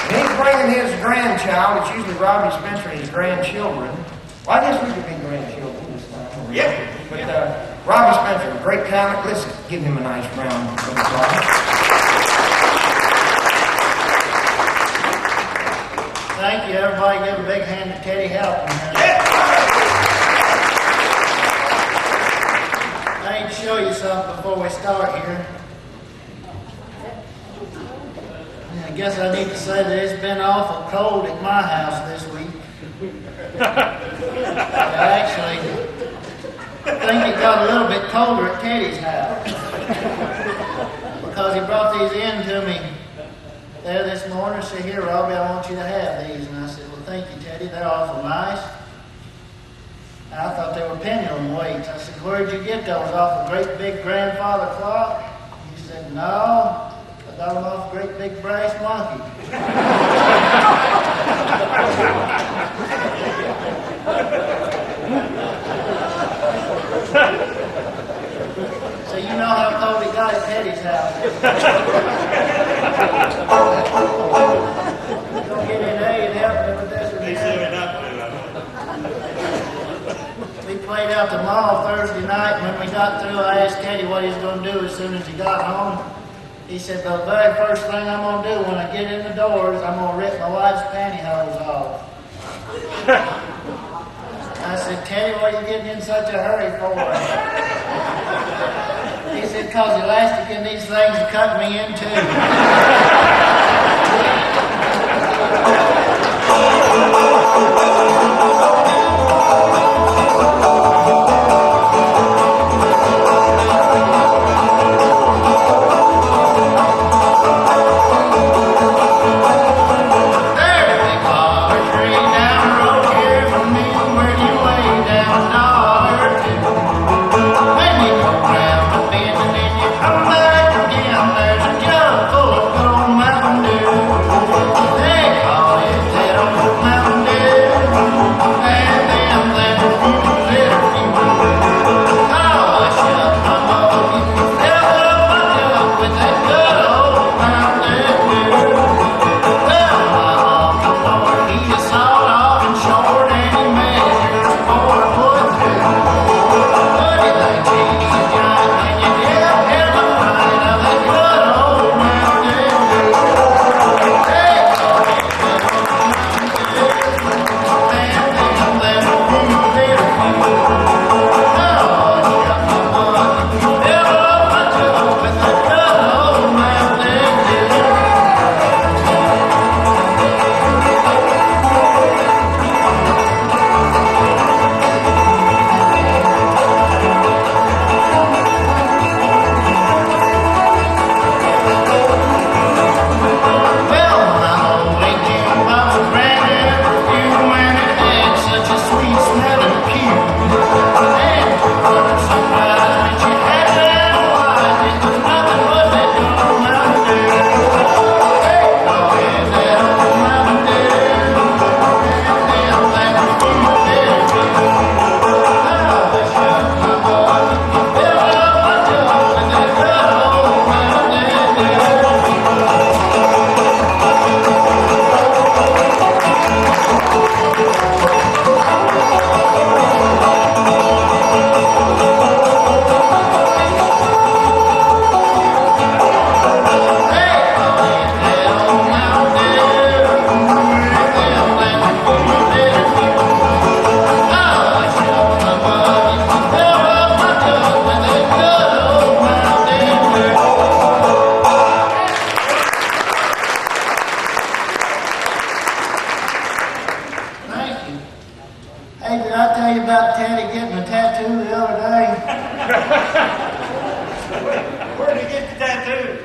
And he's bringing his grandchild. It's usually Robbie Spencer and his grandchildren. Well, I guess we could be grandchildren this time. Yeah. But Robbie Spencer, great talent. Let's give him a nice round of applause. Thank you, everybody. Give a big hand to Teddy Halpin. I need to show you something before we start here. I guess I need to say that it's been awful cold at my house this week. Actually, I think it got a little bit colder at Teddy's house. Because he brought these in to me there this morning. I said, here, Robbie, I want you to have these. And I said, well, thank you, Teddy. They're awful nice. And I thought they were pendulum weights. I said, where'd you get those? Off a great big grandfather clock? He said, no, I got them off a great big brass monkey. So you know how cold it got at Teddy's house. Don't get in there and help me with this one. We played out the mall Thursday night, and when we got through, I asked Teddy what he was going to do as soon as he got home. He said, the very first thing I'm going to do when I get in the doors, I'm going to rip my wife's pantyhose off. I said, Teddy, what are you getting in such a hurry for? He said, because the elastic in these things cut me in two.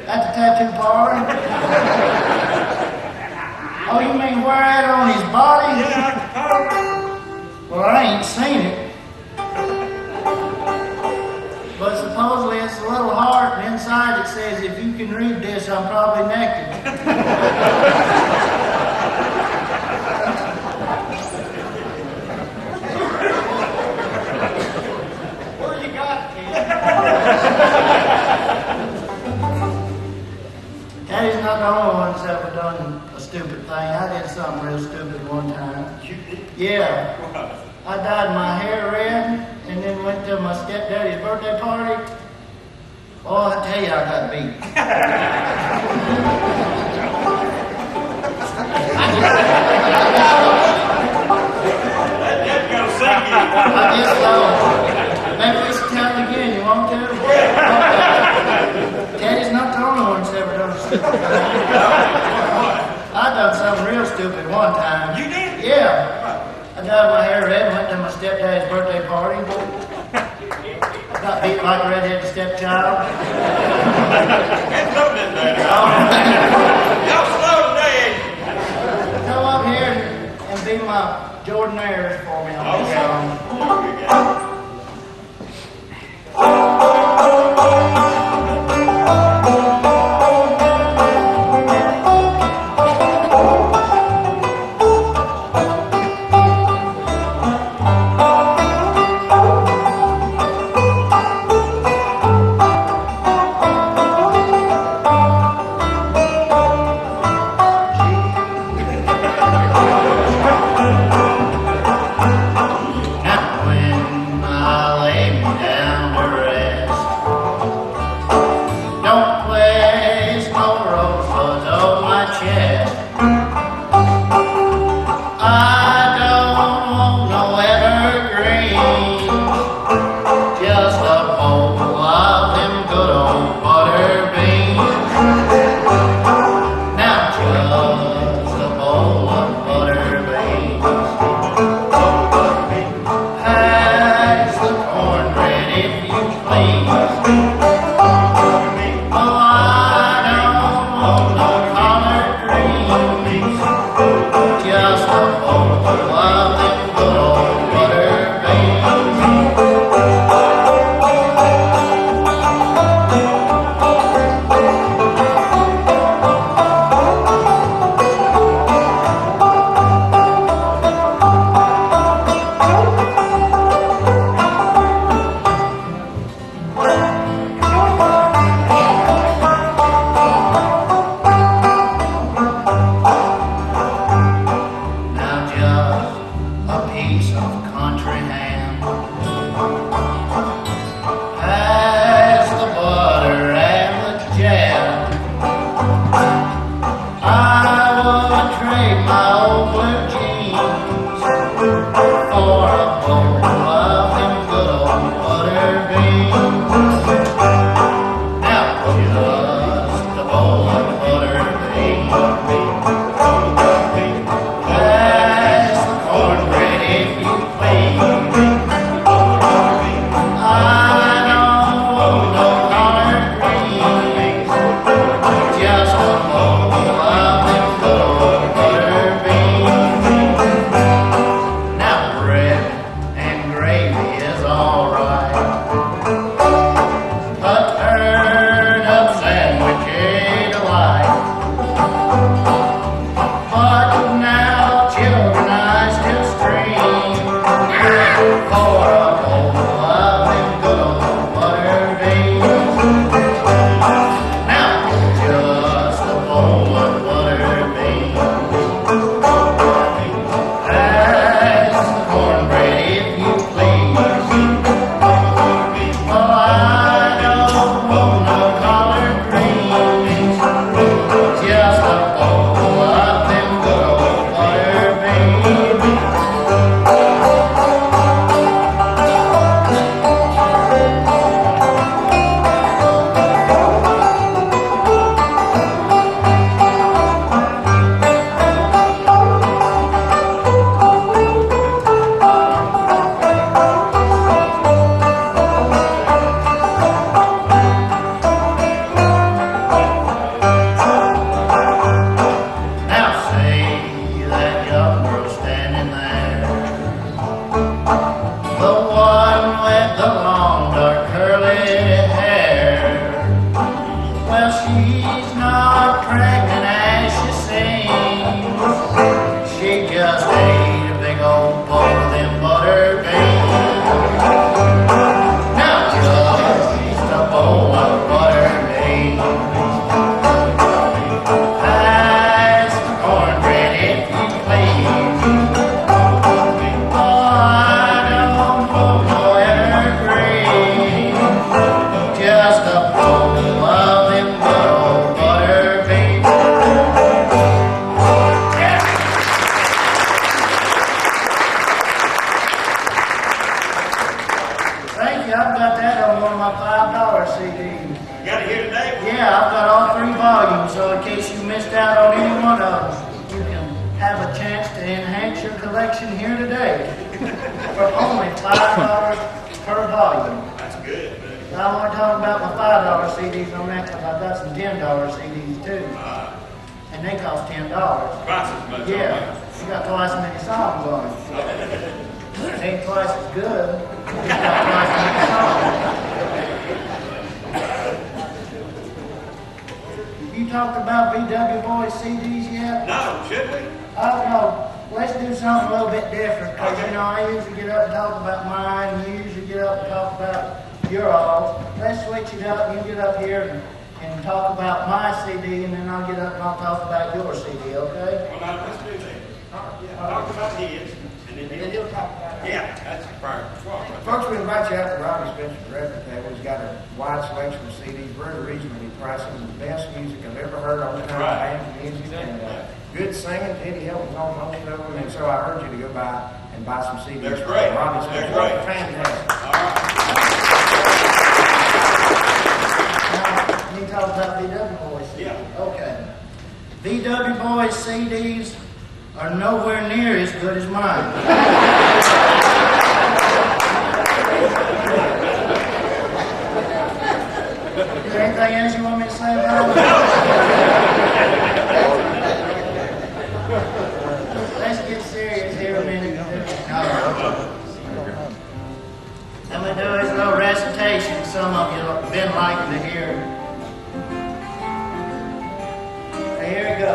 At the tattoo parlor? Oh, you mean where at on his body? says, if you can read this, I'm probably naked. Where you got it, kid? Daddy's not the only one that's ever done a stupid thing. I did something real stupid one time. You did? Yeah. I dyed my hair red and then went to my stepdaddy's birthday party. Oh, I tell you, I got beat. That's gonna sink you. I guess so. Maybe we should tell it again. You want to? Daddy's not the only one that's ever done a stupid thing. I done something real stupid one time. You did? Yeah. I dyed my hair red and went to my stepdad's birthday party. Got beat like a redheaded stepchild. Get something better. Y'all slow today. Come up here and be my Jordanaires for me on this song. got it here today? Yeah, I've got all 3 volumes, so in case you missed out on any one of them, you can have a chance to enhance your collection here today for only $5 per volume. That's good, man. I'm only talking about my $5 CDs on that because I've got some $10 CDs too. And they cost $10. Twice as much. Yeah, you got twice as many songs on it. It ain't twice as good, you got twice as many songs. You talked about VW Boys CDs yet? No, should we? Oh, no. Let's do something a little bit different, because, you know, I usually get up and talk about mine, you usually get up and talk about your all. Let's switch it up. You get up here and talk about my CD, and then I'll get up and I'll talk about your CD, okay? Well, now, let's do that. Talk about his, and then he'll talk about it. Yeah, that's perfect. Folks, we invite you out to Robbie Spencer's record table. He's got a wide selection of CDs, very reasonably priced, some of the best music I've ever heard on the kind of band music, and good singing. Eddie Helton's on most of them, and so I urge you to go by and buy some CDs. They're great. Robbie Spencer. They're great. Fantastic. All right. Now, you talk about VW Boys CDs. Yeah. Okay. VW Boys CDs are nowhere near as good as mine. Is there anything else you want me to say about it? Let's get serious here a minute. I'm going to do his little recitation. Some of you have been liking to hear. Here we go.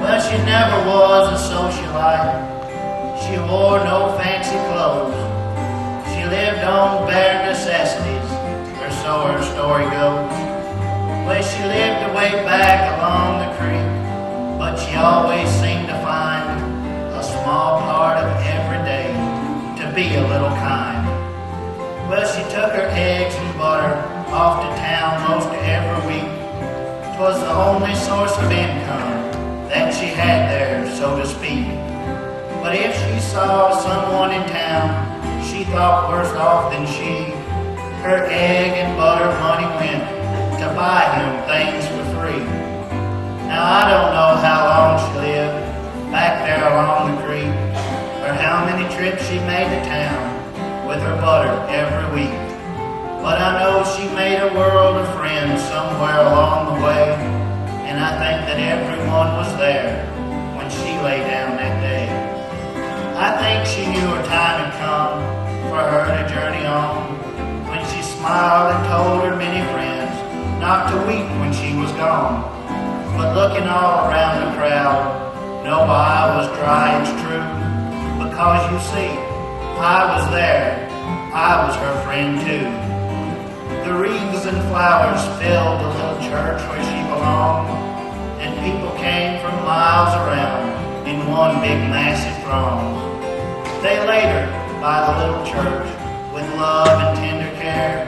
Well, she never was a socialite. She wore no fancy clothes. She lived on bare necessities, or so her story goes. Well, she lived way back along the creek, but she always seemed to find a small part of every day to be a little kind. Well, she took her eggs and butter off to town most every week. 'Twas the only source of income that she had there, so to speak. But if she saw someone in town she thought worse off than she, her egg and butter money went to buy him things for free. Now I don't know how long she lived back there along the creek, or how many trips she made to town with her butter every week. But I know she made a world of friends somewhere along the way, and I think that everyone was there when she lay down that day. I think she knew her time had come for her to journey on, when she smiled and told her many friends not to weep when she was gone. But looking all around the crowd, no eye was dry, it's true, because you see, I was there, I was her friend too. The wreaths and flowers filled the little church where she belonged, and people came from miles around in one big massive throng. They laid her by the little church with love and tender care,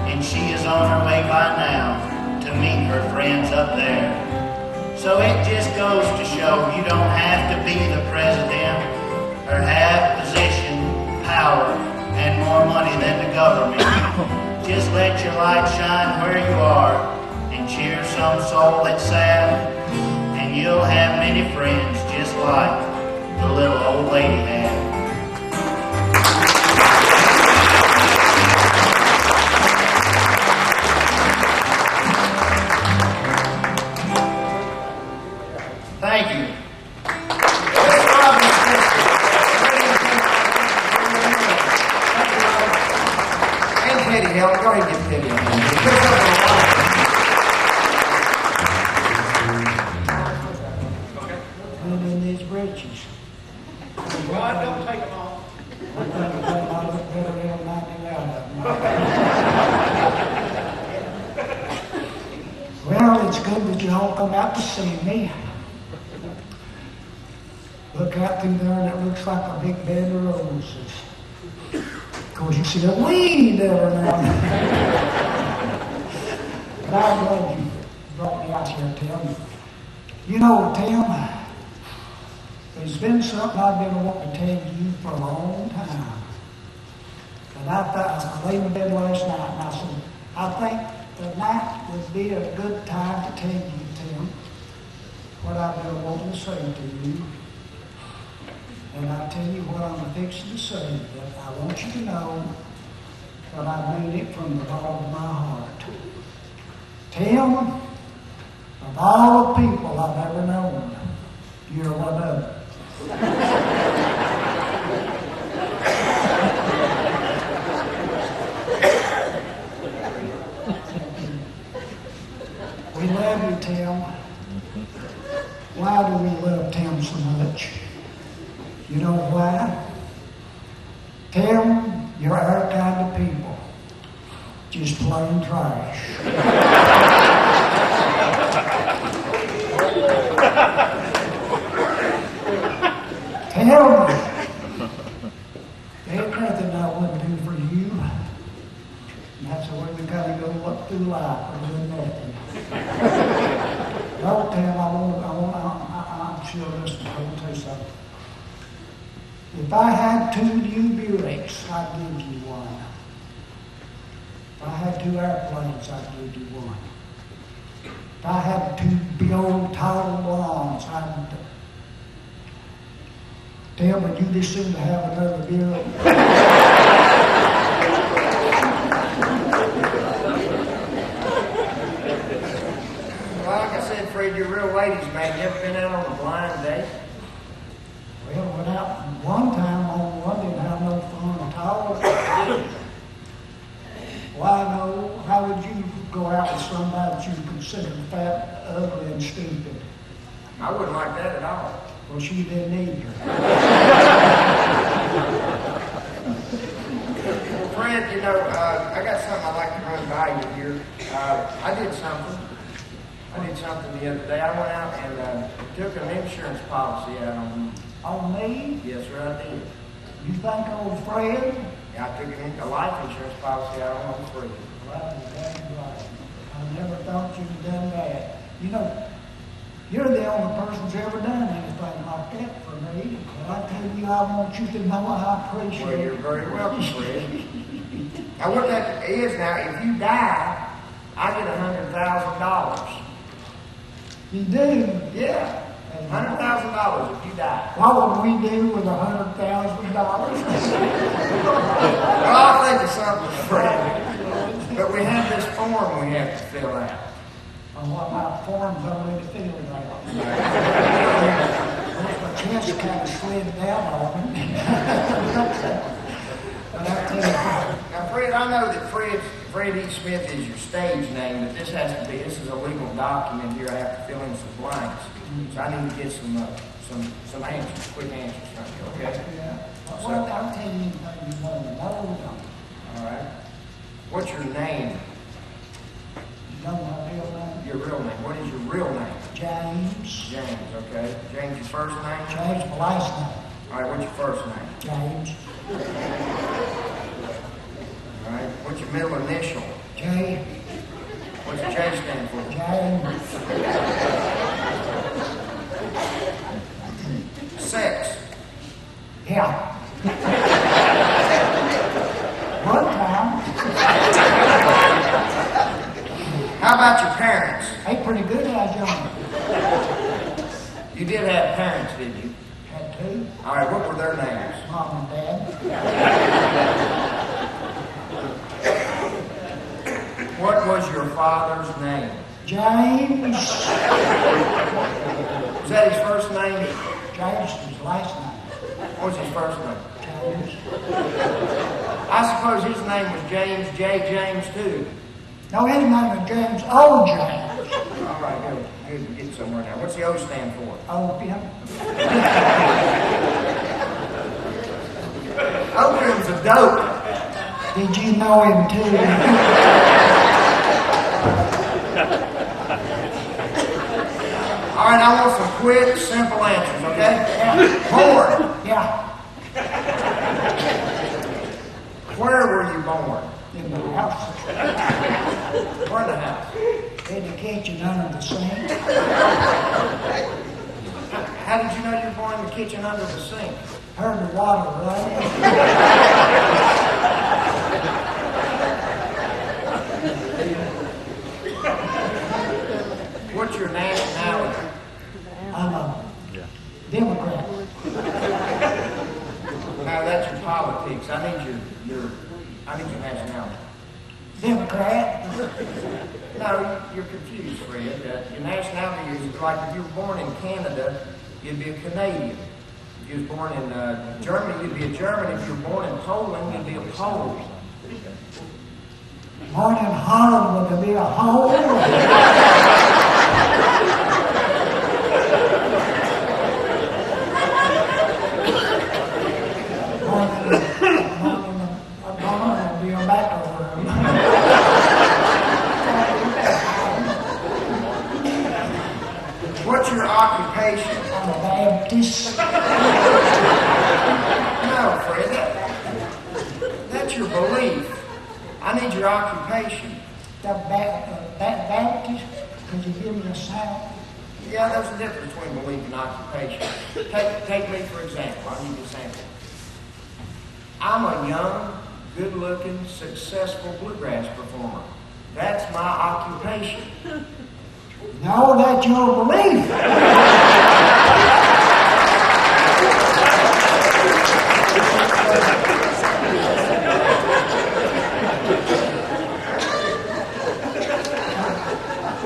and she is on her way by now to meet her friends up there. So it just goes to show you don't have to be the president or have position, power, and more money than the government. Just let your light shine where you are and cheer some soul that's sad, and you'll have many friends just like the little old lady had. Thank you. And Teddy Helen, go ahead and get Teddy on. Put in these breeches. God, don't take them off. I think I look better than 99 of them. Well, it's good that you all come out to see me. Look out through there and it looks like a big bed of roses. Of course, you see a weed every now and then. But I'm glad you brought me out here, Tim. You know, Tim, there's been something I've been wanting to tell you for a long time. And I laid in bed last night and I said, I think tonight would be a good time to tell you, Tim, what I've been wanting to say to you. And I tell you what I'm fixing to say, but I want you to know that I mean it from the bottom of my heart. Tim, of all the people I've ever known, you're one of them. We love you, Tim. Why do we love Tim so much? You know why? Tim, you're our kind of people. Just plain trash. Tim, there's nothing I wouldn't do for you. And that's the way we kind of go up through life, we're doing nothing. No, Tim, I'm sure this, I will tell you something. If I had 2 new Buicks, I'd give you one. If I had 2 airplanes, I'd give you one. If I had 2 big old tall blondes, I'd... Tim, but you just seem to have another Buick. Well, like I said, Fred, you're a real ladies' man. You ever been out on a blind date? Well, went out one time on one, didn't have no fun at all. Why no? How would you go out with somebody that you consider fat, ugly, and stupid? I wouldn't like that at all. Well, she didn't either. Well, Fred, you know, I got something I'd like to run by you here. I did something the other day. I went out and took an insurance policy out on me. On me? Yes, sir, I did. You think old Fred? Yeah, I took a life insurance policy out on old Fred. Right, that's right. I never thought you'd have done that. You know, you're the only person who's ever done anything like that for me. But I tell you, I want you to know I appreciate it. Well, you're very welcome, Fred. Now, what that is now, if you die, I get $100,000. You do? Yeah. $100,000 if you die. What would we do with $100,000? Well, I'll think of something, Fred. But we have this form we have to fill out. On what my form's already filled out. My chest kind of slid down on me. But I tell you, Now, Fred, I know that Fred E. Smith is your stage name, but this is a legal document here. I have to fill in some blanks. So I need to get some answers, quick answers from you, okay? yeah. Well, I'll tell you anything you want to know. All right. What's your name? You know my real name? Your real name. What is your real name? James. James, okay. James, your first name? James, my last name. All right, what's your first name? James. All right, what's your middle initial? J. What's your J stand for? James. Sex. Yeah. One time. How about your parents? Hey, pretty good as young. You did have parents, didn't you? Had 2. All right, what were their names? Mom and Dad. What was your father's name? James. Was that his first name? James was his last name. What was his first name? James. I suppose his name was James J. James, too. No, his name was James O. James. All right, good. We're getting somewhere now. What's the O stand for? Opium. Opium's a dope. Did you know him too? All right, I want some quick, simple answers, okay? Born. Yeah. Where were you born? In the house. Where in the house? In the kitchen under the sink. How did you know you were born in the kitchen under the sink? Heard the water running. Democrat. No, you're confused, Fred. Your nationality is like if you were born in Canada, you'd be a Canadian. If you were born in Germany, you'd be a German. If you were born in Poland, you'd be a Pole. Born in Holland, would there be a hole? What's your occupation? I'm a Baptist. No, Fred, that's your belief. I need your occupation. The Baptist, could you give me a sound? Yeah, there's a difference between belief and occupation. Take me, for example. I'll give you a sample. I'm a young, good-looking, successful bluegrass performer. That's my occupation. No, that's your belief.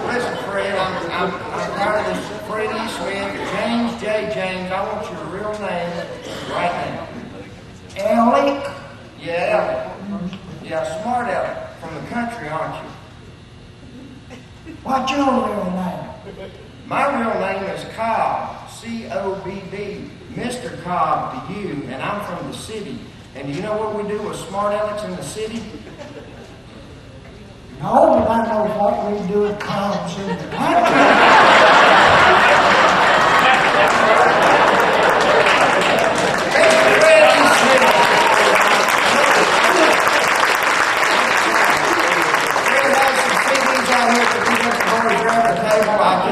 Listen, Fred, I'm tired of this Freddie Smith, James J. James. I want your real name right now. Alec? Yeah, Alec. Yeah, smart Alec. From the country, aren't you? What's your real name? My real name is Cobb, C-O-B-B, Mr. Cobb to you, and I'm from the city. And do you know what we do with smart Alecs in the city? No, but I know what we do at Cobb's in the country.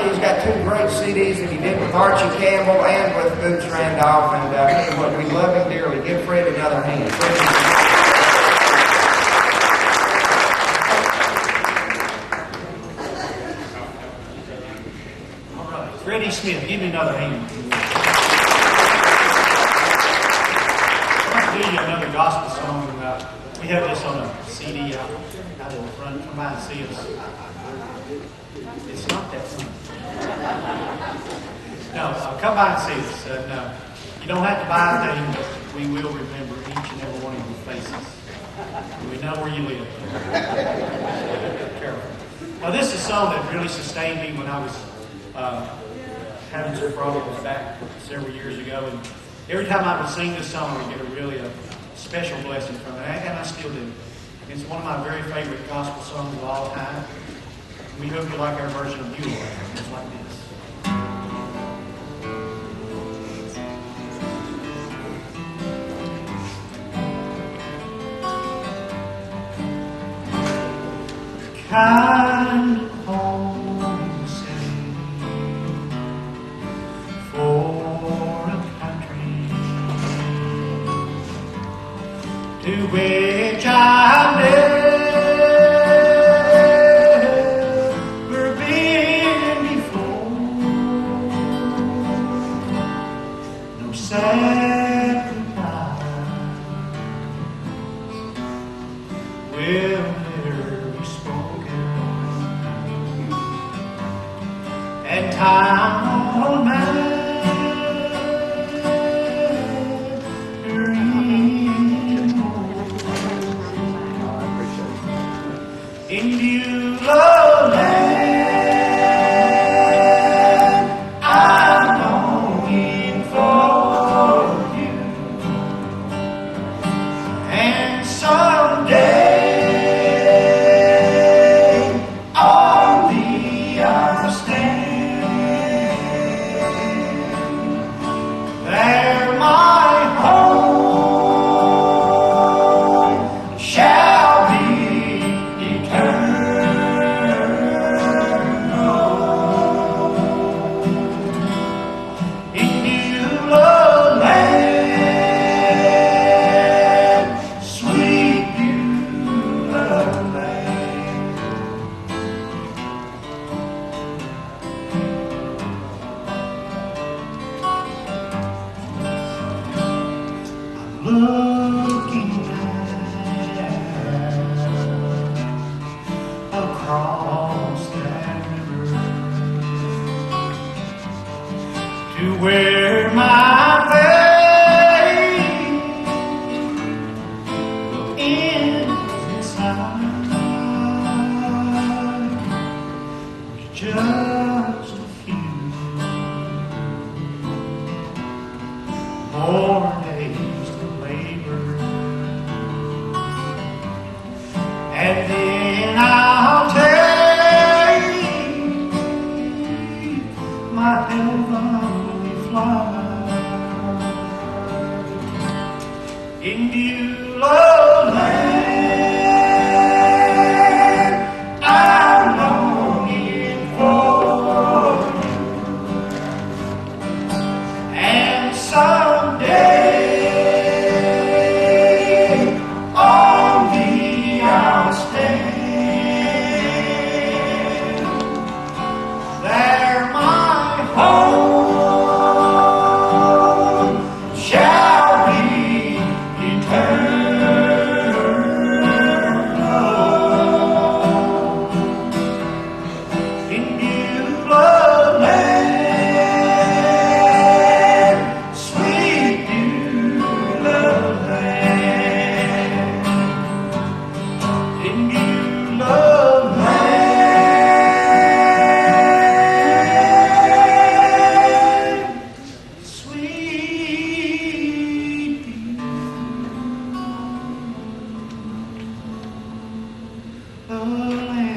He's got two great CDs that he did with Archie Campbell and with Boots Randolph, and we love him dearly. Give Fred another hand. All right, Freddie Smith, give me another hand. I'll do you another gospel song. We have this on a CD out in the front. Come by and see us. It's not that fun. No, come by and see us. And, you don't have to buy a thing, but we will remember each and every one of your faces. And we know where you live. Careful. Now, this is a song that really sustained me when I was having some problems back several years ago. And every time I would sing this song, I would get a special blessing from it. And I still do. It's one of my very favorite gospel songs of all time. We hope you like our version of You Lord. It's like this. Kind of homesick for a country to which I've never been before. No sad goodbye will never be spoken, and time will matter in Beulah land. I'm longing for you, and someday on the other stand, there my home shall be eternal. where my faith ends inside. Just a few more days to labor, and then I'll take my heavenly flight in Beulah land. I'm longing for you, and someday on thee I'll stand. There my home shall be eternal in Beulah land, sweet Beulah land, in Beulah land, sweet Beulah land.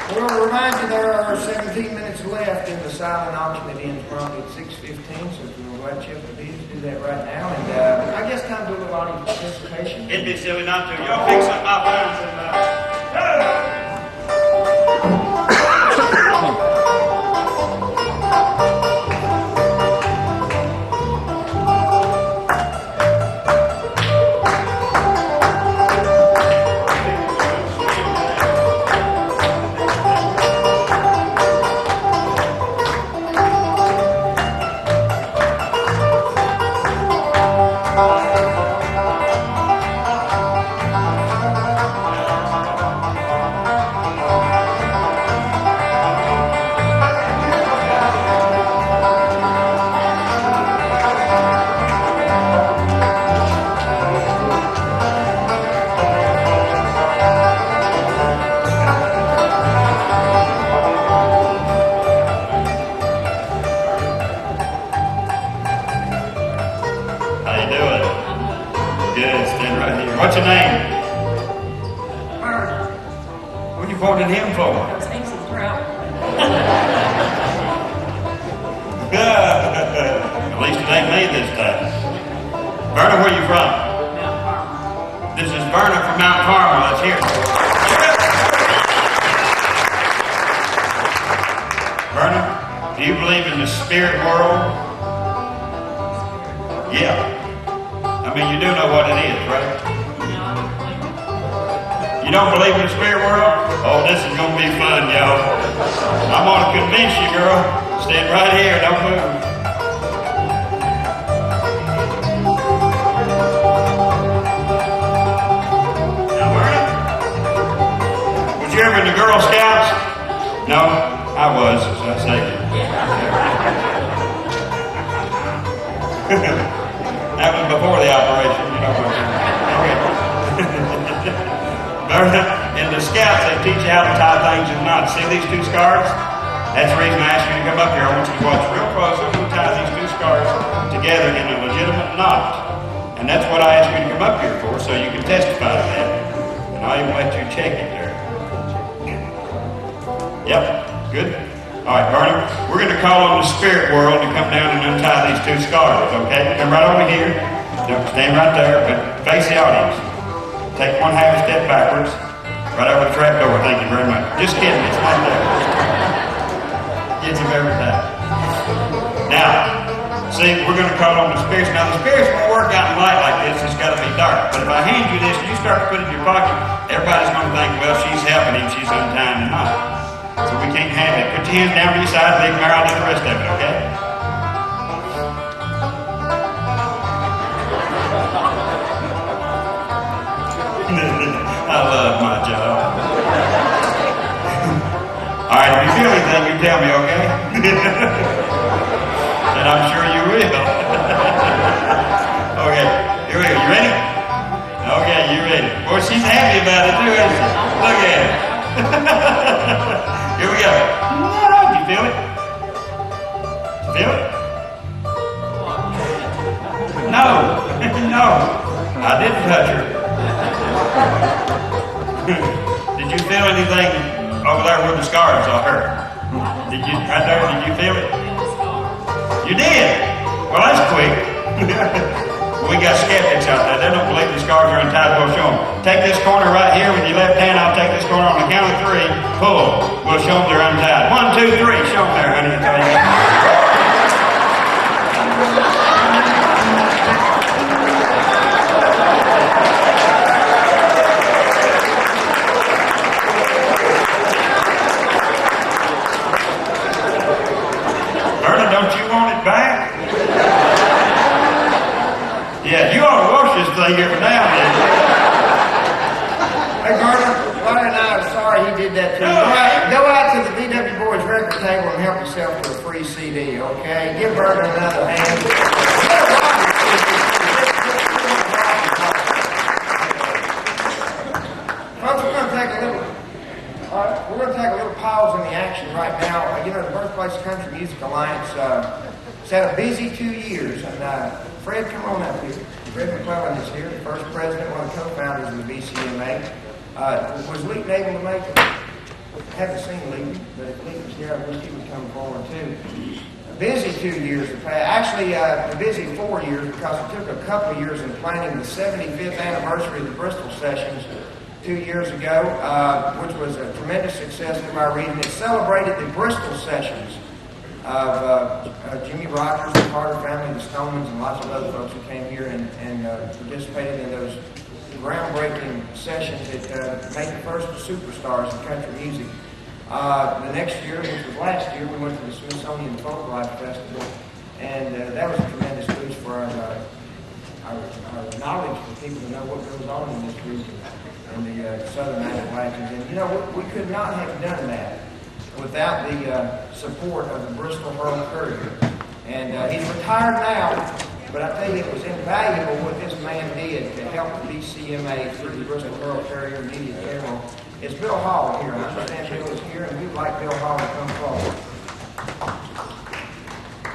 I want to remind you there are 17 minutes left in the silent auction that ends promptly at 6:15, so if you want to watch up the bids, do that right now. And I guess time to do a lot of participation. It'd be silly not to. Y'all pick something out there and how you doing? Good, stand right here. What's your name? What you quoted him for? At least it ain't me this time. Verna, where you from? This is Verna from Mount Carmel. Let's hear it. Verna, do you believe in the spirit world? Yeah. I mean, you do know what it is, right? You don't believe in the spirit world? Oh, this is going to be fun, y'all. I'm going to convince you, girl. Stand right here. Don't move. Now, Verna, was you ever in the Girl Scouts? No, I was, so I say. That was before the operation, you know. In the Scouts, they teach you how to tie things in knots. See these two scars? That's the reason I asked you to come up here. I want you to watch real close. I'm going to tie these two scars together in a legitimate knot. And that's what I asked you to come up here for, so you can testify to that. And I'll even let you check it there. Yep, good. All right, Barney, we're going to call on the spirit world to come down and untie these two scars, okay? Come right over here. Stand right there, but face the audience. Take one half step backwards. Right over the trap door. Thank you very much. Just kidding. It's right there. Gets him every time. Now, see, we're going to call on the spirits. Now, the spirits won't work out in light like this. It's got to be dark. But if I hand you this and you start to put it in your pocket, everybody's going to think, well, she's helping him. She's untying the knot. So we can't have it. Put your hands down to your side. Leave them there. I'll do the rest of it, okay? love my job. All right, if you feel anything, you tell me, okay? And I'm sure you will. Okay, here we go. You ready? Okay, you ready? Boy, she's happy about it too, isn't she? Look at her. Here we go. You feel it? Feel it? No, no. I didn't touch her. Did you feel anything over there where the scars are her? Did you, right there, did you feel it? You did? Well, that's quick. We got skeptics out there. They don't believe the scars are untied. We'll show them. Take this corner right here with your left hand. I'll take this corner on the count of 3. Pull. We'll show them they're untied. 1, 2, 3. Show them there, honey. Bernie, don't you want it back? Yeah, you ought to wash this thing every now and then. Hey, Gardner, Buddy and I are sorry he did that to you. Go out to the VW Boys record table and help yourself to a free CD, okay? Give Gardner another hand. Folks, we're going to take a little pause in the action right now. You know, the Birthplace Country Music Alliance has had a busy 2 years, and Fred, come on up here. Fred McClellan is here, the first president, one of the co-founders of the Bcma. Was Lee able to make it? Haven't seen Lee, but if Lee was here, I wish he would come forward too. A busy 2 years to pass. Actually, a busy 4 years because it took a couple of years in planning the 75th anniversary of the Bristol Sessions 2 years ago, which was a tremendous success in my region. It celebrated the Bristol Sessions of Jimmy Rogers, the Carter family, the Stonemans, and lots of other folks who came here and participated in those groundbreaking sessions that made the first superstars in country music. The next year, which was last year, we went to the Smithsonian Folklife Festival, and that was a tremendous boost for our knowledge for people to know what goes on in this region in the Southern Appalachians. And you know, we could not have done that without the support of the Bristol Herald Courier. And he's retired now, but I tell you, it was invaluable what this man did to help the BCMA through the Bristol Herald Courier Media Channel. It's Bill Hall here. I understand Bill is here, and we'd like Bill Hall to come forward.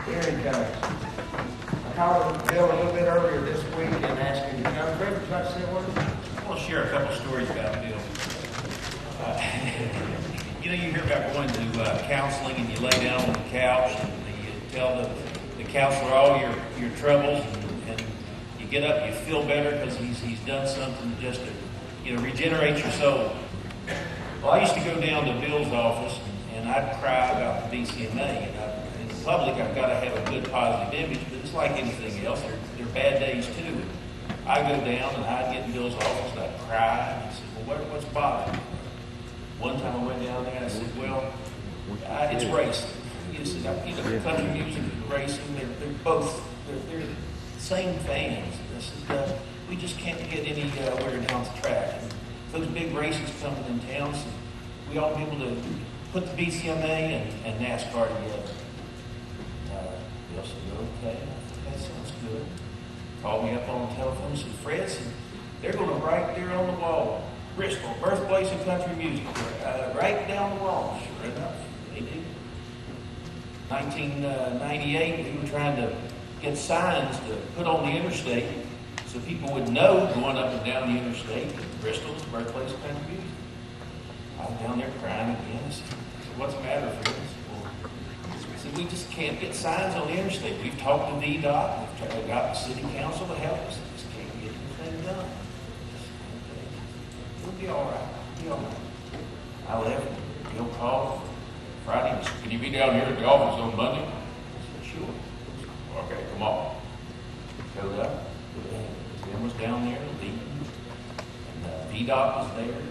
Here he comes. I called Bill a little bit earlier this week and asked him to come. Fred, would you like to say a word? I want to share a couple stories about Bill. You know, you hear about going to counseling and you lay down on the couch and you tell the counselor all your troubles and you get up, you feel better because he's done something just to, you know, regenerate your soul. Well, I used to go down to Bill's office and I'd cry about the BCMA. And in public, I've got to have a good positive image, but it's like anything else. There are bad days too. I go down and I'd get in Bill's office and I'd cry and he'd say, well, what's bothering you? One time I went down there and I said, well, it's racing. He said, you know, country music and racing, they're both, they're the same fans. I said, we just can't get anywhere down the track. And those big races coming in town, so we ought to be able to put the BCMA and NASCAR together. Bill said, okay, that sounds good. Called me up on the telephone and said, Fred, they're going to right there on the wall. Bristol, birthplace of country music, right down the wall. Sure enough, they did. 1998, we were trying to get signs to put on the interstate so people would know going up and down the interstate that Bristol is the birthplace of country music. I was down there crying again. I said, what's the matter, friends? I said, we just can't get signs on the interstate. We've talked to VDOT, we've got the city council to help us. We just can't get anything done. We'll be all right. We'll be all right. I left. Bill called Friday. He said, can you be down here at the office on Monday? I said, sure. Okay, come on. Showed up. Tim was down there leading. And VDOT was there.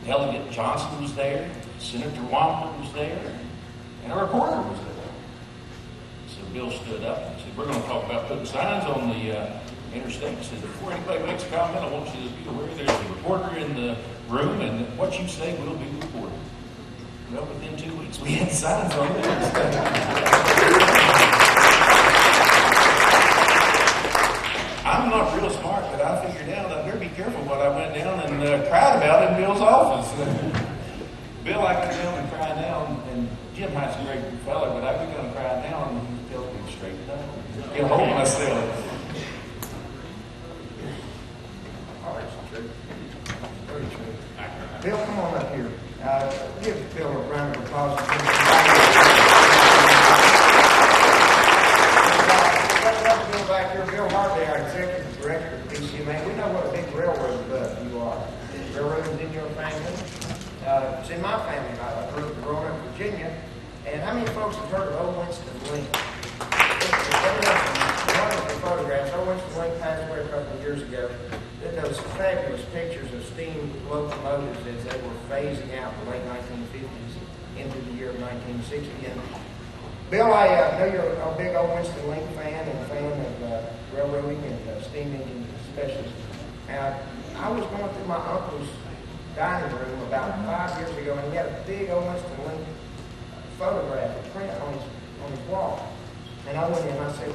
Delegate Johnson was there. Senator Wampler was there. And a reporter was there. So Bill stood up and said, we're going to talk about putting signs on the interstate. He says, before anybody makes a comment, I want you to be aware there's a reporter in the room, and what you say will be recorded. Well, within 2 weeks, we had signs on it. I'm not real smart, but I figured out I better be careful what I went down and cried about in Bill's office. Bill, I go down and cry now, and Jim Hight's a great fella, but I go down and cry now, and he tells me straight up. He'll hold myself. Very true. Bill, come on up here. Give Bill a round of applause. Let's go back here. Bill Hartley, our executive director of Bcma. We know what a big railroad buff you are. Railroad is in your family. It's in my family. I grew up growing up in Virginia. And how many folks have heard of Old Winston Link? One of the photographs, Old Winston Link passed away a couple of years ago. Those fabulous pictures of steam locomotives as they were phasing out in the late 1950s into the year of 1960. And Bill, I know you're a big Old Winston Link fan and a fan of railroading and steam engine especially. I was going through my uncle's dining room about 5 years ago, and he had a big Old Winston Link photograph, a print on his wall. And I went in and I said,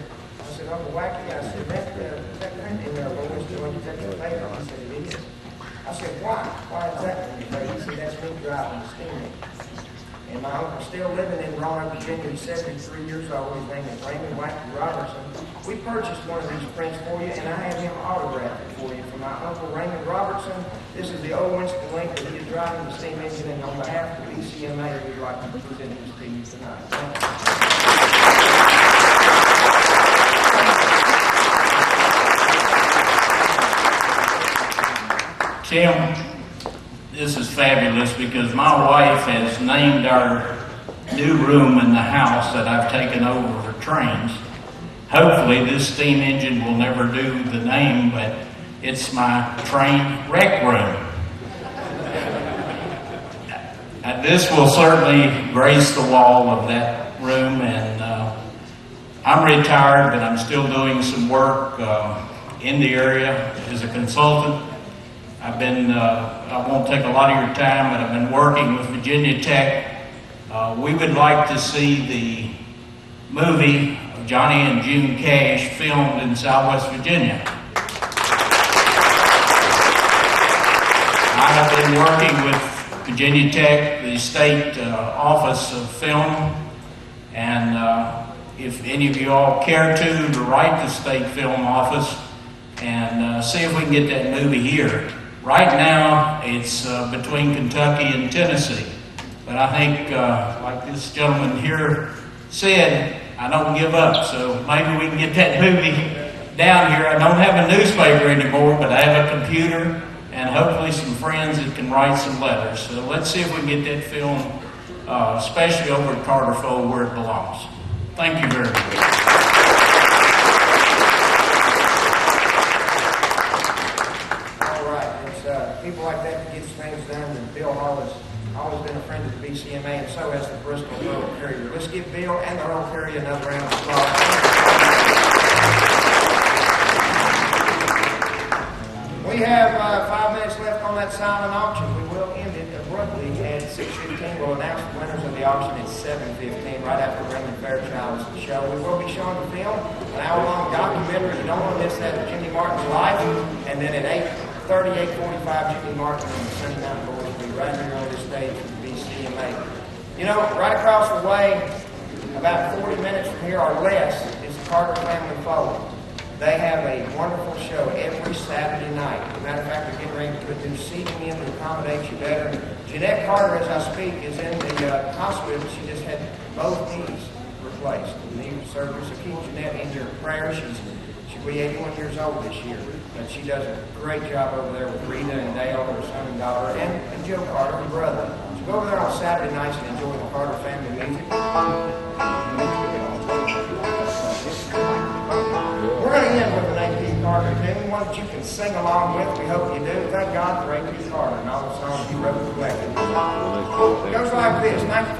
Uncle Wacky, I said, that print in there, Old Winston Link, is that your favorite? He said, it is. I said, why? Why is that your favorite? He said, that's me driving the steam engine. And my uncle's still living in Roanoke, Virginia. He's 73 years old. His name is Raymond Wacky Robertson. We purchased one of these prints for you, and I have him autographed it for you from my uncle Raymond Robertson. This is the Old Winston Link that he is driving the steam engine, and on behalf of the Bcma, we'd like to present this to you tonight. Thank you. Tim, this is fabulous because my wife has named our new room in the house that I've taken over for trains. Hopefully this steam engine will never do the name, but it's my train wreck room. This will certainly grace the wall of that room, and I'm retired, but I'm still doing some work in the area as a consultant. I won't take a lot of your time, but I've been working with Virginia Tech. We would like to see the movie of Johnny and June Cash filmed in Southwest Virginia. I have been working with Virginia Tech, the state office of film, and if any of you all care to write the state film office and see if we can get that movie here. Right now, it's between Kentucky and Tennessee. But I think, like this gentleman here said, I don't give up. So maybe we can get that movie down here. I don't have a newspaper anymore, but I have a computer and hopefully some friends that can write some letters. So let's see if we can get that film, especially over at Carter Fold, where it belongs. Thank you very much. People like that that gets things done, and Bill Hall has always been a friend of the Bcma, and so has the Bristol Rural Carrier. Let's give Bill and the Rural Carrier another round of applause. We have 5 minutes left on that silent auction. We will end it abruptly at 6:15. We'll announce the winners of the auction at 7:15, right after Raymond Fairchild's show. We will be showing the film, an hour-long documentary. You don't want to miss that of Jimmy Martin's life, and then at 8:45, Jimmy Martin and the Sunny Mountain Boys will be right here on this stage with the Bcma. You know, right across the way, about 40 minutes from here or less, is the Carter Family Fold. They have a wonderful show every Saturday night. As a matter of fact, they're getting ready to put new seating in to accommodate you better. Jeanette Carter, as I speak, is in the hospital. She just had both knees replaced, knee surgery. So keep Jeanette in your prayers. She'll be 81 years old this year. But she does a great job over there with Rita and Dale, her son and daughter, and Joe Carter, her brother. So go over there on Saturday nights and enjoy the Carter family music. We're going to end with an A.P. Carter tune, one that you can sing along with. We hope you do. Thank God for A.P. Carter and all the songs he wrote for It goes like this. 19